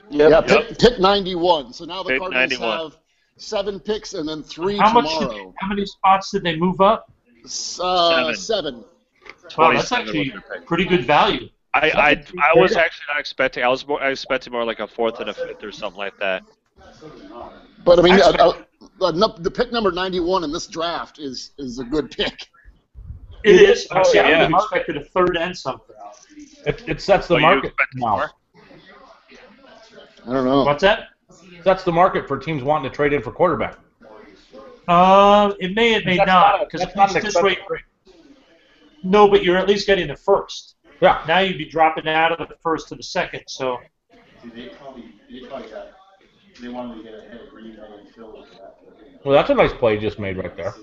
Yeah, pick 91. So now the Pick Cardinals 91. have 7 picks and then 3 How tomorrow. many spots did they move up? 7. Wow, that's 27 actually was their pick. pretty good value. I was actually not expecting. I expecting more like a 4th and a 5th or something like that. But I mean, the pick number 91 in this draft is a good pick. It is. Oh, See, I yeah. would have expected a third and something. It sets the you market expected now. more? I don't know. What's that? Sets the market for teams wanting to trade in for quarterback. It may, it may That's not. not- Because that's not an this rate. expensive No, but you're at least getting the first. Yeah. Now you'd be dropping out of the first to the second. So They wanted to get ahead of Green Bay and Philly for that. Well, that's a nice play you just made right there.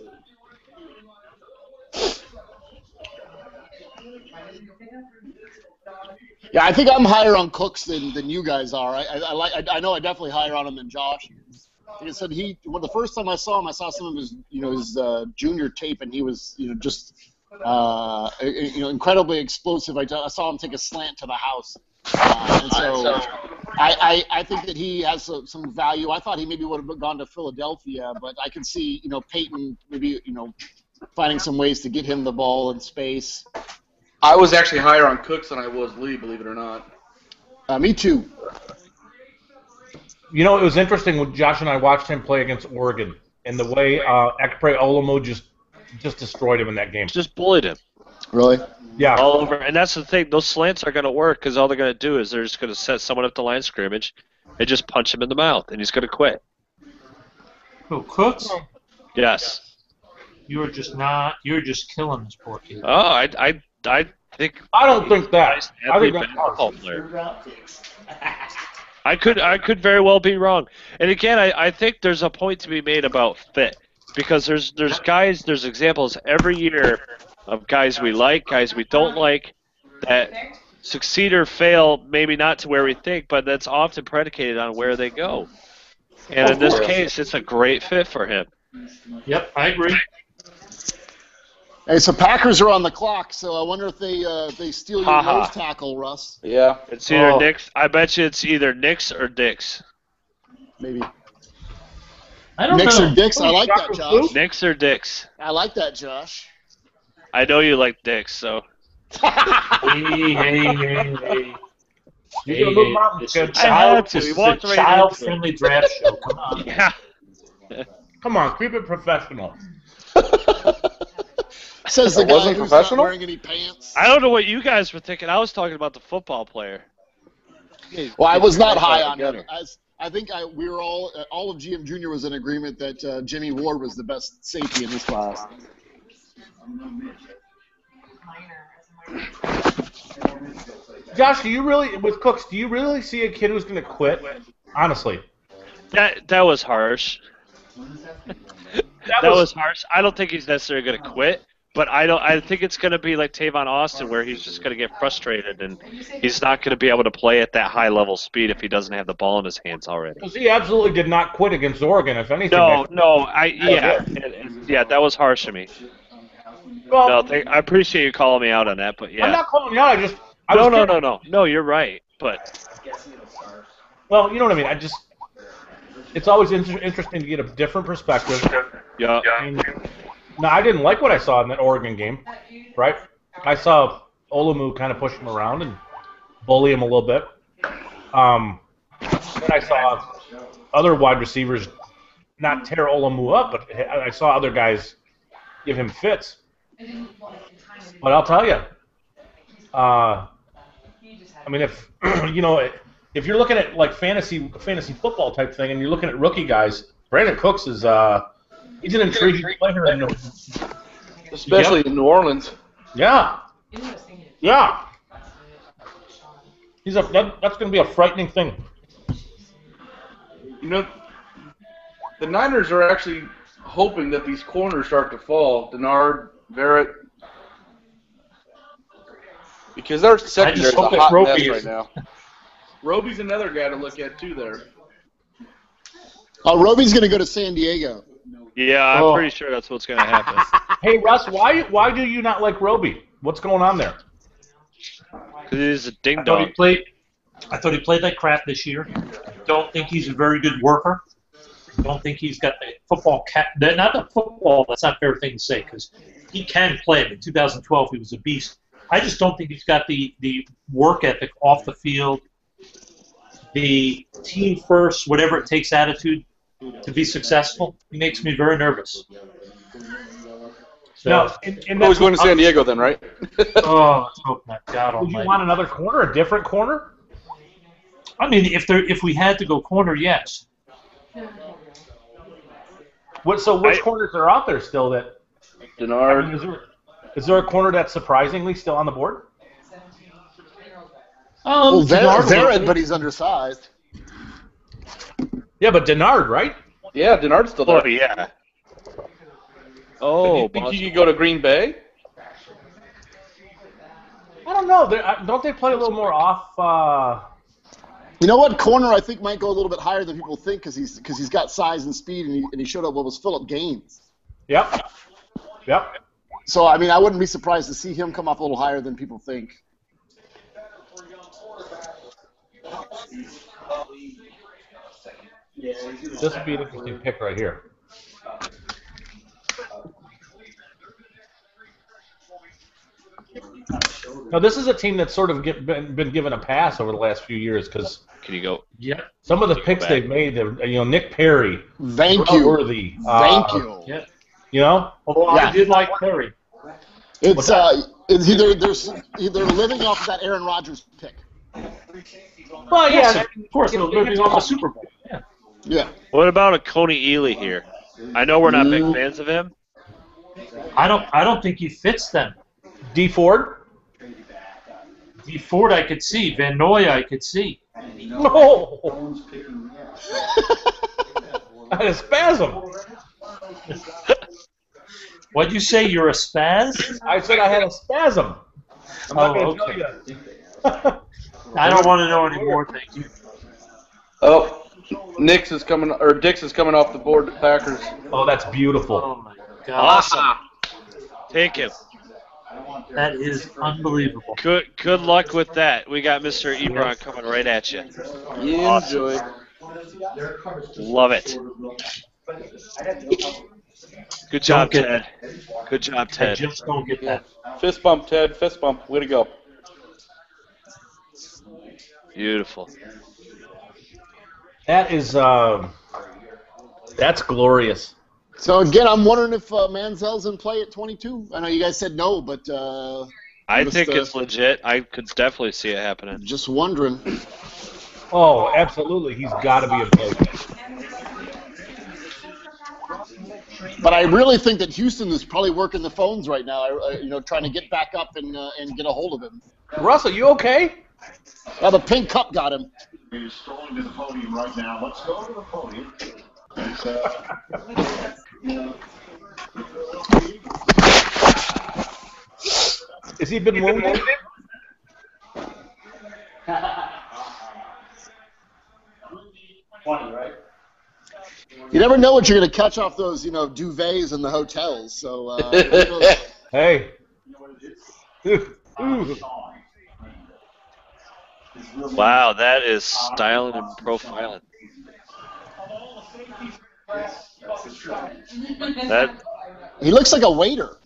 Yeah, I think I'm higher on Cooks than you guys are. I know I definitely higher on him than Josh. Like I said, the first time I saw him, I saw some of his junior tape, and he was just incredibly explosive. I saw him take a slant to the house, and so I think that he has some value. I thought he maybe would have gone to Philadelphia, but I can see Peyton maybe finding some ways to get him the ball in space. I was actually higher on Cooks than I was Lee, believe it or not. Me too. You know, it was interesting when Josh and I watched him play against Oregon, and the way Ekpre Olomu just destroyed him in that game. Just bullied him. Really? Yeah. All over. And that's the thing. Those slants are going to work because all they're going to do is they're just going to set someone up the line of scrimmage and just punch him in the mouth, and he's going to quit. who, Cooks? Yes. You're just killing this poor kid. Oh, I think. I don't think that. I think that's football player. I could very well be wrong. And again, I think there's a point to be made about fit because there's examples every year of guys we like, guys we don't like, that succeed or fail, maybe not to where we think, but that's often predicated on where they go. And in this case, it's a great fit for him. Yep, I agree. Hey, so Packers are on the clock, so I wonder if they steal your nose tackle, Russ. Yeah. It's either Knicks. I bet you it's either Knicks or Dicks. Maybe. I don't Knicks know. or Dicks? I like that, Josh. Knicks or Dicks. I like that, Josh. I know you like Dicks, so. Hey. You're gonna move mountains, kid. This He is a walked right into it. child-friendly draft show. Come on. Yeah. Come on, keep it professional. Says the That guy wasn't who's professional? not wearing any pants. I don't know what you guys were thinking. I was talking about the football player. Well, I was not high on him. together. I think we were all of GM Jr. was in agreement that Jimmy Ward was the best safety in this class. Josh, with Cooks, do you really see a kid who's going to quit? Honestly. That was harsh. That was harsh. I don't think he's necessarily going to quit, but I think it's going to be like Tavon Austin, where he's just going to get frustrated and he's not going to be able to play at that high level speed if he doesn't have the ball in his hands already. Because he absolutely did not quit against Oregon, if anything. That was harsh to me. Well, I appreciate you calling me out on that, but yeah. I'm not calling you out. No, you're right, but. Well, you know what I mean. It's always interesting to get a different perspective. Yeah. Now, I didn't like what I saw in that Oregon game, right? I saw Olomu kind of push him around and bully him a little bit. Then I saw other wide receivers not tear Olomu up, but I saw other guys give him fits. But I'll tell you, I mean, if if you're looking at like fantasy football type thing, and you're looking at rookie guys, Brandon Cooks is he's an intriguing player in Especially in New Orleans. Yeah. That's going to be a frightening thing. You know, the Niners are actually hoping that these corners start to fall. Denard, Barrett. Because their secondary is a hope that hot Roby mess is- right now. Roby's another guy to look at too there. Oh, Roby's going to go to San Diego. Yeah, I'm pretty sure that's what's going to happen. Hey, Russ, why do you not like Roby? What's going on there? Because he's a ding I thought dong. I thought he played like crap this year. Don't think he's a very good worker. Don't think he's got the football not the football. That's not a fair thing to say because he can play. In 2012, he was a beast. I just don't think he's got the work ethic off the field, the team first, whatever it takes attitude to be successful. He makes me very nervous. So, No, He's going to San Diego then, right? oh, let's hope not. God Would you almighty. want another corner, a different corner? I mean, if we had to go corner, yes. Which corners are out there still that? Denard. I mean, is there a corner that's surprisingly still on the board? Well, Denard Vered, but he's undersized. Yeah, but Denard, right? Yeah, Denard's still there. Oh, yeah. Do Oh, you think he could go to Green Bay? I don't know. Don't they play a little more off? You know what? Corner, I think, might go a little bit higher than people think because he's got size and speed, and he showed up what was Phillip Gaines. Yep. So, I mean, I wouldn't be surprised to see him come up a little higher than people think. This would be an interesting pick right here. Now, this is a team that's sort of been given a pass over the last few years because can you go? Yeah. some of the picks they've made, Nick Perry, Thank you. Worthy, Thank you. Yeah. you know, Although I did like Perry. It's either living off of that Aaron Rodgers pick. well, Yes, yeah, of course, they're living off the Super Bowl. Yeah. Yeah. What about a Coney Ely here? I know we're not big fans of him. I don't think he fits them. D Ford. D Ford I could see. Van Noy I could see. No, I had a spasm. What'd you say? You're a spaz? I said I had a spasm. I'm not Oh, going to okay. tell you. I don't want to know anymore, thank you. Oh, Dix is coming off the board to Packers. Oh, that's beautiful. Oh my God. Awesome. Take him. That is unbelievable. Good luck with that. We got Mr. Ebron coming right at you. Enjoy. Love it. Good job, Don't get Ted. Good job, I Ted. just don't get that. Fist bump, Ted. Fist bump. Way to go. Beautiful. That is, that's glorious. So, again, I'm wondering if Manziel's in play at 22. I know you guys said no, but I just, think it's legit. I could definitely see it happening. just wondering. Oh, absolutely. He's got to be in play. But I really think that Houston is probably working the phones right now, trying to get back up and get a hold of him. Russell, you okay? Now, the pink cup got him. He's strolling to the podium right now. Let's go to the podium. It's, Has he been wounded? You never know what you're going to catch off those, duvets in the hotels. So, Hey. Wow, that is styling and profiling. he looks like a waiter.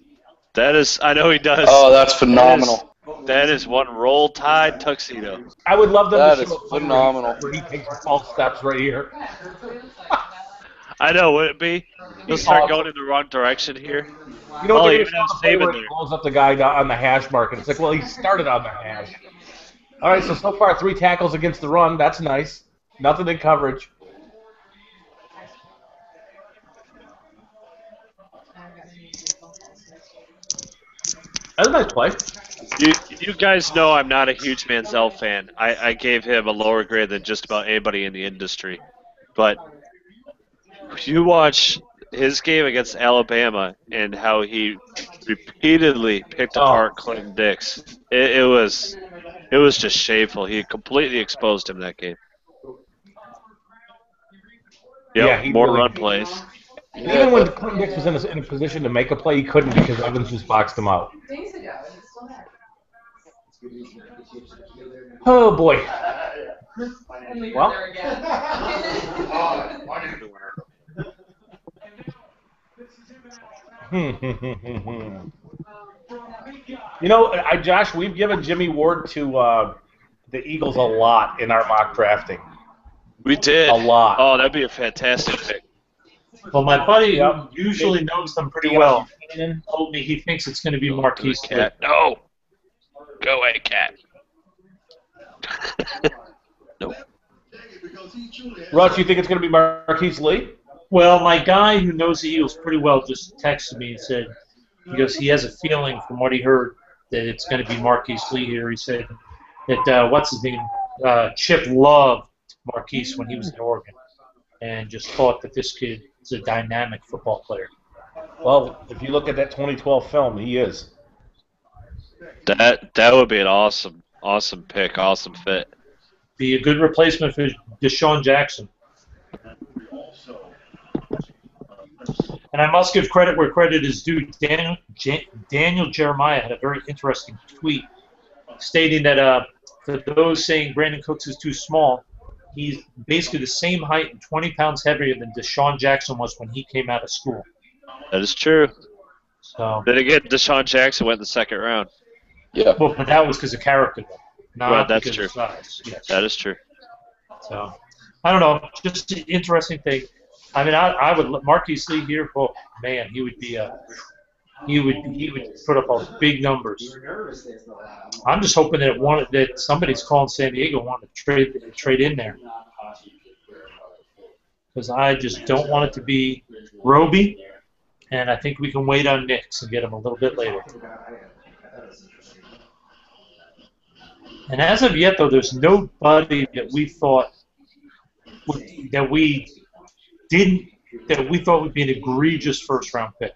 That is, I know he does. Oh, that's phenomenal. That is one roll tide tuxedo. I would love them That to is show a phenomenal. where he takes the 12 steps right here. I know, would it be? He'll start going in the wrong direction here. You know what Oh, they're even going have to say Saban when he there. blows up the guy on the hash market? It's like, well, he started on the hash. All right, so far 3 tackles against the run. That's nice. Nothing in coverage. That's a nice play. You guys know I'm not a huge Manziel fan. I gave him a lower grade than just about anybody in the industry. But you watch his game against Alabama and how he repeatedly picked apart Clinton Dix. It was just shameful. He completely exposed him that game. Yep, Yeah, more really run plays. Even when Clinton Dix was in a position to make a play, he couldn't because Evans just boxed him out. Oh boy. Well. You know, Josh, we've given Jimmy Ward to the Eagles a lot in our mock drafting. We did. A lot. Oh, that'd be a fantastic pick. Well, my buddy who usually knows them pretty well told me he thinks it's going to be Marquise Lee. No. Go away, cat. No. Russ, you think it's going to be Marquise Lee? Well, my guy who knows the Eagles pretty well just texted me and said, he goes, he has a feeling from what he heard that it's going to be Marquise Lee here. He said that, what's his name, Chip loved Marquise when he was in Oregon and just thought that this kid is a dynamic football player. Well, if you look at that 2012 film, he is. That would be an awesome pick, awesome fit. Be a good replacement for Deshaun Jackson. And I must give credit where credit is due. Daniel Jeremiah had a very interesting tweet stating that for those saying Brandon Cooks is too small, he's basically the same height and 20 pounds heavier than Deshaun Jackson was when he came out of school. That is true. So then again, Deshaun Jackson went in the second round. Yeah. Well, but that was because of character, not right, that's because true. of size. Yes. That is true. So, I don't know. Just an interesting thing. I mean, I would Marquise Lee here. Oh man, he would put up big numbers. I'm just hoping that somebody's calling San Diego wanting to trade in there, because I just don't want it to be Roby, and I think we can wait on Nix and get him a little bit later. And as of yet, though, there's nobody that we thought that we thought would be an egregious first-round pick.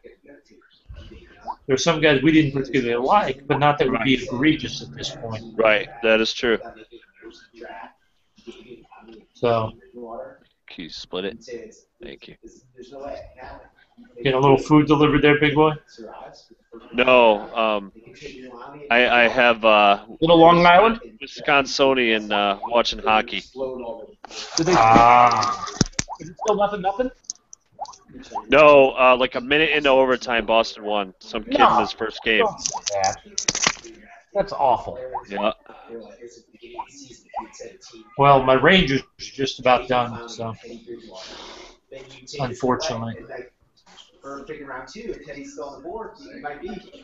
There's some guys we didn't particularly like, but not that would be egregious at this point. Right, that is true. So, can you split it? Thank you. Getting a little food delivered there, big boy? No, I have Little Long Island? Wisconsin and watching hockey. Is it still nothing? No, like a minute into overtime, Boston won. Some kid in his first game. That's awful. Yeah. Well, my Rangers are just about done, so unfortunately.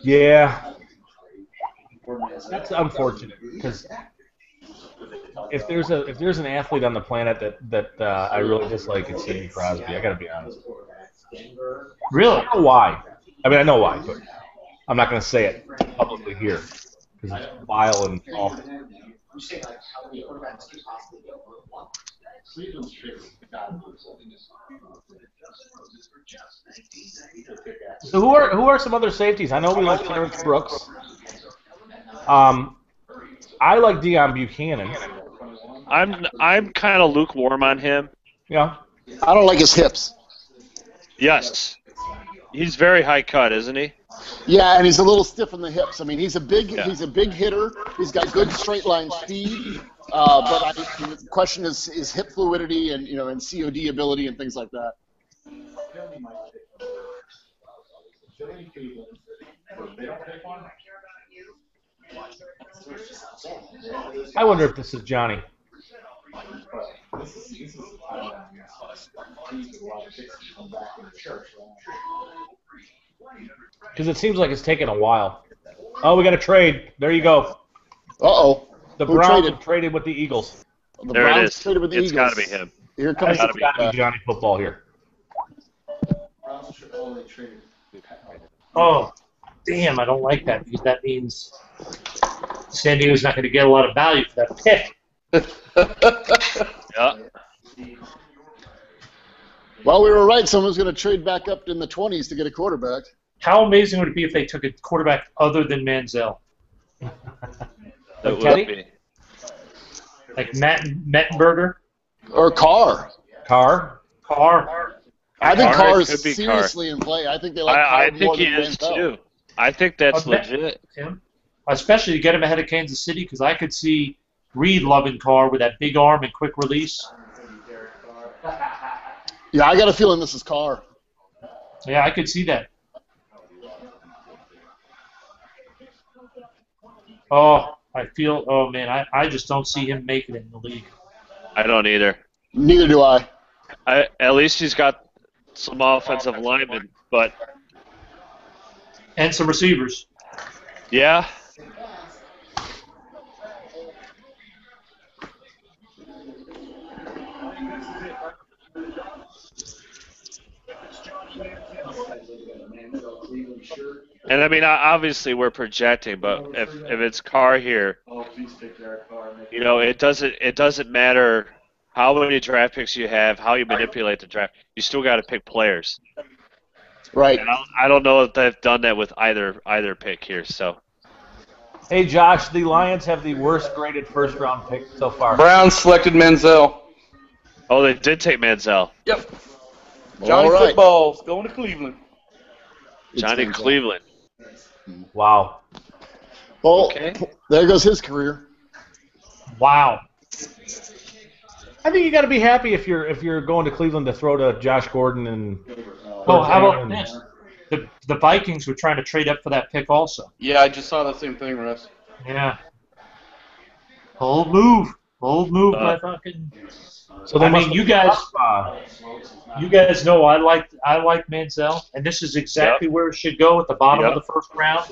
Yeah. That's unfortunate because if there's an athlete on the planet that I really dislike, it's Sidney Crosby. I gotta be honest. Really? I know why. I mean, I know why, but I'm not gonna say it publicly here because it's vile and awful. So who are some other safeties? I know we like Terrence Brooks. I like Deion Buchanan. I'm kind of lukewarm on him. Yeah. I don't like his hips. Yes. He's very high cut, isn't he? Yeah, and he's a little stiff in the hips. I mean, he's a big hitter. He's got good straight line speed. But the question is his hip fluidity and and COD ability and things like that. I wonder if this is Johnny. Because it seems like it's taken a while. Oh, we got a trade. There you go. Uh-oh. The Browns have traded with the Eagles. The there Browns it is. traded with the It's Eagles. got to be him. Here comes It's got to be Johnny Football here. Oh, damn, I don't like that because that means San Diego's not going to get a lot of value for that pick. Yeah. Well, we were right. Someone's going to trade back up in the 20s to get a quarterback. How amazing would it be if they took a quarterback other than Manziel? That would be. Like Mettenberger? Or Carr. Carr? I think Carr is could be seriously in play. I think they like Carr I more think he than is Manziel. too. I think that's legit. Him. Especially to get him ahead of Kansas City, because I could see Reed loving Carr with that big arm and quick release. Yeah, I got a feeling this is Carr. Yeah, I could see that. Oh, man, I just don't see him making it in the league. I don't either. Neither do I. At least he's got some offensive linemen, but And some receivers. yeah. And I mean, obviously we're projecting, but if it's Carr here, it doesn't matter how many draft picks you have, how you manipulate the draft. You still got to pick players. Right. And I don't know if they've done that with either pick here. So. Hey, Josh, the Lions have the worst graded first-round pick so far. Browns selected Manziel. Oh, they did take Manziel. Yep. Johnny Football's going to Cleveland. Johnny Cleveland. Wow. Well, Okay. There goes his career. Wow. I think you got to be happy if you're going to Cleveland to throw to Josh Gordon and. Oh, how about this? The Vikings were trying to trade up for that pick also. Yeah, I just saw the same thing, Russ. Yeah. Bold move by fucking. So I mean, you guys know I like Manziel, and this is exactly where it should go at the bottom of the first round.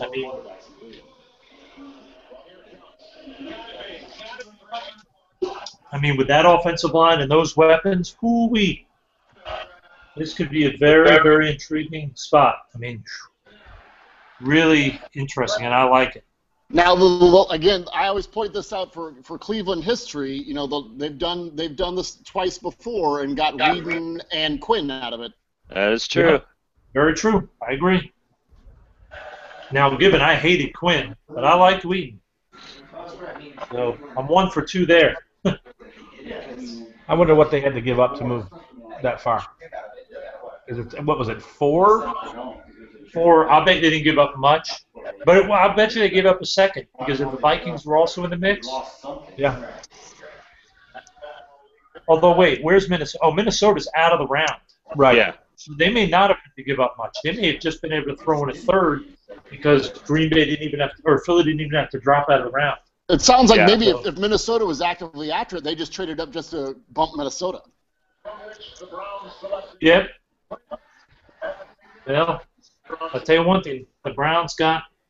I mean, with that offensive line and those weapons, hoo-wee. This could be a very, very intriguing spot. I mean, really interesting, and I like it. Now, again, I always point this out for Cleveland history. You know, they've done this twice before and got Whedon and Quinn out of it. That is true. Yeah, very true. I agree. Now, given I hated Quinn, but I liked Whedon. So I'm 1 for 2 there. I wonder what they had to give up to move that far. What was it, 4? 4. I bet they didn't give up much. But I bet you they gave up a second because if the Vikings were also in the mix. Yeah. Although, wait, where's Minnesota? Oh, Minnesota's out of the round. Right. Yeah. So they may not have had to give up much. They may have just been able to throw in a third because Green Bay didn't even have to, or Philly didn't even have to drop out of the round. It sounds like maybe if Minnesota was actively after it, they just traded up just to bump Minnesota. Yep. Well, I'll tell you one thing. The Browns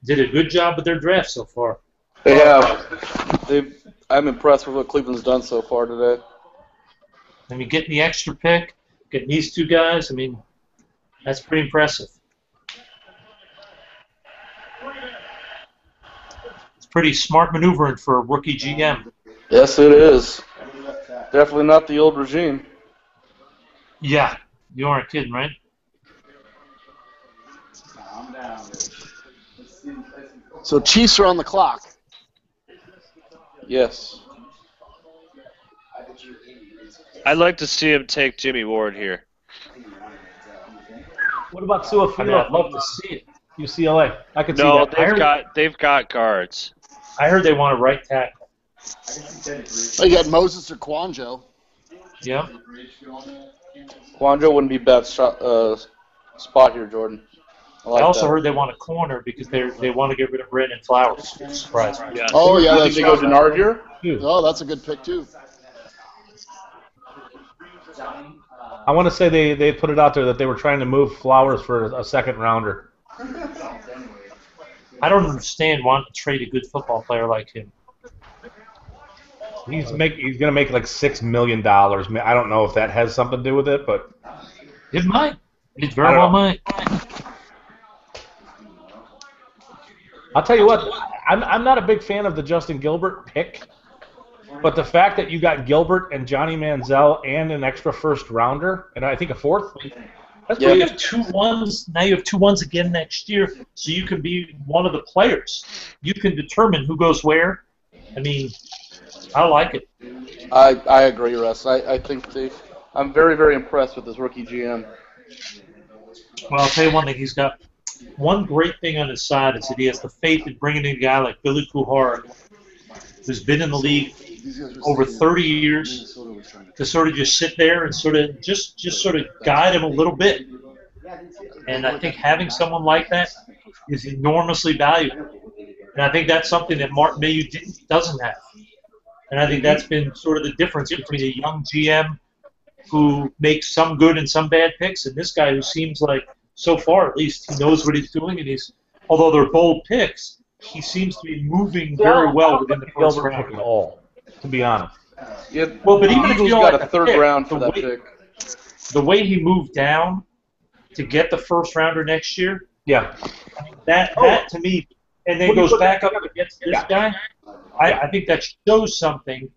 did a good job with their draft so far. They have. I'm impressed with what Cleveland's done so far today. I mean, getting the extra pick, getting these 2 guys, I mean, that's pretty impressive. It's pretty smart maneuvering for a rookie GM. Yes, it is. Definitely not the old regime. Yeah, you aren't kidding, right? So Chiefs are on the clock. Yes. I'd like to see him take Jimmy Ward here. What about Su'a-Filo? I mean, I'd love to see it. UCLA. I could see No, that. they've got guards. I heard they want a right tackle. Oh, you got Moses or Quanjo. Yeah. Quanjo wouldn't be a bad spot here, Jordan. I also heard they want a corner because they want to get rid of Brandon Flowers. Surprise me. Yeah. Oh, yeah, that's that's go Denard here. Oh, that's a good pick, too. I want to say they put it out there that they were trying to move Flowers for a second rounder. I don't understand wanting to trade a good football player like him. He's going to make like $6 million. I don't know if that has something to do with it, but It might. It very well might. I'll tell you what. I'm not a big fan of the Justin Gilbert pick. But the fact that you got Gilbert and Johnny Manziel and an extra first rounder, and I think a fourth. That's why you have 2-1s. Now you have 2-1s again next year, so you can be one of the players. You can determine who goes where. I mean, I like it. I agree, Russ. I think I'm very, very impressed with this rookie GM. Well, I'll tell you one thing. He's got one great thing on his side is that he has the faith in bringing in a guy like Billy Kuhar, who's been in the league over 30 years, to sort of just sit there and sort of just sort of guide him a little bit. And I think having someone like that is enormously valuable. And I think that's something that Mark Mayu doesn't have. And I think that's been sort of the difference between a young GM who makes some good and some bad picks, and this guy who seems like, so far at least, he knows what he's doing, and although they're bold picks, he seems to be moving very well within the first round. At all, to be honest. Yeah, well, but even if you got like a third round for that pick. The way he moved down to get the first rounder next year, yeah, that to me, and then goes back up against this guy. I think that shows something.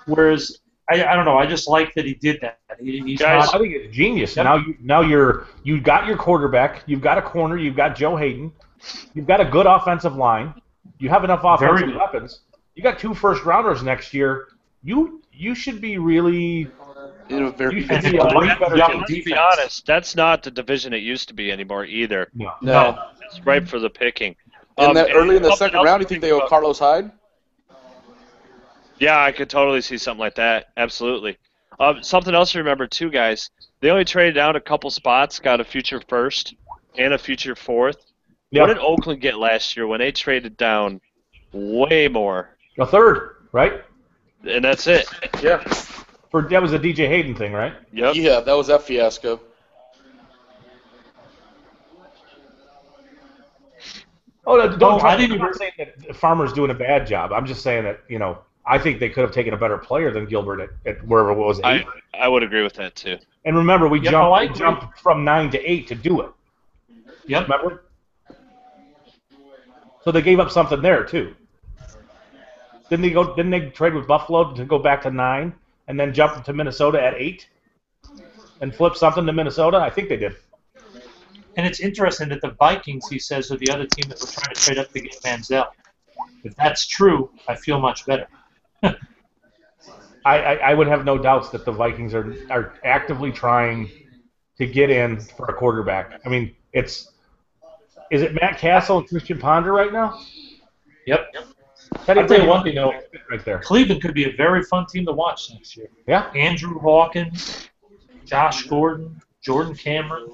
Whereas I don't know. I just like that he did that. I think it's genius. Yep. Now you got your quarterback. You've got a corner. You've got Joe Hayden. You've got a good offensive line. You have enough offensive weapons. You got 2 first rounders next year. You should be really. To be honest, that's not the division it used to be anymore either. No. It's ripe for the picking. Early in the second round, you think they owe Carlos Hyde? Yeah, I could totally see something like that. Absolutely. Something else to remember, too, guys. They only traded down a couple spots, got a future first and a future fourth. Yep. What did Oakland get last year when they traded down way more? A third, right? And that's it. Yeah. That was a DJ Hayden thing, right? Yep. Yeah, that was that fiasco. I'm not saying that Farmer's doing a bad job. I'm just saying that, I think they could have taken a better player than Gilbert at wherever it was 8. I would agree with that, too. And remember, we jumped from 9 to 8 to do it. Yep. Remember? So they gave up something there, too. Didn't they trade with Buffalo to go back to 9 and then jump to Minnesota at 8 and flip something to Minnesota? I think they did. And it's interesting that the Vikings, he says, are the other team that were trying to trade up to get Manziel. If that's true, I feel much better. I would have no doubts that the Vikings are actively trying to get in for a quarterback. I mean, is it Matt Castle and Christian Ponder right now? Yep. I'll tell you one thing, though, right there. Cleveland could be a very fun team to watch next year. Yeah. Andrew Hawkins, Josh Gordon, Jordan Cameron.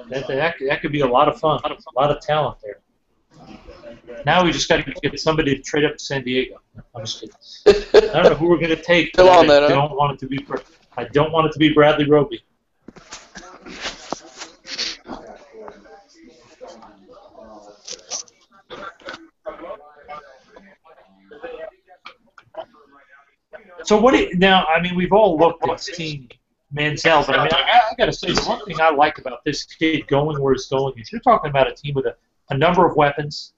That could be a lot of fun, a lot of talent there. Now we just got to get somebody to trade up to San Diego. I'm just kidding. I don't know who we're going to take. I don't want it to be Bradley Roby. So now, I mean, we've all looked at seeing Manziel, but I mean, I got to say, the one thing I like about this kid going where he's going is you're talking about a team with a number of weapons,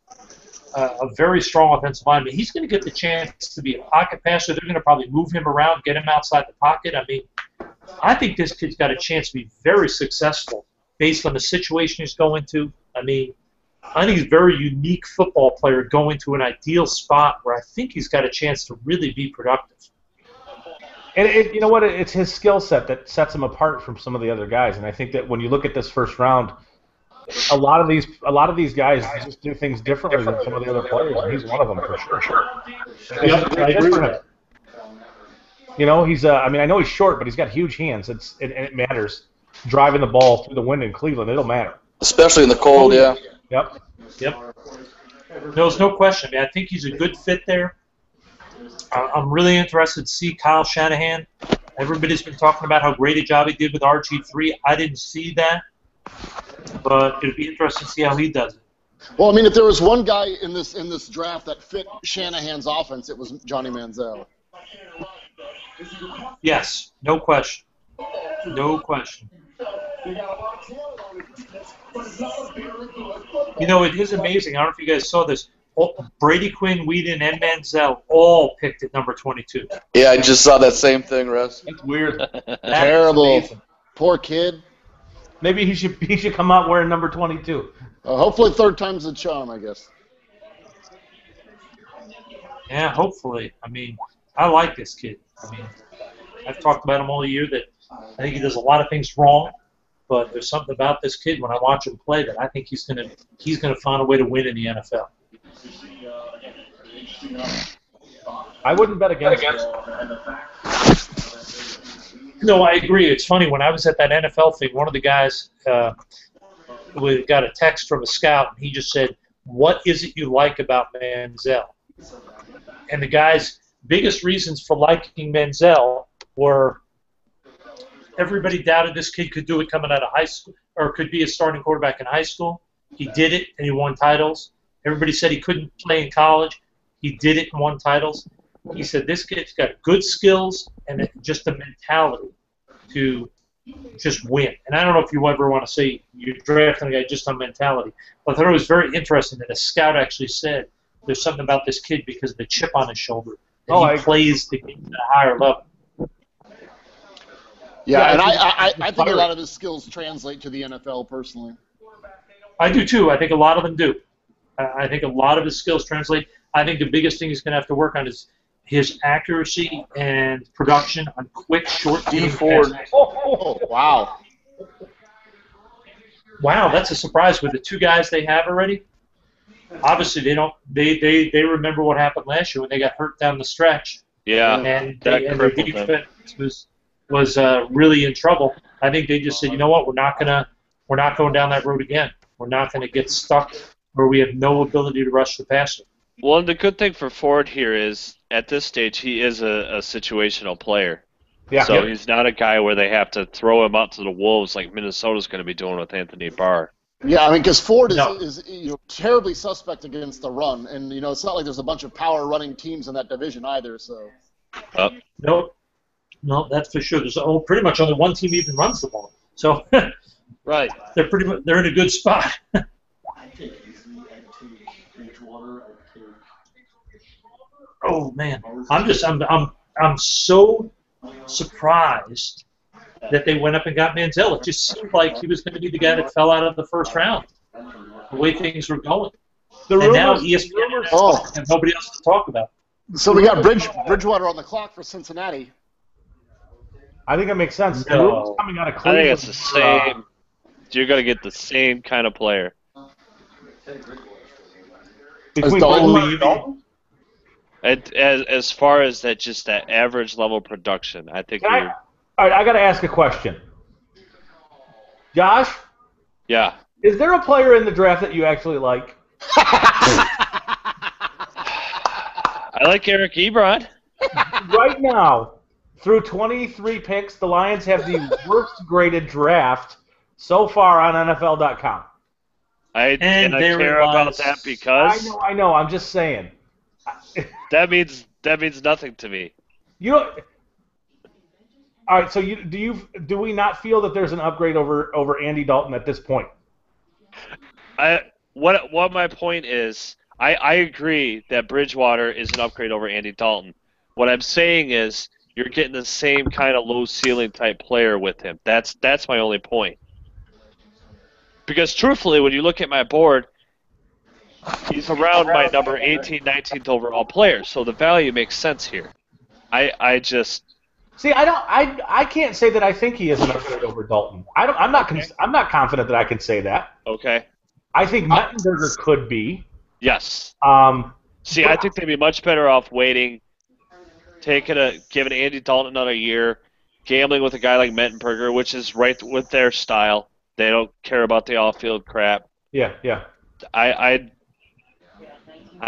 a very strong offensive line. But he's going to get the chance to be a pocket passer. They're going to probably move him around, get him outside the pocket. I mean, I think this kid's got a chance to be very successful based on the situation he's going to. I mean, I think he's a very unique football player going to an ideal spot where I think he's got a chance to really be productive. And you know what? It's his skill set that sets him apart from some of the other guys. And I think that when you look at this first round, a lot of these guys just do things differently than some of the other players, and he's one of them for sure. He's I mean, I know he's short, but he's got huge hands. And it matters. Driving the ball through the wind in Cleveland, it'll matter. Especially in the cold, yeah. Yep. There's no question. I mean, I think he's a good fit there. I'm really interested to see Kyle Shanahan. Everybody's been talking about how great a job he did with RG3. I didn't see that, but it'd be interesting to see how he does it. Well, I mean, if there was one guy in this draft that fit Shanahan's offense, it was Johnny Manziel. Yes, no question. No question. It is amazing. I don't know if you guys saw this. Brady Quinn, Whedon, and Manziel all picked at number 22. Yeah, I just saw that same thing, Russ. That's weird. Terrible. Poor kid. Maybe he should come out wearing number 22. Hopefully third time's the charm, I guess. Yeah, hopefully. I mean, I like this kid. I mean, I've talked about him all year that I think he does a lot of things wrong, but there's something about this kid when I watch him play that I think he's gonna find a way to win in the NFL. I wouldn't bet against him. No, I agree. It's funny, when I was at that NFL thing, one of the guys we got a text from a scout, and he just said, "What is it you like about Manziel?" And the guy's biggest reasons for liking Manziel were everybody doubted this kid could do it coming out of high school or could be a starting quarterback in high school. He did it, and he won titles. Everybody said he couldn't play in college. He did it and won titles. He said this kid's got good skills and just a mentality to just win. And I don't know if you ever want to say you're drafting a guy just on mentality, but I thought it was very interesting that a scout actually said there's something about this kid because of the chip on his shoulder that he plays to get to a higher level. Yeah, and I think a lot of his skills translate to the NFL personally. I do too. I think a lot of them do. I think a lot of his skills translate. I think the biggest thing he's going to have to work on is his accuracy and production on quick, short game passes. Oh, wow. Wow, that's a surprise with the two guys they have already. Obviously, they don't. They remember what happened last year when they got hurt down the stretch. Yeah, and their defense was really in trouble. I think they just said, you know what, we're not going down that road again. We're not going to get stuck where we have no ability to rush the passer. Well, and the good thing for Ford here is, at this stage, he is a situational player. Yeah. So he's not a guy where they have to throw him out to the wolves like Minnesota's going to be doing with Anthony Barr. Yeah, I mean, because Ford is terribly suspect against the run, and it's not like there's a bunch of power running teams in that division either. So. No, that's for sure. There's pretty much only one team even runs the ball. So. Right. They're in a good spot. Oh man, I'm so surprised that they went up and got Manziel. It just seemed like he was going to be the guy that fell out of the first round. The way things were going, and now ESPN and nobody else to talk about. So we got Bridgewater on the clock for Cincinnati. I think it makes sense. No. Coming out of I Cleveland. think it's the same. You're going to get the same kind of player. Between Dalton? As far as that average level production, I think. All right, I got to ask a question. Josh? Yeah. Is there a player in the draft that you actually like? I like Eric Ebron. Right now, through 23 picks, the Lions have the worst graded draft so far on NFL.com. I care about that because I know. I'm just saying. that means nothing to me. All right. So do we not feel that there's an upgrade over Andy Dalton at this point? What my point is, I agree that Bridgewater is an upgrade over Andy Dalton. What I'm saying is you're getting the same kind of low ceiling type player with him. That's my only point. Because truthfully, when you look at my board, he's around my number 18, 19th overall player, so the value makes sense here. I just see. I can't say that I think he is an upgrade over Dalton. I'm not confident that I can say that. Okay. I think Mettenberger could be. Yes. See, I think they'd be much better off waiting, giving Andy Dalton another year, gambling with a guy like Mettenberger, which is right with their style. They don't care about the off-field crap. Yeah. I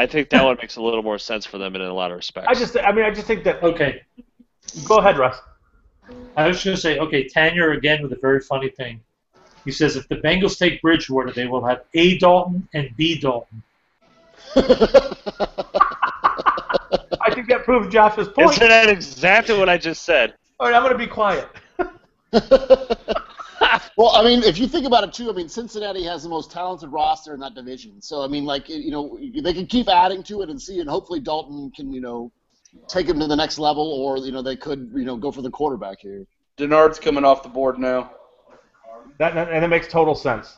think that one makes a little more sense for them in a lot of respects. I just think that. Okay. Go ahead, Russ. I was going to say, okay, Tanner again with a very funny thing. He says if the Bengals take Bridgewater, they will have A. Dalton and B. Dalton. I think that proves Josh's point. Isn't that exactly what I just said? All right, I'm going to be quiet. Well, I mean, if you think about it too, I mean, Cincinnati has the most talented roster in that division. So, I mean, like, they can keep adding to it and hopefully Dalton can, take him to the next level, or, they could, go for the quarterback here. Denard's coming off the board now. And it makes total sense.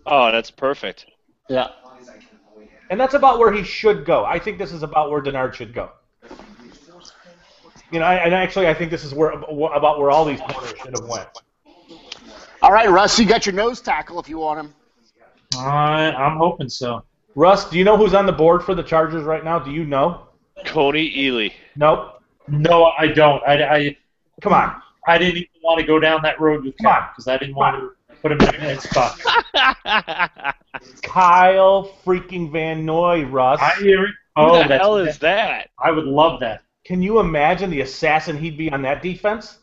Oh, that's perfect. Yeah. And that's about where he should go. I think this is about where Denard should go. And actually, I think this is about where all these corners should have went. All right, Russ, you got your nose tackle if you want him. I'm hoping so. Russ, do you know who's on the board for the Chargers right now? Do you know? Coney Ely. Nope. No, I don't. Come on. I didn't even want to go down that road with Ken because I didn't want to put him in a bad spot. Kyle freaking Van Noy, Russ. I hear it. Who the hell is that? I would love that. Can you imagine the assassin he'd be on that defense?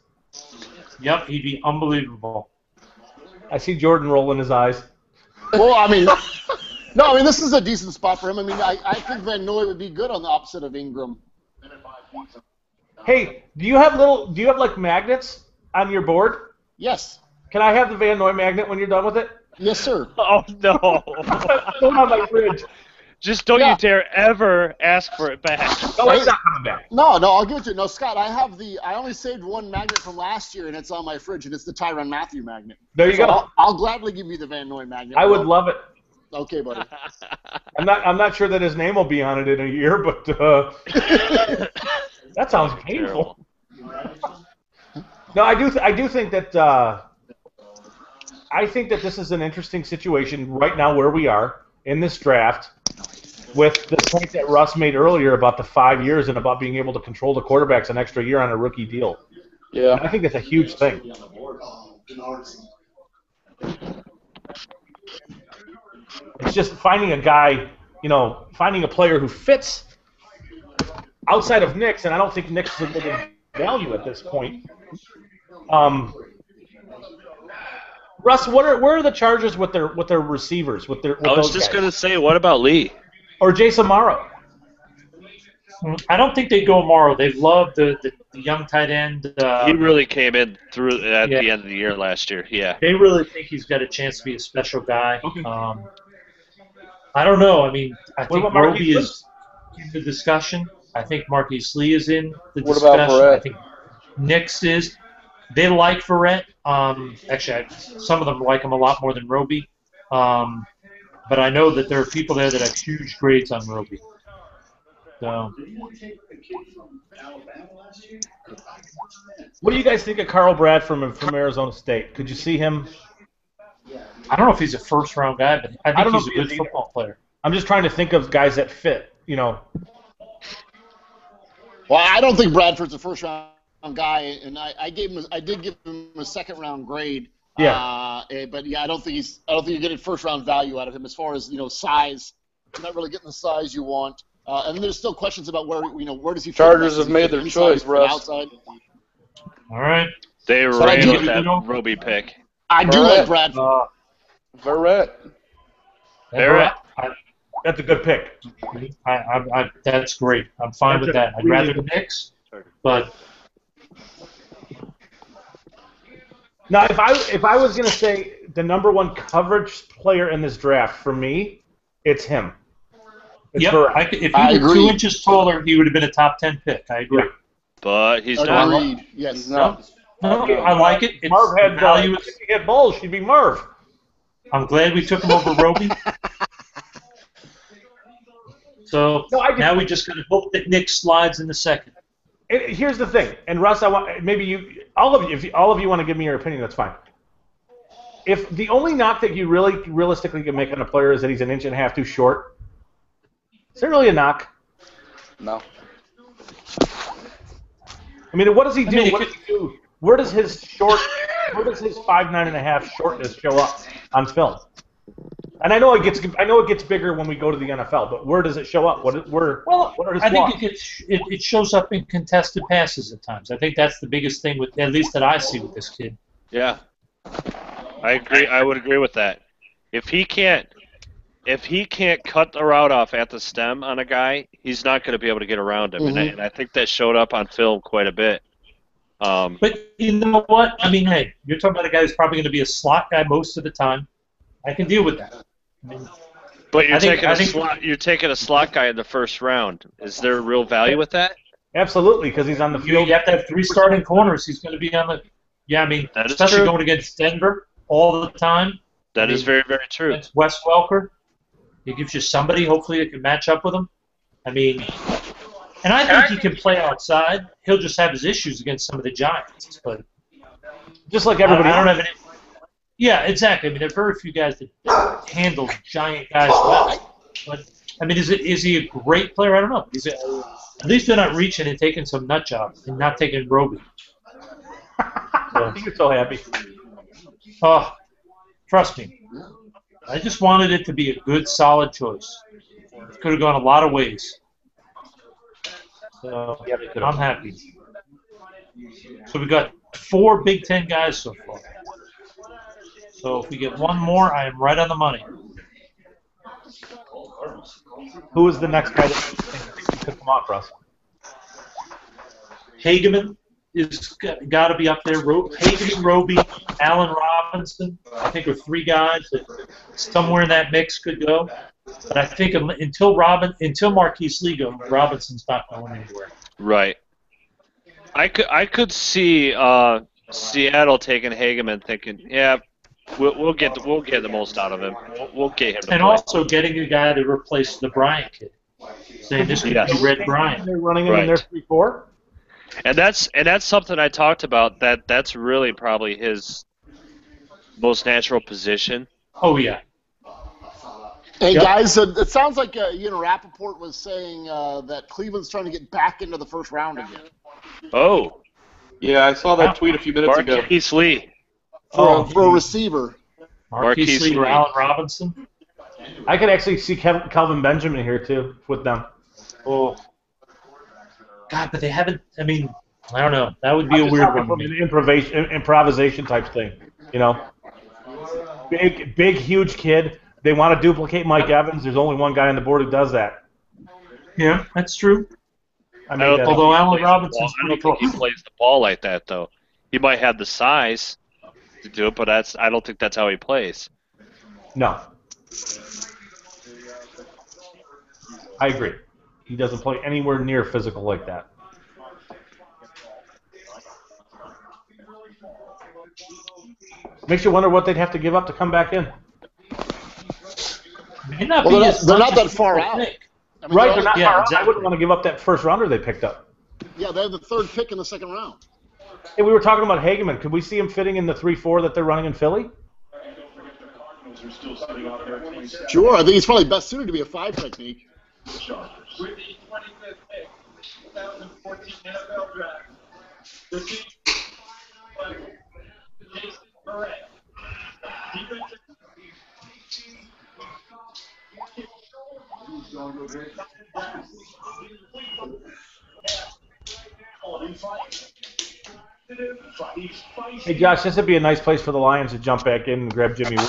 Yep, he'd be unbelievable. I see Jordan rolling his eyes. Well, I mean, this is a decent spot for him. I mean, I think Van Noy would be good on the opposite of Ingram. Hey, do you have like magnets on your board? Yes. Can I have the Van Noy magnet when you're done with it? Yes, sir. Oh, no. Go on my fridge. Just don't you dare ever ask for it back. No, it's not coming back. No, I'll give it to you. No, Scott, I only saved one magnet from last year, and it's on my fridge, and it's the Tyrann Mathieu magnet. There you go. I'll gladly give you the Van Noy magnet. I would love it. Okay, buddy. I'm not sure that his name will be on it in a year, but that sounds painful. No, I do think that this is an interesting situation right now where we are in this draft, with the point that Russ made earlier about the 5 years and about being able to control the quarterbacks an extra year on a rookie deal. Yeah. And I think that's a huge thing. It's just finding a guy, finding a player who fits outside of Nix, and I don't think Nix is a good value at this point. Russ, where are the Chargers with their receivers? I was just going to say, what about Lee? Or Jason Morrow? I don't think they go Morrow. They love the young tight end. He really came in through at the end of the year last year. Yeah. They really think he's got a chance to be a special guy. I don't know. I mean, I think Roby is in the discussion. I think Marquise Lee is in the discussion. What about Verrett? I think Nix is. They like Verrett. Actually, some of them like him a lot more than Roby. But I know that there are people there that have huge grades on Roby. So. What do you guys think of Carl Bradford from Arizona State? Could you see him? I don't know if he's a first-round guy, but I think he's a good football player. I'm just trying to think of guys that fit, Well, I don't think Bradford's a first-round guy, and I did give him a second-round grade. Yeah. But I don't think you're getting first-round value out of him as far as size. You're not really getting the size you want. And there's still questions about where does he fit? Chargers have made their choice, Russ. Outside? All right. They ran with that Roby pick. I do like Bradford. Verrett. That's a good pick. That's great. I'm fine with that. I'd rather the Knicks, but now if I was going to say the number one coverage player in this draft for me, it's him. If he were 2 inches taller, he would have been a top 10 pick. I agree. Yeah. But he's not. Yes. He's not. No, I like it. It's Marv had value. If he had balls, she'd be Marv. I'm glad we took him over Roby. So now we just got to hope that Nick slides in the second. Here's the thing, and Russ, I want all of you want to give me your opinion, that's fine. If the only knock that you realistically can make on a player is that he's an inch and a half too short, is there really a knock? No. I mean, what does he do? What does he do? Where does his 5'9.5" shortness show up on film? And I know it gets bigger when we go to the NFL, but where does it show up? What are his flaws? Think it shows up in contested passes at times. I think that's the biggest thing at least that I see with this kid. Yeah, I agree. I would agree with that. If he can't cut the route off at the stem on a guy, he's not going to be able to get around him, and I think that showed up on film quite a bit. But you know what? I mean, hey, you're talking about a guy who's probably going to be a slot guy most of the time. I can deal with that. I mean, but you're taking a slot guy in the first round. Is there real value with that? Absolutely, because he's on the field. You have to have 3 starting corners. He's going to be on the. Yeah, I mean, especially going against Denver all the time. That is very, very true. Against Wes Welker, he gives you somebody hopefully that can match up with him. I mean, and I think he can play outside. He'll just have his issues against some of the Giants, but just like everybody. I don't have any. Yeah, exactly. I mean, there are very few guys that handle giant guys well. But I mean, is he a great player? I don't know. At least they're not reaching and taking some nut jobs and not taking Roby. So, you're so happy. Oh, trust me. I just wanted it to be a good, solid choice. It could have gone a lot of ways. So I'm happy. So we got 4 Big Ten guys so far. So if we get one more, I am right on the money. Who is the next guy that you think you took him off, Russ? Hageman is got to be up there. Hageman, Roby, Allen Robinson. I think are 3 guys that somewhere in that mix could go. But I think until Marquise Lee goes, Robinson's not going anywhere. Right. I could see Seattle taking Hageman, thinking, yeah, we'll get the most out of him. We'll get him. And also getting a guy to replace the Bryant kid. Saying this could be Red Bryant. They're running him in their 3-4. And that's something I talked about. That's really probably his most natural position. Oh yeah. Hey guys, it sounds like Rappaport was saying that Cleveland's trying to get back into the first round again. Oh. Yeah, I saw that tweet a few minutes ago. Marquise Lee. For a receiver. Marquise Lee or Allen Robinson. I could actually see Calvin Benjamin here too with them. Oh. God, but they haven't. I mean, I don't know. That would be a weird one. An improvisation type thing, you know. Big, huge kid. They want to duplicate Mike Evans. There's only one guy on the board who does that. Yeah, that's true. I mean, although Allen Robinson's I don't think he plays the ball like that, though. He might have the size to do it, but I don't think that's how he plays. No. I agree. He doesn't play anywhere near physical like that. Makes you wonder what they'd have to give up to come back in. They're not that far out. I mean, right, they're not far out. Exactly. I wouldn't want to give up that first rounder they picked up. Yeah, they have the 3rd pick in the 2nd round. Hey, we were talking about Hageman. Could we see him fitting in the 3-4 that they're running in Philly? Sure, I think he's probably best suited to be a 5 technique. With the 25th pick, 2014 NFL Draft, the team Jason Barrett, defensive. Hey Josh, this would be a nice place for the Lions to jump back in and grab Jimmy Ward.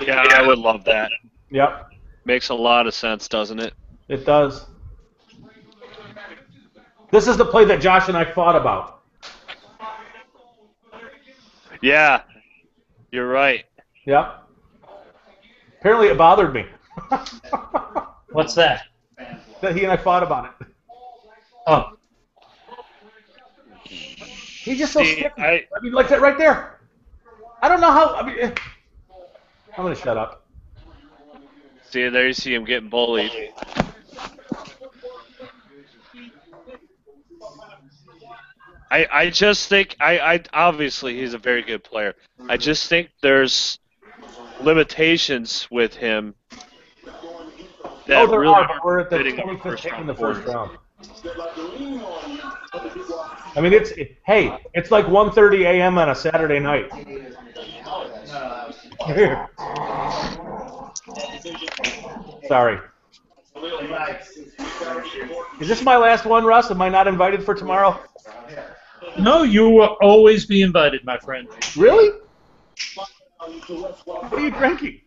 Yeah, I would love that. Yep. Makes a lot of sense, doesn't it? It does. This is the play that Josh and I fought about. Yeah, you're right. Yep. Apparently it bothered me. What's that? That he and I fought about it. Oh. He's just so sticky. I mean, like that right there. I don't know how. I mean, I'm going to shut up. See, there you see him getting bullied. I just think, I obviously he's a very good player. I just think there's limitations with him. That there really are, but we're at the 25th pick in the first round. I mean, it's like 1:30 a.m. on a Saturday night. Sorry. Is this my last one, Russ? Am I not invited for tomorrow? No, you will always be invited, my friend. Really? What are you drinking?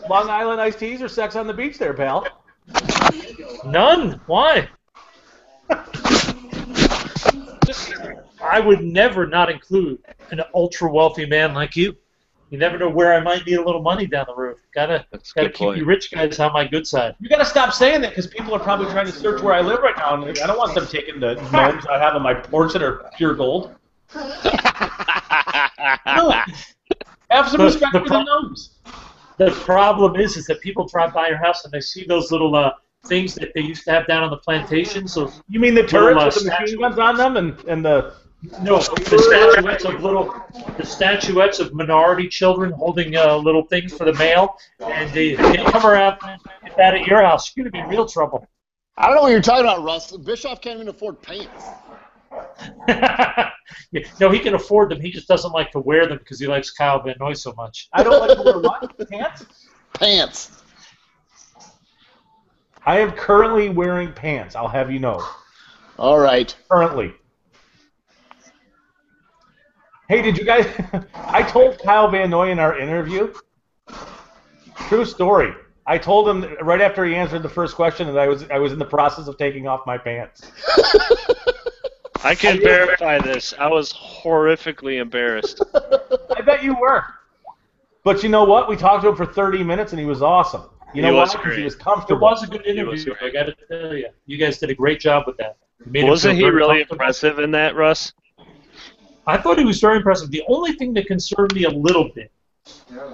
Long Island iced teas or sex on the beach there, pal? None. Why? I would never not include an ultra-wealthy man like you. You never know where I might need a little money down the road. Gotta keep you rich guys on my good side. You gotta stop saying that because people are probably trying to search where I live right now, and I don't want them taking the gnomes I have on my porch that are pure gold. No, have some respect for the gnomes. The problem is that people drive by your house and they see those little things that they used to have down on the plantation. So you mean the turrets with the machine guns on them and the the statuettes of minority children holding little things for the mail, and they come around and get that at your house. You're gonna be in real trouble. I don't know what you're talking about, Russ. Bischoff can't even afford pants. No, he can afford them. He just doesn't like to wear them because he likes Kyle Van Noy so much. I don't like to wear what? Pants? Pants. I am currently wearing pants, I'll have you know. All right. Currently. Hey, did you guys... I told Kyle Van Noy in our interview. True story. I told him right after he answered the first question that I was in the process of taking off my pants. I can verify this. I was horrifically embarrassed. I bet you were. But you know what? We talked to him for 30 minutes, and he was awesome. You know what? Because he was comfortable. It was a good interview, I got to tell you. You guys did a great job with that. Wasn't he really impressive in that, Russ? I thought he was very impressive. The only thing that concerned me a little bit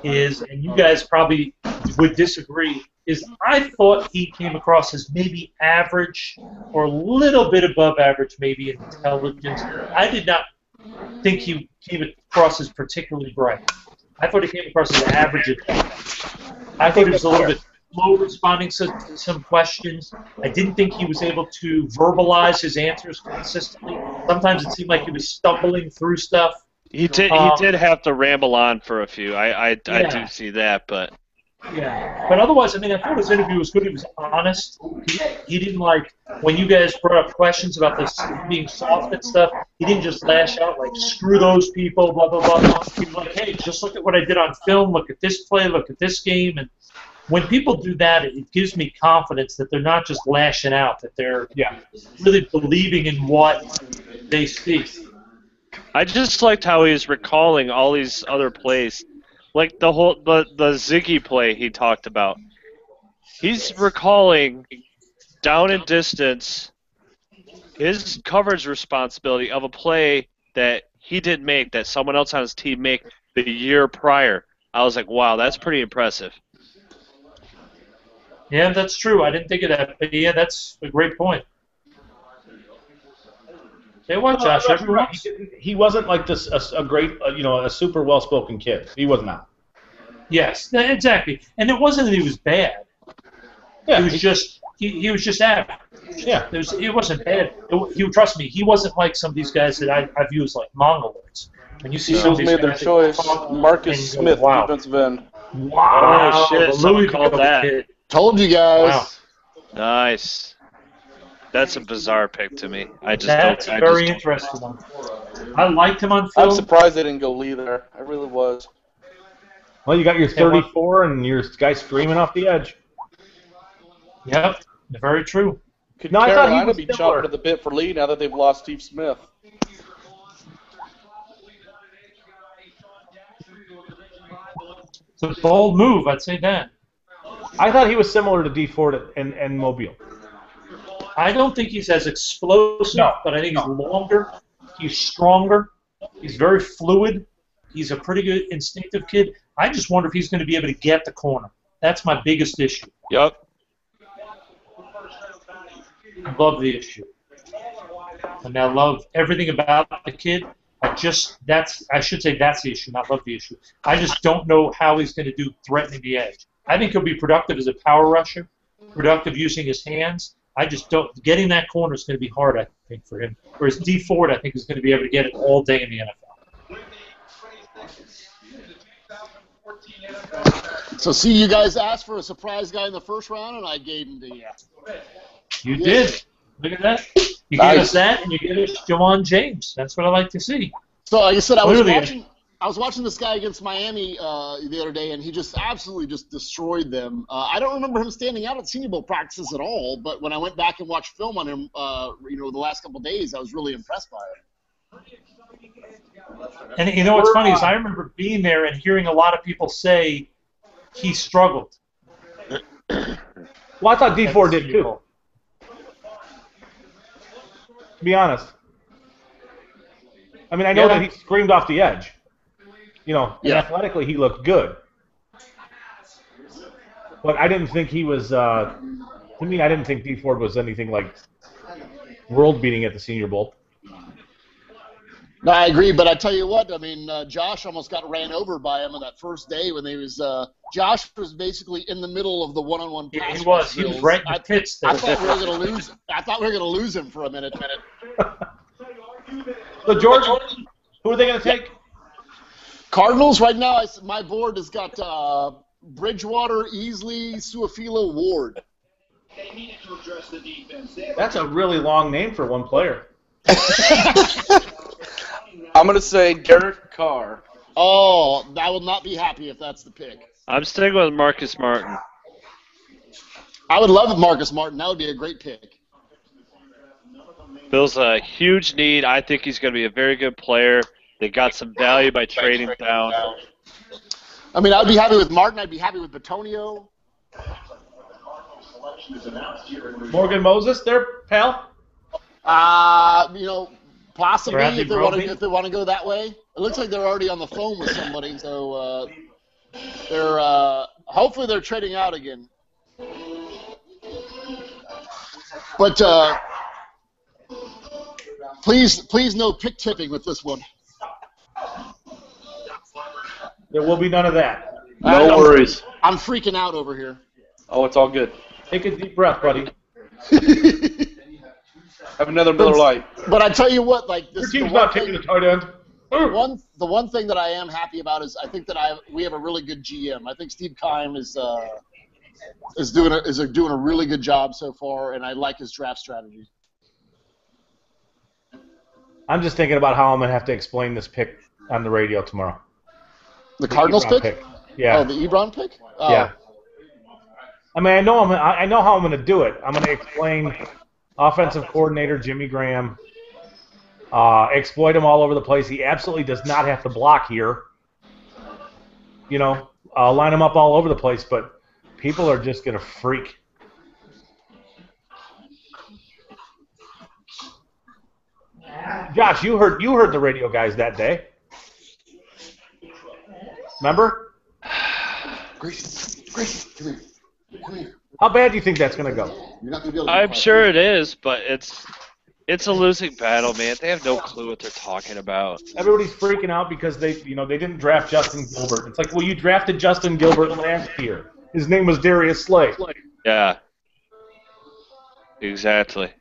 is, and you guys probably would disagree, is I thought he came across as maybe average or a little bit above average maybe in intelligence. I did not think he came across as particularly bright. I thought he came across as average. I thought he was a little bit slow responding to some questions. I didn't think he was able to verbalize his answers consistently. Sometimes it seemed like he was stumbling through stuff. He did have to ramble on for a few. I do see that, but... Yeah, but otherwise, I mean, I thought his interview was good. He was honest. He didn't like, when you guys brought up questions about this being soft and stuff, he didn't just lash out like, screw those people, blah, blah, blah. He was like, hey, just look at what I did on film, look at this play, look at this game. And when people do that, it gives me confidence that they're not just lashing out, that they're really believing in what they see. I just liked how he was recalling all these other plays. Like the Ziggy play he talked about. He's recalling down and distance his coverage responsibility of a play that he didn't make, that someone else on his team made the year prior. I was like, wow, that's pretty impressive. Yeah, that's true. I didn't think of that, but yeah, that's a great point. Say what, Josh? He wasn't like this a great, a super well-spoken kid. He was not. Yes, exactly. And it wasn't that he was bad. Yeah, he was just average. Yeah, it wasn't bad. Trust me, he wasn't like some of these guys that I view as like mongoloids. When you see some of these made guys their choice. Marcus Smith, defensive end. Wow! Oh shit! Someone called that. Kid. Told you guys. Wow. Nice. That's a bizarre pick to me. That's a very interesting one. I liked him on film. I'm surprised they didn't go Lee there. I really was. Well, you got your 34 and your guy screaming off the edge. Yep, very true. Could Carolina be chopping at the bit for Lee now that they've lost Steve Smith? It's a bold move, I'd say that. I thought he was similar to D Ford and Mobile. I don't think he's as explosive, but I think he's longer. He's stronger. He's very fluid. He's a pretty good instinctive kid. I just wonder if he's going to be able to get the corner. That's my biggest issue. Yep. I love the issue. And I love everything about the kid. I should say that's the issue, not love the issue. I just don't know how he's going to do threatening the edge. I think he'll be productive as a power rusher, productive using his hands. I just don't. Getting that corner is going to be hard, I think, for him. Whereas D Ford, I think, is going to be able to get it all day in the NFL. So, see, you guys asked for a surprise guy in the first round, and I gave him to you. You did. Look at that. You gave us that, and you gave us Jawan James. That's what I like to see. So, like I said, I was watching I was watching this guy against Miami the other day, and he just absolutely just destroyed them. I don't remember him standing out at Senior Bowl practices at all, but when I went back and watched film on him, the last couple of days, I was really impressed by him. And you know what's funny is I remember being there and hearing a lot of people say he struggled. Well, I thought D4 did too. To be honest. I mean, I know that he screamed off the edge. And athletically he looked good. But I didn't think he was, I didn't think D Ford was anything like world-beating at the Senior Bowl. No, I agree, but I tell you what, I mean, Josh almost got ran over by him on that first day when they was, Josh was basically in the middle of the one-on-one pass. Yeah, he was right in the pits there. I thought we were going to lose him for a minute. So, George, who are they going to take? Cardinals right now, my board has got Bridgewater, Easley, Suafilo, Ward. That's a really long name for one player. I'm going to say Derek Carr. Oh, I will not be happy if that's the pick. I'm sticking with Marcus Martin. I would love Marcus Martin. That would be a great pick. Bill's a huge need. I think he's going to be a very good player. They got some value by trading down. I mean, I'd be happy with Martin. I'd be happy with Batonio. Morgan Moses there, pal? Possibly if they want to go that way. It looks like they're already on the phone with somebody, so hopefully they're trading out again. But please no pick tipping with this one. There will be none of that. No worries. I'm freaking out over here. Oh, it's all good. Take a deep breath, buddy. Have another Miller Lite. But I tell you what, like this. Your team's not taking a tight end. The one thing that I am happy about is I think that we have a really good GM. I think Steve Keim is doing a really good job so far, and I like his draft strategy. I'm just thinking about how I'm going to have to explain this pick on the radio tomorrow. The Cardinals pick? Yeah. Oh, the Ebron pick? Oh. Yeah. I mean, I know how I'm going to do it. I'm going to explain offensive coordinator Jimmy Graham, exploit him all over the place. He absolutely does not have to block here. Line him up all over the place, but people are just going to freak. Josh, you heard the radio guys that day. Remember? Gracie, come here. How bad do you think that's going to go? You're not going to be able to I'm sure it is, but it's a losing battle, man. They have no clue what they're talking about. Everybody's freaking out because they didn't draft Justin Gilbert. It's like, well, you drafted Justin Gilbert last year. His name was Darius Slay. Yeah. Exactly.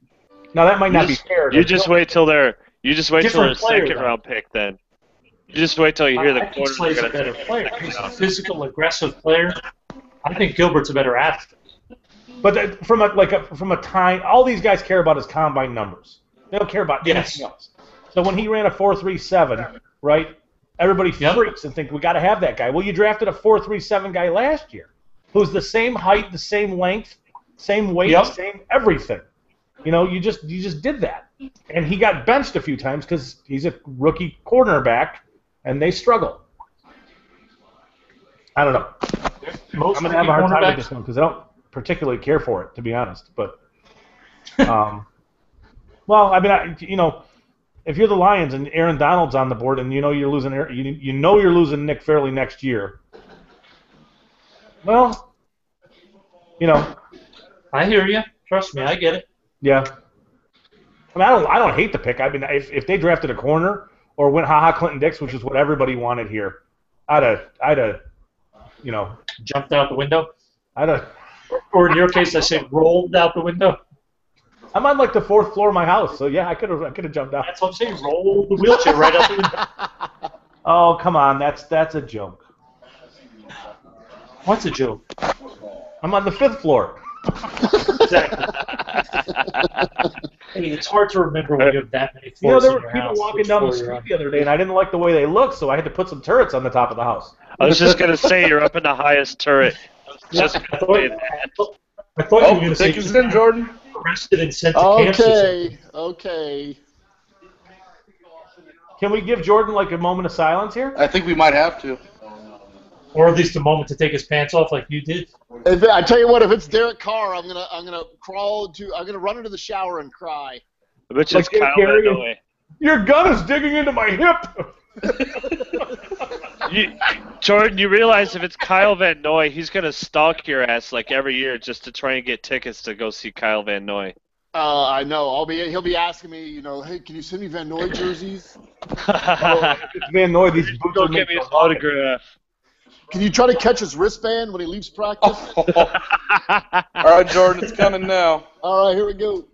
Now that might not be fair. You just wait till their second round pick then. You just wait till you hear the I think quarterback. Slay's a better player. He's a physical, aggressive player. I think Gilbert's a better athlete. But from a time, all these guys care about is combine numbers. They don't care about anything else. So when he ran a 4.37, right, everybody freaks and think we got to have that guy. Well, you drafted a 4.37 guy last year, who's the same height, the same length, same weight, same everything. You just did that, and he got benched a few times because he's a rookie cornerback, and they struggle. I don't know. I'm going to have a hard time with this one because I don't particularly care for it, to be honest. But, well, I mean, if you're the Lions and Aaron Donald's on the board, and you're losing, you're losing Nick Fairley next year. Well, I hear you. Trust me, I get it. Yeah. I mean, I don't hate the pick. I mean, if they drafted a corner or went Clinton Dix, which is what everybody wanted here, I'd have, jumped out the window. Or in your case, I say rolled out the window. I'm on like the 4th floor of my house, so yeah, I could have jumped out. That's what I'm saying. Roll the wheelchair right out the window. Oh, come on, that's a joke. What's a joke? I'm on the 5th floor. Exactly. Hey, It's hard to remember when you have that many You know, floors there in were your people house. walking which down the floor you're street on. the other day, and I didn't like the way they looked, so I had to put some turrets on the top of the house. I was just gonna say you're up in the highest turret. Just I gonna thought, say that. I thought you were Oh, going to say take us in, Jordan. arrested and sent to camp. Okay. Can we give Jordan like a moment of silence here? I think we might have to. Or at least a moment to take his pants off like you did. I tell you what, if it's Derek Carr, I'm gonna run into the shower and cry. Which Like is Kyle Gary- Van Noy. Your gun is digging into my hip. Jordan, you realize if it's Kyle Van Noy, he's gonna stalk your ass like every year just to try and get tickets to go see Kyle Van Noy. I know. He'll be asking me, hey, can you send me Van Noy jerseys? It's Van Noy. These boots Go are get made me his for walking. autograph. Can you try to catch his wristband when he leaves practice? All right, Jordan, it's coming now. All right, here we go.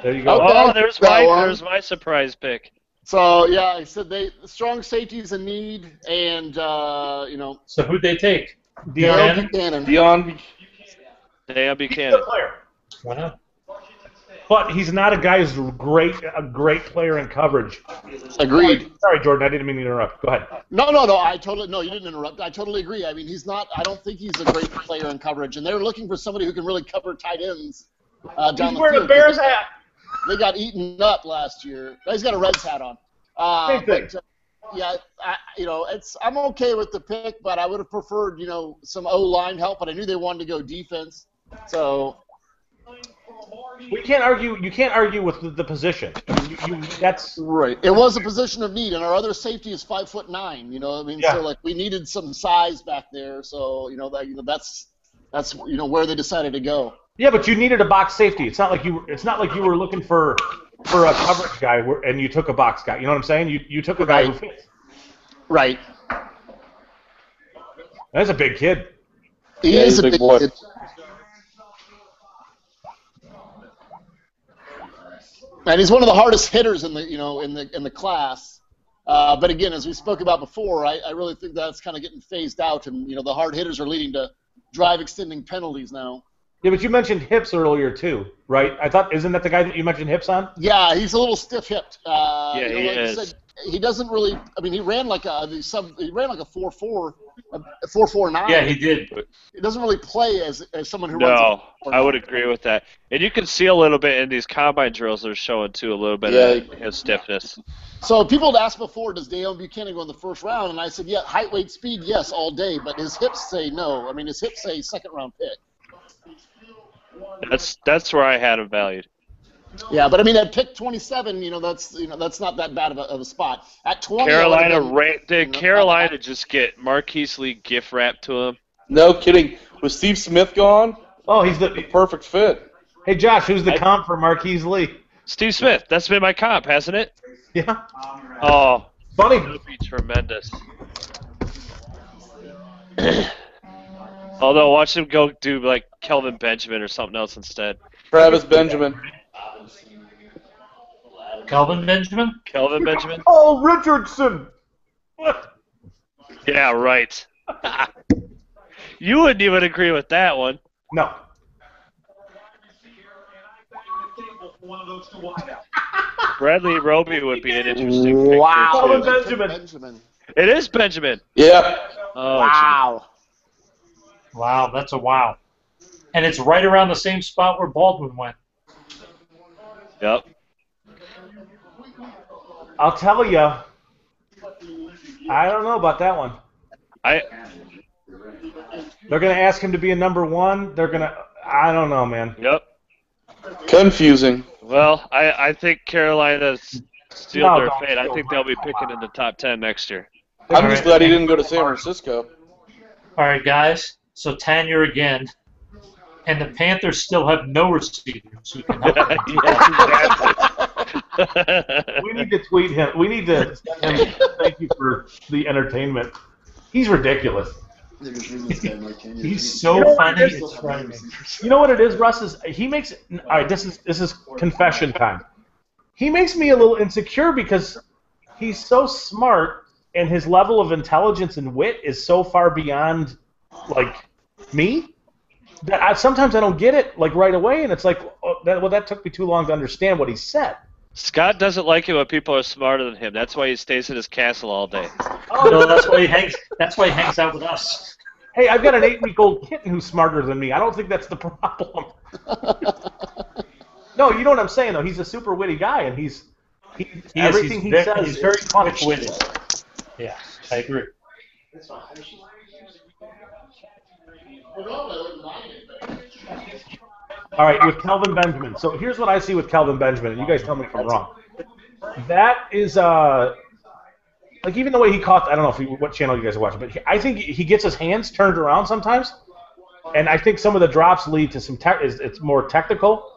There you go. Okay. Oh, there's That one. my surprise pick. So yeah, I said strong safety is a need, and So who'd they take? Deion Buchanan? Buchanan. Deion. Deion He's a Buchanan. good player. Why not? But he's not a guy who's a great player in coverage. Agreed. Sorry, Jordan, I didn't mean to interrupt. Go ahead. No, you didn't interrupt. I totally agree. I mean, I don't think he's a great player in coverage, and they're looking for somebody who can really cover tight ends down He's the wearing a field. Bears hat. They got eaten up last year. He's got a Reds hat on. Same thing. Yeah, I'm okay with the pick, but I would have preferred, some O-line help, but I knew they wanted to go defense. So We can't argue. You can't argue with the position. I mean, that's right. It was a position of need, and our other safety is 5'9". Yeah. So like we needed some size back there. So that's where they decided to go. yeah, but you needed a box safety. It's not like you were looking for a coverage guy and you took a box guy. You know what I'm saying? You took a guy who fits. Right. That's a big kid. He Yeah, is he's a a big big boy. kid. And he's one of the hardest hitters in the class. But again, as we spoke about before, I really think that's kind of getting phased out, and the hard hitters are leading to drive extending penalties now. Yeah, but you mentioned hips earlier too, right? Isn't that the guy that you mentioned hips on? Yeah, he's a little stiff-hipped. Yeah, he like is. You said, he doesn't really. I mean, he ran like a 4.4, a 4.49. Yeah, he did. He doesn't really play as someone who runs. No, a 4.9. I would agree with that. And you can see a little bit in these combine drills they're showing too, a little bit of his stiffness. So people had asked before, does Deion Buchanan go in the first round? And I said, yeah, height, weight, speed, yes, all day. But his hips say no. I mean, his hips say second-round pick. That's where I had him valued. Yeah, but I mean, at pick 27, that's not that bad of a spot. At 20, Did Carolina just get Marquise Lee gift wrapped to him? No kidding. Was Steve Smith gone? Oh, he's the Perfect fit. Hey, Josh, who's the comp for Marquise Lee? Steve Smith. That's been my comp, hasn't it? Yeah. Oh, Funny. that would be tremendous. Although, watch him go do like Kelvin Benjamin or something else instead. Travis Benjamin. Calvin Benjamin? Kelvin Benjamin? Oh, Richardson. Yeah, right. You wouldn't even agree with that one. No. Bradley Roby would be an interesting pick. Wow. Calvin too. Benjamin. It is Benjamin. Yeah. Oh, Wow. Wow, that's a wow. And it's right around the same spot where Baldwin went. gee. Yep. I'll tell you. I don't know about that one. They're going to ask him to be a number one. I don't know, man. Yep. Confusing. Well, I think Carolina's sealed No, their don't fate. I feel think they'll be picking in the top 10 next year. I'm just glad he didn't go to San Francisco. All right, guys. So Tanya again. And the Panthers still have no receivers who can help them. We need to tweet him. We need to send him thank you for the entertainment. He's ridiculous. He's so You know what funny, it is? it's frightening. You know what it is, Russ? He makes. All right, this is confession time. He makes me a little insecure because he's so smart, and his level of intelligence and wit is so far beyond, like, me, that sometimes I don't get it, like, right away, and it's like, that took me too long to understand what he said. Scott doesn't like it when people are smarter than him. That's why he stays in his castle all day. Oh, no, that's why he hangs out with us. Hey, I've got an 8-week-old kitten who's smarter than me. I don't think that's the problem. No, you know what I'm saying, though. He's a super witty guy, and everything he says is very funny. quick-witted. Yeah, I agree. All right, with Kelvin Benjamin. So here's what I see with Kelvin Benjamin, and you guys tell me if I'm wrong. That is, like, even the way he caught, I don't know what channel you guys are watching, but I think he gets his hands turned around sometimes, and I think some of the drops lead to some it's more technical,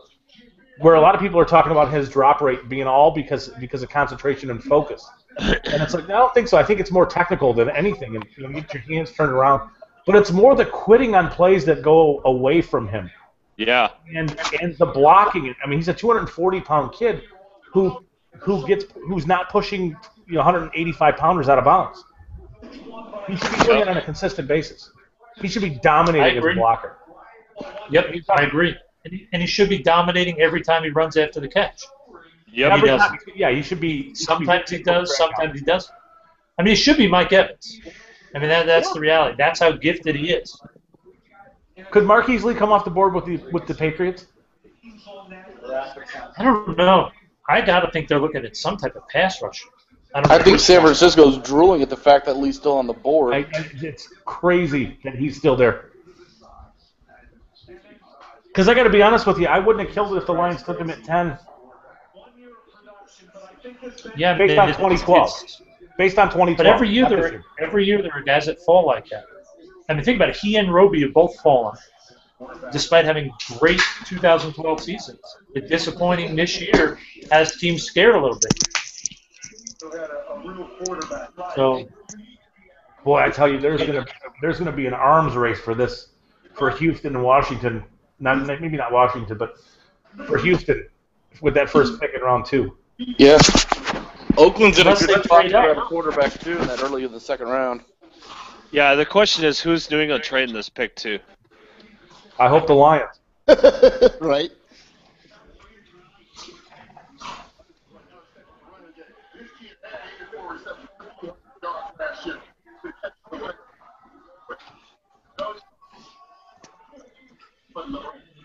where a lot of people are talking about his drop rate being all because of concentration and focus. And it's like, I don't think so. I think it's more technical than anything, and you get your hands turned around. But it's more the quitting on plays that go away from him. Yeah. And the blocking. I mean, he's a 240-pound kid who's not pushing 185-pounders out of bounds. He should be doing it on a consistent basis. He should be dominating as a blocker. Yep, I agree. And he should be dominating every time he runs after the catch. Yep. He does. He should be. Sometimes he does, sometimes he doesn't. I mean, he should be Mike Evans. I mean, that's the reality. That's how gifted he is. Could Mark Easley come off the board with the Patriots? I don't know. I got to think they're looking at some type of pass rush. I think San Francisco's drooling at the fact that Lee's still on the board. It's crazy that he's still there. Because I got to be honest with you, I wouldn't have killed it if the Lions took him at 10. Yeah, based on 2012. Based on 2012. But every year there are guys that fall like that. I mean, think about it. He and Roby have both fallen, despite having great 2012 seasons. The disappointing this year has teams scared a little bit. So, boy, I tell you, there's gonna be an arms race for Houston and Washington. Maybe not Washington, but for Houston with that first pick in round 2. Yeah. Oakland's in a Unless good they spot to trade up. grab a quarterback too in that early in the second round. Yeah, the question is, who's New England trading this pick to? I hope the Lions. Right.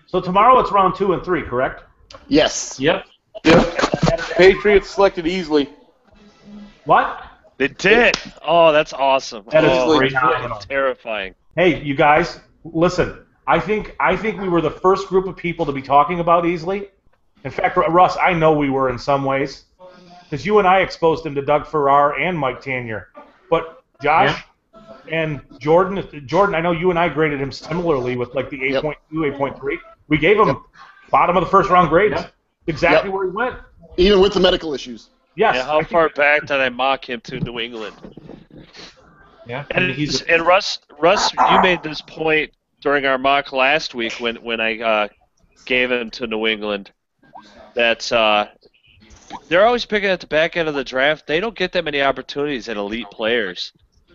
So tomorrow it's round 2 and 3, correct? Yes. yep. Yep. Patriots selected easily. What? They did. Oh, that's awesome. That is phenomenal. Terrifying. Hey, you guys, listen. I think we were the first group of people to be talking about Easley. In fact, Russ, I know we were in some ways, because you and I exposed him to Doug Farrar and Mike Tanier. But Josh and Jordan, I know you and I graded him similarly with like the 8.2, 8.3. We gave him bottom of the first round grades. Exactly where he went. Even with the medical issues. Yes. Yeah, how far back did I mock him to New England? Yeah. And Russ, you made this point during our mock last week when I gave him to New England that they're always picking at the back end of the draft. They don't get that many opportunities at elite players,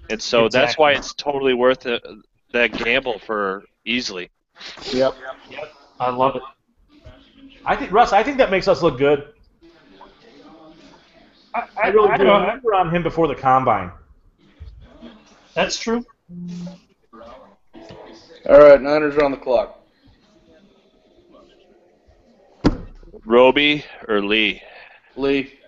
and so that's why it's totally worth that gamble for Easley. Yep. I love it. I think that makes us look good. I really do. I remember on him before the combine. That's true. All right, Niners are on the clock. Roby or Lee? Lee.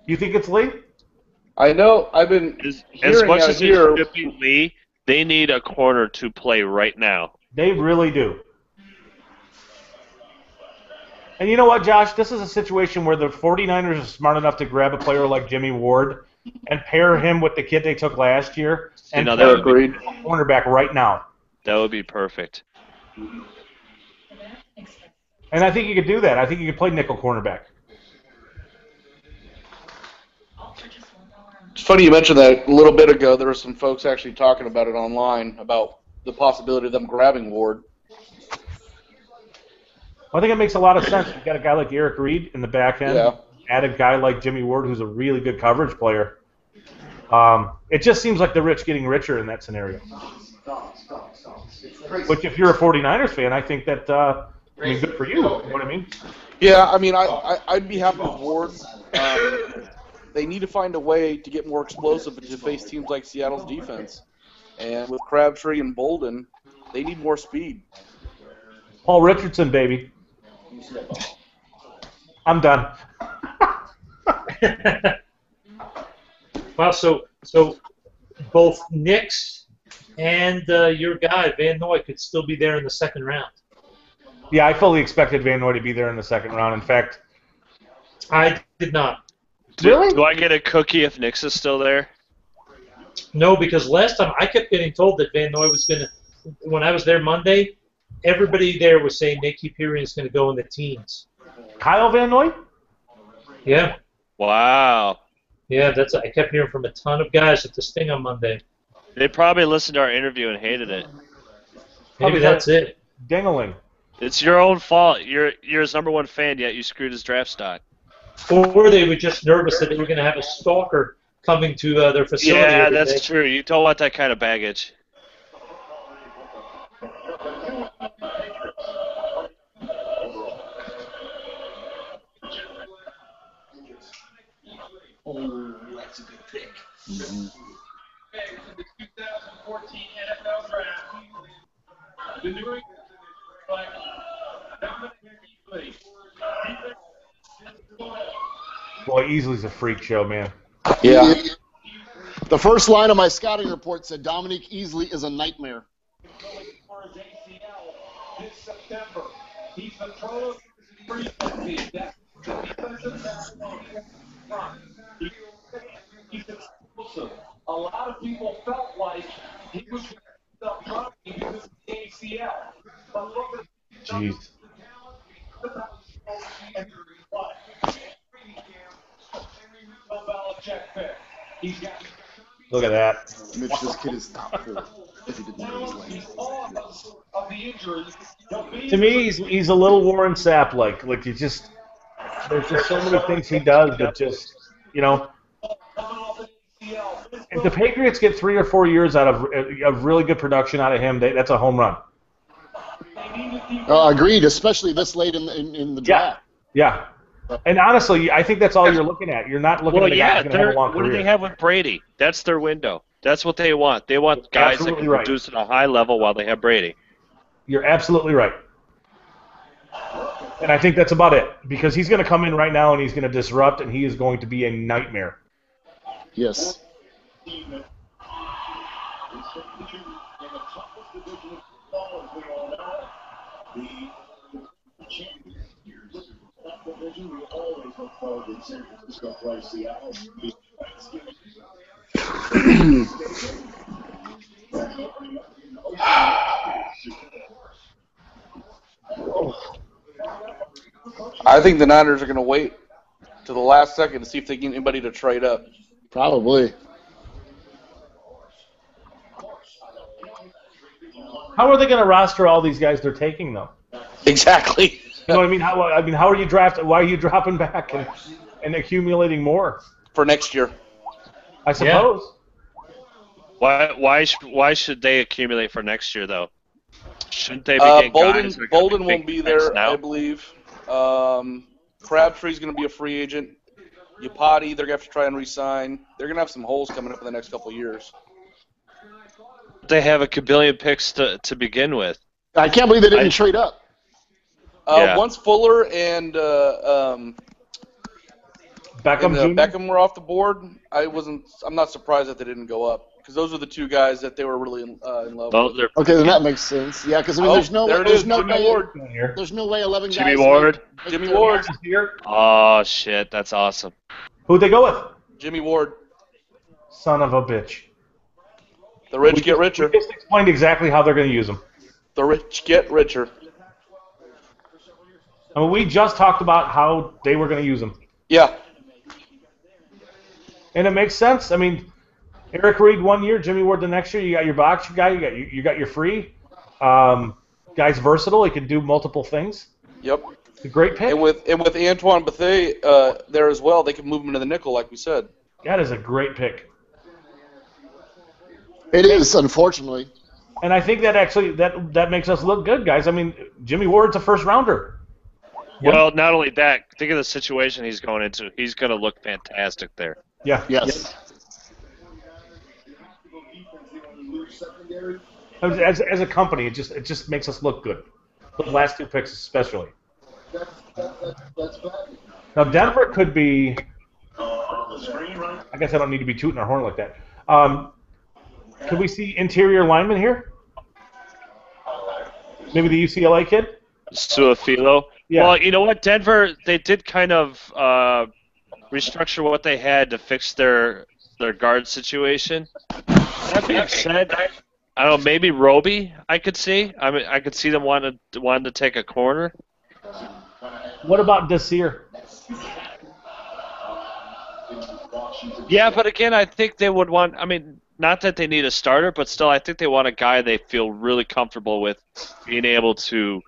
You think it's Lee? I know. I've been As hearing much out as here. it should be Lee, they need a corner to play right now. They really do. And you know what, Josh? This is a situation where the 49ers are smart enough to grab a player like Jimmy Ward and pair him with the kid they took last year and that play would a cornerback right now. That would be perfect. And I think you could do that. I think you could play nickel cornerback. It's funny you mentioned that. A little bit ago, there were some folks actually talking about it online about the possibility of them grabbing Ward. I think it makes a lot of sense. You've got a guy like Eric Reed in the back end. Yeah. Add a guy like Jimmy Ward, who's a really good coverage player. It just seems like the rich getting richer in that scenario. Which, if you're a 49ers fan, I think that good for you. You know what I mean? Yeah, I mean, I'd be happy with Ward. They need to find a way to get more explosive to face teams like Seattle's defense. And with Crabtree and Bolden, they need more speed. Paul Richardson, baby. I'm done. Wow, so both Knicks and your guy, Van Noy, could still be there in the second round. Yeah, I fully expected Van Noy to be there in the second round. In fact, I did not. Really? Do I get a cookie if Nix is still there? No, because last time I kept getting told that Van Noy was going to, when I was there Monday, everybody there was saying Nick Hyperion is going to go in the teens. Kyle Van Noy? Yeah. Wow. Yeah, I kept hearing from a ton of guys at the Sting on Monday. They probably listened to our interview and hated it. Maybe that's it. Dingling. It's your own fault. You're his #1 fan, yet you screwed his draft stock. Or they were just nervous that they were going to have a stalker coming to their facility. Yeah, every that's day. true. You don't want that kind of baggage. Oh, that's a good pick. The 2014 NFL Draft. The New England Boy, Easley's a freak show, man. Yeah. The first line of my scouting report said Dominique Easley is a nightmare. This September. He's the pro free safety. That's the defensive front. He's explosive. A lot of people felt like he was going to because of the ACL. But look at Jeez. Look at that. Mitch, this kid is top 4. If he didn't know his lane. To me, he's a little Warren Sapp-like. Like, there's just so many things he does that just, If the Patriots get 3 or 4 years out of really good production out of him, that's a home run. Agreed, especially this late in the draft. Yeah. And honestly, I think that's all you're looking at. You're not looking at a guy who's going to have a long what career. do they have with Brady? That's their window. That's what they want. They want guys that can produce at a high level while they have Brady. You're absolutely right. And I think that's about it. Because he's going to come in right now and he's going to disrupt, and he is going to be a nightmare. Yes. I think the Niners are going to wait to the last second to see if they get anybody to trade up. Probably. How are they going to roster all these guys they're taking, though? Exactly. You know what I mean? How are you drafting? Why are you dropping back and accumulating more For next year. I suppose. Yeah. Why should they accumulate for next year, though? Shouldn't they be getting guys? Bolden won't be there, now? I believe. Crabtree's going to be a free agent. Yapati, they're going to have to try and re-sign. They're going to have some holes coming up in the next couple of years. They have a kabillion picks to begin with. I can't believe they didn't trade up. Once Fuller and Beckham were off the board, I'm not surprised that they didn't go up, because those are the two guys that they were really in love with. Okay, then that makes sense. Yeah, because there's no way 11 guys. Jimmy Ward. Jimmy Ward. Oh shit, that's awesome. Who'd they go with? Jimmy Ward. Son of a bitch. The rich get richer. We just explained exactly how they're going to use them. The rich get richer. I mean, we just talked about how they were going to use them. Yeah. And it makes sense. I mean, Eric Reed 1 year, Jimmy Ward the next year. You got your box guy. You got your free. Guy's versatile. He can do multiple things. Yep. It's a great pick. And with Antoine Bethea there as well, they can move him into the nickel, like we said. That is a great pick. It is, unfortunately. And I think that actually that makes us look good, guys. I mean, Jimmy Ward's a first rounder. Well, not only that, think of the situation he's going into. He's going to look fantastic there. Yeah. Yes. As a company, it just makes us look good. The last 2 picks especially. Now Denver could be. I guess I don't need to be tooting our horn like that. Could we see interior lineman here? Maybe the UCLA kid? Suafilo. Yeah. Well, you know what? Denver, they did kind of restructure what they had to fix their guard situation. That being said, I don't know, maybe Roby I could see. I mean, I could see them wanting to take a corner. What about Desir? Yeah, but again, I think they would want, I mean, not that they need a starter, but still I think they want a guy they feel really comfortable with being able to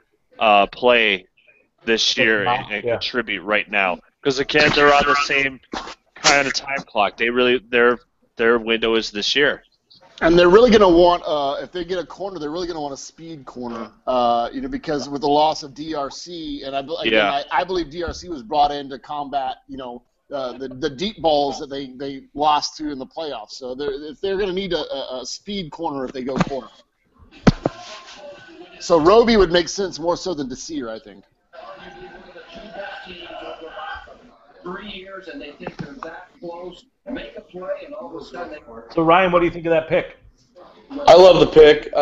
play this year and contribute right now. Because again, they're on the same kind of time clock. They really their window is this year. And they're really going to want, if they get a corner, they're really going to want a speed corner, because with the loss of DRC, and I believe DRC was brought in to combat, the deep balls that they lost to in the playoffs. So they're going to need a speed corner if they go corner. So Roby would make sense more so than Desir, I think. 3 years and they think they're that close, make a play, and all of a sudden they work. So Ryan, what do you think of that pick? I love the pick.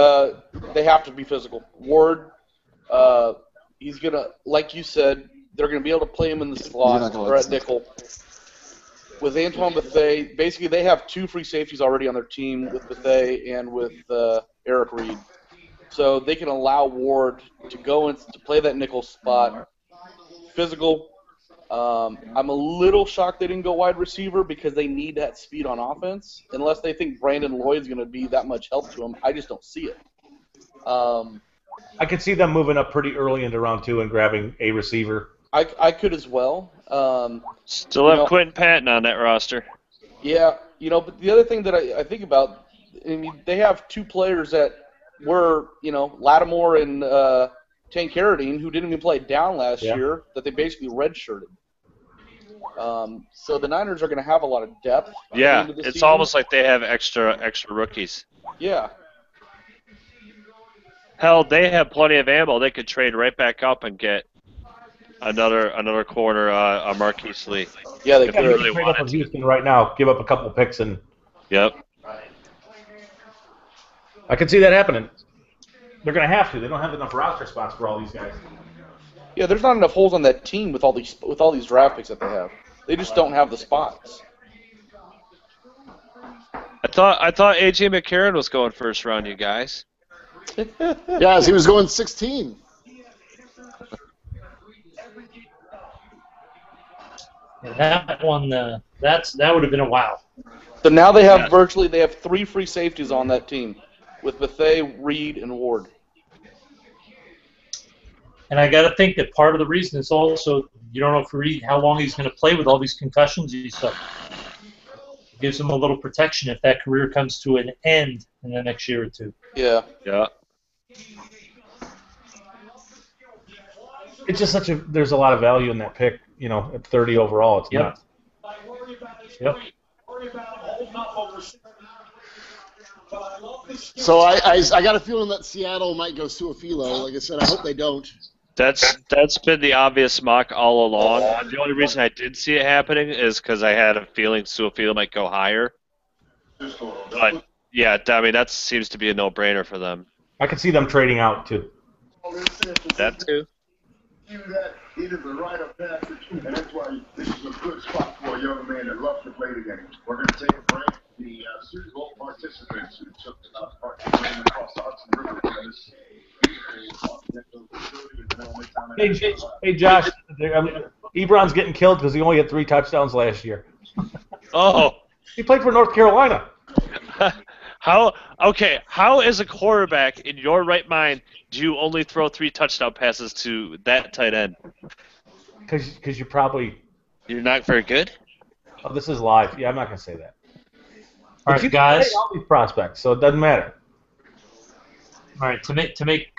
They have to be physical. Ward, he's gonna, like you said, they're gonna be able to play him in the slot or at nickel. With Antoine Bethea, basically they have 2 free safeties already on their team with Bethea and with Eric Reed. So they can allow Ward to go in to play that nickel spot. Physical. I'm a little shocked they didn't go wide receiver because they need that speed on offense. Unless they think Brandon Lloyd's going to be that much help to them, I just don't see it. I could see them moving up pretty early into round 2 and grabbing a receiver. I could as well. Still have Quentin Patton on that roster. Yeah, but the other thing that I think about, I mean, they have 2 players that were, Lattimore and Tank Carradine, who didn't even play down last year, that they basically redshirted. So the Niners are going to have a lot of depth. Yeah, it's season. almost like they have extra rookies. Yeah. Hell, they have plenty of ammo. They could trade right back up and get another corner, Marquise Lee. Yeah, they could really trade up with Houston right now. Give up a couple picks and. Yep. I can see that happening. They're going to have to. They don't have enough roster spots for all these guys. Yeah, there's not enough holes on that team with all these draft picks that they have. They just don't have the spots. I thought AJ McCarron was going first round, you guys. Yes, he was going 16. That one, that would have been a wow. So now they have they have 3 free safeties on that team, with Bethea, Reed, and Ward. And I got to think that part of the reason is also you don't know if Reed how long he's going to play with all these concussions he's suffered. It gives him a little protection if that career comes to an end in the next year or 2. Yeah. Yeah. It's just there's a lot of value in that pick, at 30 overall. It's nuts. Yep. So I got a feeling that Seattle might go Suafilo. Like I said, I hope they don't. That's been the obvious mock all along. The only reason I did see it happening is because I had a feeling Suafilo might go higher. But yeah, I mean that seems to be a no-brainer for them. I can see them trading out too. That too. It is a rite of passage, and that's why this is a good spot for a young man that loves to play the game. We're going to take a break. The Super Bowl participants who took part across the Hudson River for this. Hey, Josh, Ebron's getting killed because he only had 3 touchdowns last year. Oh. He played for North Carolina. How as a quarterback in your right mind do you only throw 3 touchdown passes to that tight end? Because you're not very good. Oh, this is live. Yeah, I'm not gonna say that. All right, guys. All these prospects, so it doesn't matter. All right, to make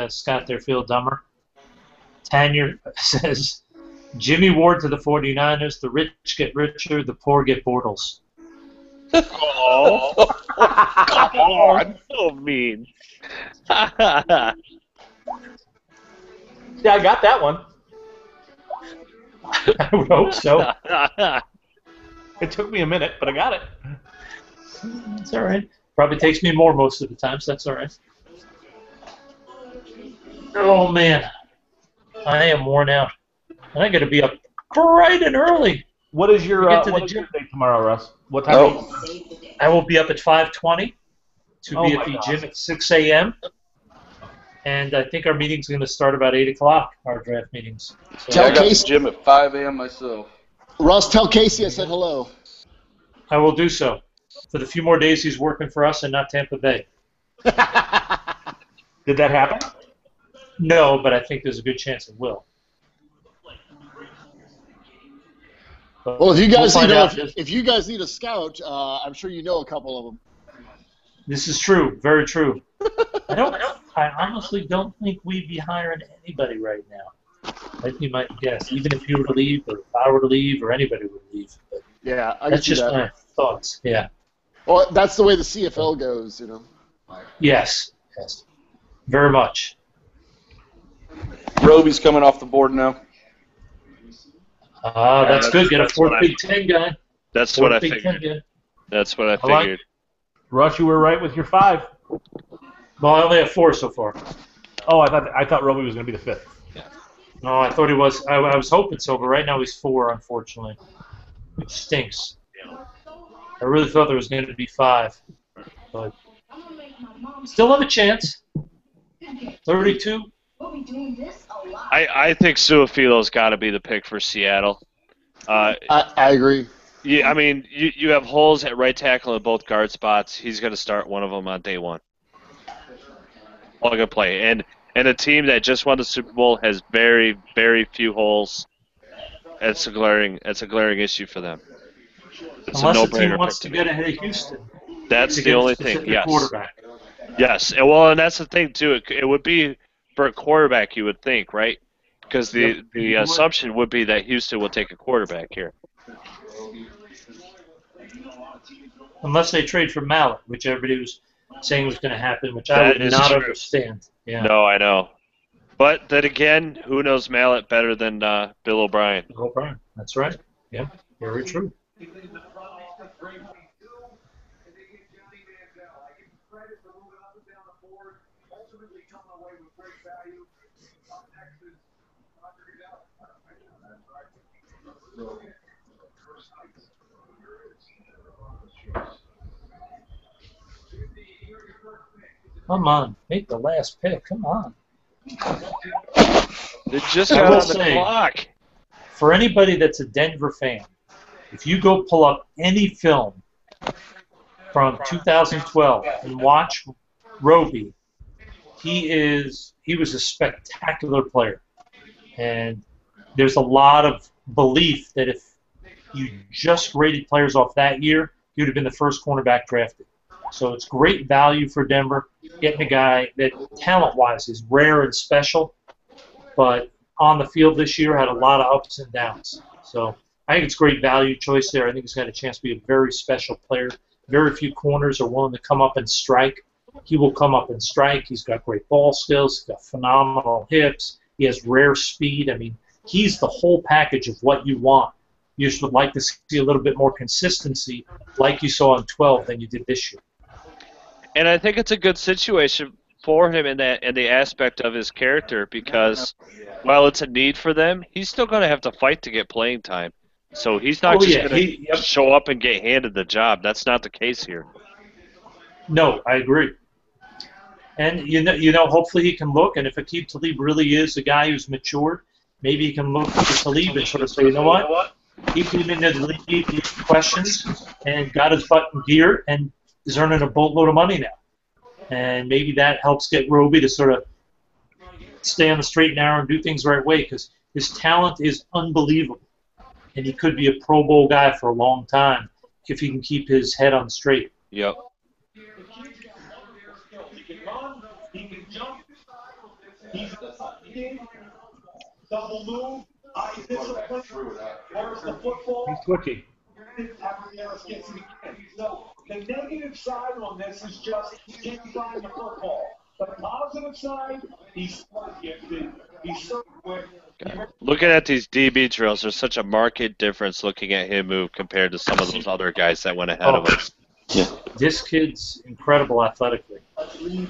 Scott there feel dumber, Tanya says, Jimmy Ward to the 49ers, the rich get richer, the poor get Bortles. Oh, come on. So mean. Yeah, I got that one. I would hope so. It took me a minute, but I got it. It's all right. Probably takes me more most of the time, so that's all right. Oh, man. I am worn out. And I got to be up bright and early. What is your gym day tomorrow, Russ? What time? I will be up at 5:20 to be at the gym at 6 a.m. And I think our meeting's going to start about 8 o'clock, our draft meetings. So I got the gym at 5 a.m. myself. Russ, tell Casey I said hello. I will do so. For the few more days he's working for us and not Tampa Bay. Did that happen? No, but I think there's a good chance it will. But well, if you guys if you guys need a scout, I'm sure you know a couple of them. This is true, very true. I honestly don't think we'd be hiring anybody right now. That'd be my guess. Even if you were to leave, or if I were to leave, or anybody would leave. But yeah, that's just my thoughts. Yeah. Well, that's the way the CFL goes, you know. Yes. Very much. Roby's coming off the board now. That's good. Get a fourth Big Ten guy. That's what I figured. That's what I figured. Russ, you were right with your 5. Well, I only have 4 so far. Oh, I thought Roby was going to be the 5th. Yeah. No, I thought he was. I was hoping so, but right now he's 4, unfortunately, which stinks. I really thought there was going to be 5, but still have a chance. 32. I think Suafilo's got to be the pick for Seattle. I agree. Yeah, I mean, you have holes at right tackle in both guard spots. He's going to start one of them on day 1. All going to play. And a team that just won the Super Bowl has very, very few holes. It's a glaring issue for them. It's unless the team wants to get ahead of Houston. That's the only thing, yes. Quarterback. Yes, and that's the thing, too. It would be for a quarterback, you would think, right? Because the assumption would be that Houston will take a quarterback here. Unless they trade for Mallett, which everybody was saying was going to happen, which I would not understand. Yeah. No, I know. But then again, who knows Mallett better than Bill O'Brien? Bill O'Brien, that's right. Yeah, very true. Come on, make the last pick. Come on. They just got on the clock. For anybody that's a Denver fan, if you go pull up any film from 2012 and watch Roby, he was a spectacular player. And there's a lot of belief that if you just rated players off that year, he would have been the first cornerback drafted. So it's great value for Denver, getting a guy that talent-wise is rare and special, but on the field this year had a lot of ups and downs. So I think it's great value choice there. I think he's got a chance to be a very special player. Very few corners are willing to come up and strike. He will come up and strike. He's got great ball skills. He's got phenomenal hips. He has rare speed. I mean, he's the whole package of what you want. You just would like to see a little bit more consistency like you saw in 12 than you did this year. And I think it's a good situation for him in the aspect of his character because while it's a need for them, he's still going to have to fight to get playing time. So he's not just going to show up and get handed the job. That's not the case here. No, I agree. And you know, hopefully he can look, and if Aqib Talib really is a guy who's matured, maybe he can look at Talib and sort of say, you know what? He came into the league, questions, and got his butt in gear, and is earning a boatload of money now. And maybe that helps get Roby to sort of stay on the straight and narrow and do things the right way, because his talent is unbelievable. And he could be a Pro Bowl guy for a long time if he can keep his head on straight. Yep. He can run, he can jump, he's double move, eye discipline, where's the football? He's twitchy. Everything else gets in the game. So the negative side on this is just he can't find the football. The positive side, he's so gifted, he's so quick. Looking at these DB drills, there's such a marked difference looking at him move compared to some of those other guys that went ahead of us. Yeah. This kid's incredible athletically. He's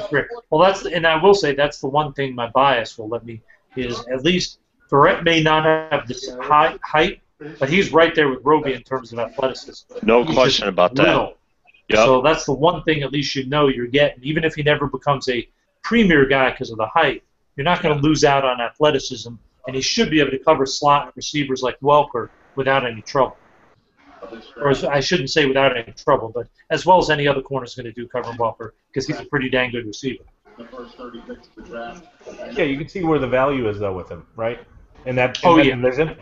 great. Well, and I will say that's the one thing my bias will let me is at least Barrett may not have this high height, but he's right there with Roby in terms of athleticism. No question about that. Yep. So that's the one thing at least you know you're getting. Even if he never becomes a premier guy because of the height, you're not going to lose out on athleticism, and he should be able to cover slot receivers like Welker without any trouble. Or I shouldn't say without any trouble, but as well as any other corner is going to do covering Welker, because he's a pretty dang good receiver. Yeah, you can see where the value is, though, with him, right? In that division.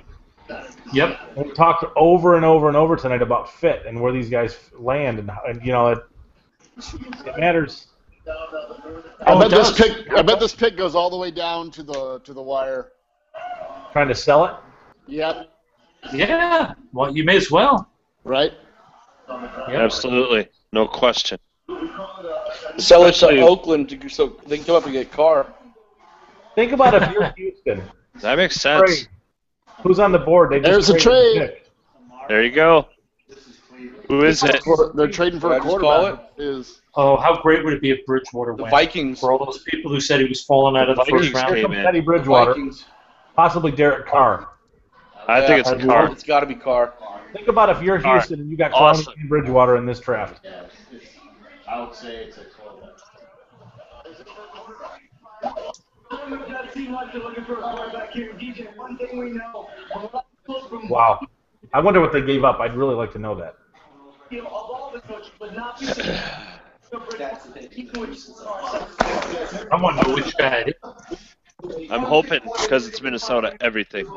Yep. We talked over and over and over tonight about fit and where these guys land, and you know, it matters. I bet this pick goes all the way down to the wire. Trying to sell it? Yep. Yeah. Well, you may as well. Right? Yep. Absolutely. No question. Sell it to Oakland so they can come up and get Carr. Think about if you're Houston. That makes sense. Who's on the board? There's a trade. There you go. Who is it? They're trading for a quarterback. Oh, how great would it be if Bridgewater The went? Vikings. For all those people who said he was falling out of the first round. Here comes Teddy Bridgewater. Possibly Derek Carr. I think it's Carr. It's got to be Carr. Think about if you're Houston and you got Clowney and Bridgewater in this draft. I would say it's a 12. Wow. I wonder what they gave up. I'd really like to know that. I want to know which guy it is. I'm hoping, because it's Minnesota, everything.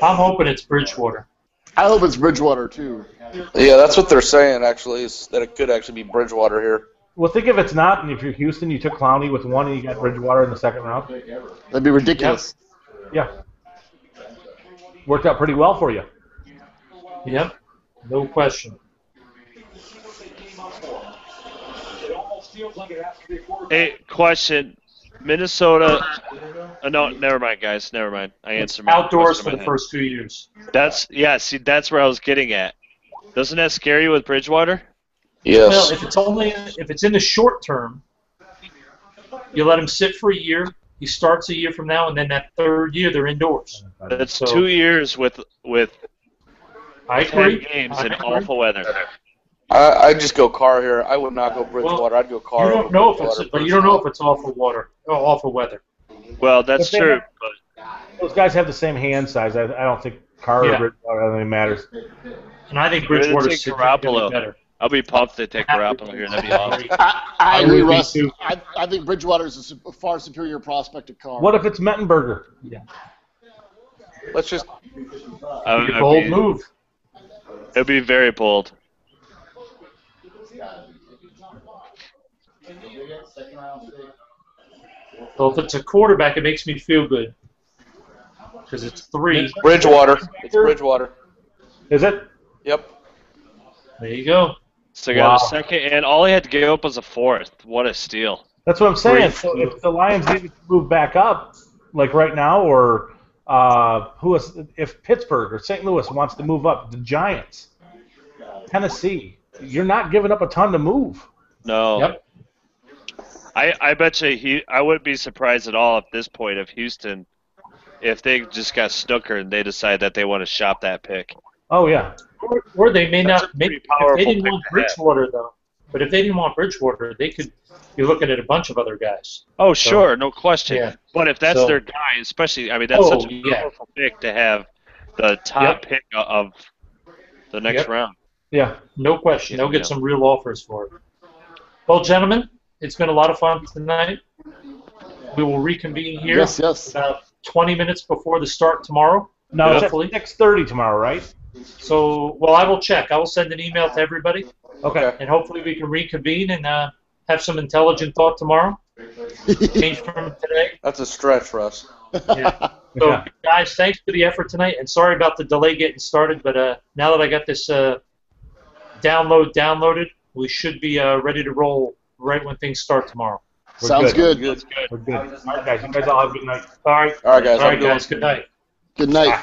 I'm hoping it's Bridgewater. I hope it's Bridgewater, too. Yeah, that's what they're saying, actually, is that it could actually be Bridgewater here. Well, think if it's not, and if you're Houston, you took Clowney with one and you got Bridgewater in the second round. That'd be ridiculous. Yeah. Worked out pretty well for you. Yep. No question. Hey, question. Minnesota. No, never mind, guys. Never mind. I answered my outdoors question for in the my head. first 2 years. See, that's where I was getting at. Doesn't that scare you with Bridgewater? Yes. Well, if it's in the short term, you let him sit for a year. He starts a year from now, and then that third year they're indoors. That's 2 years with I 10 agree. games in awful weather. I'd just go Carr here. I would not go Bridgewater. I'd go Carr. You don't know if it's awful weather. Well, that's true. But Those guys have the same hand size. I don't think Carr or Bridgewater really matters. And I think We're gonna Bridgewater's take significantly Garoppolo. better. I'll be pumped to take Garoppolo here. That'd be awesome. I agree, Russ. too. I think Bridgewater's a far superior prospect to Carr. What if it's Mettenberger? Yeah. Let's just. Bold move. It'd be very bold. So if it's a quarterback, it makes me feel good. Because it's 3. Bridgewater. It's Bridgewater. Is it? Yep. There you go. So I got a second, and all he had to give up was a fourth. What a steal. That's what I'm saying. So if the Lions need to move back up, like right now, or if Pittsburgh or St. Louis wants to move up, the Giants, Tennessee, you're not giving up a ton to move. No. Yep. I bet you I wouldn't be surprised at all at this point if Houston, if they just got snookered and they decide that they want to shop that pick. Oh, yeah. Or they may That's not. a pretty If powerful they didn't pick want to have. Bridgewater, though. But if they didn't want Bridgewater, they could be looking at a bunch of other guys. Oh, sure, no question. Yeah. But if that's their guy, especially, I mean, that's such a powerful pick to have the top pick of the next Yep. round. Yeah. No question. They'll get Yeah. some real offers for it. Well, gentlemen, it's been a lot of fun tonight. We will reconvene here Yes. about 20 minutes before the start tomorrow. No, it's hopefully. at 6:30 tomorrow, right? So, well, I will check. I will send an email to everybody, Okay. and hopefully we can reconvene and have some intelligent thought tomorrow. Change from today. That's a stretch for us. Yeah. So, Yeah. guys, thanks for the effort tonight, and sorry about the delay getting started, but now that I got this downloaded, we should be ready to roll right when things start tomorrow. We're Sounds good. We're good. All right, guys. You guys all have a good night. All right. All right, guys. All have a right, good one. guys. Good night. Good night.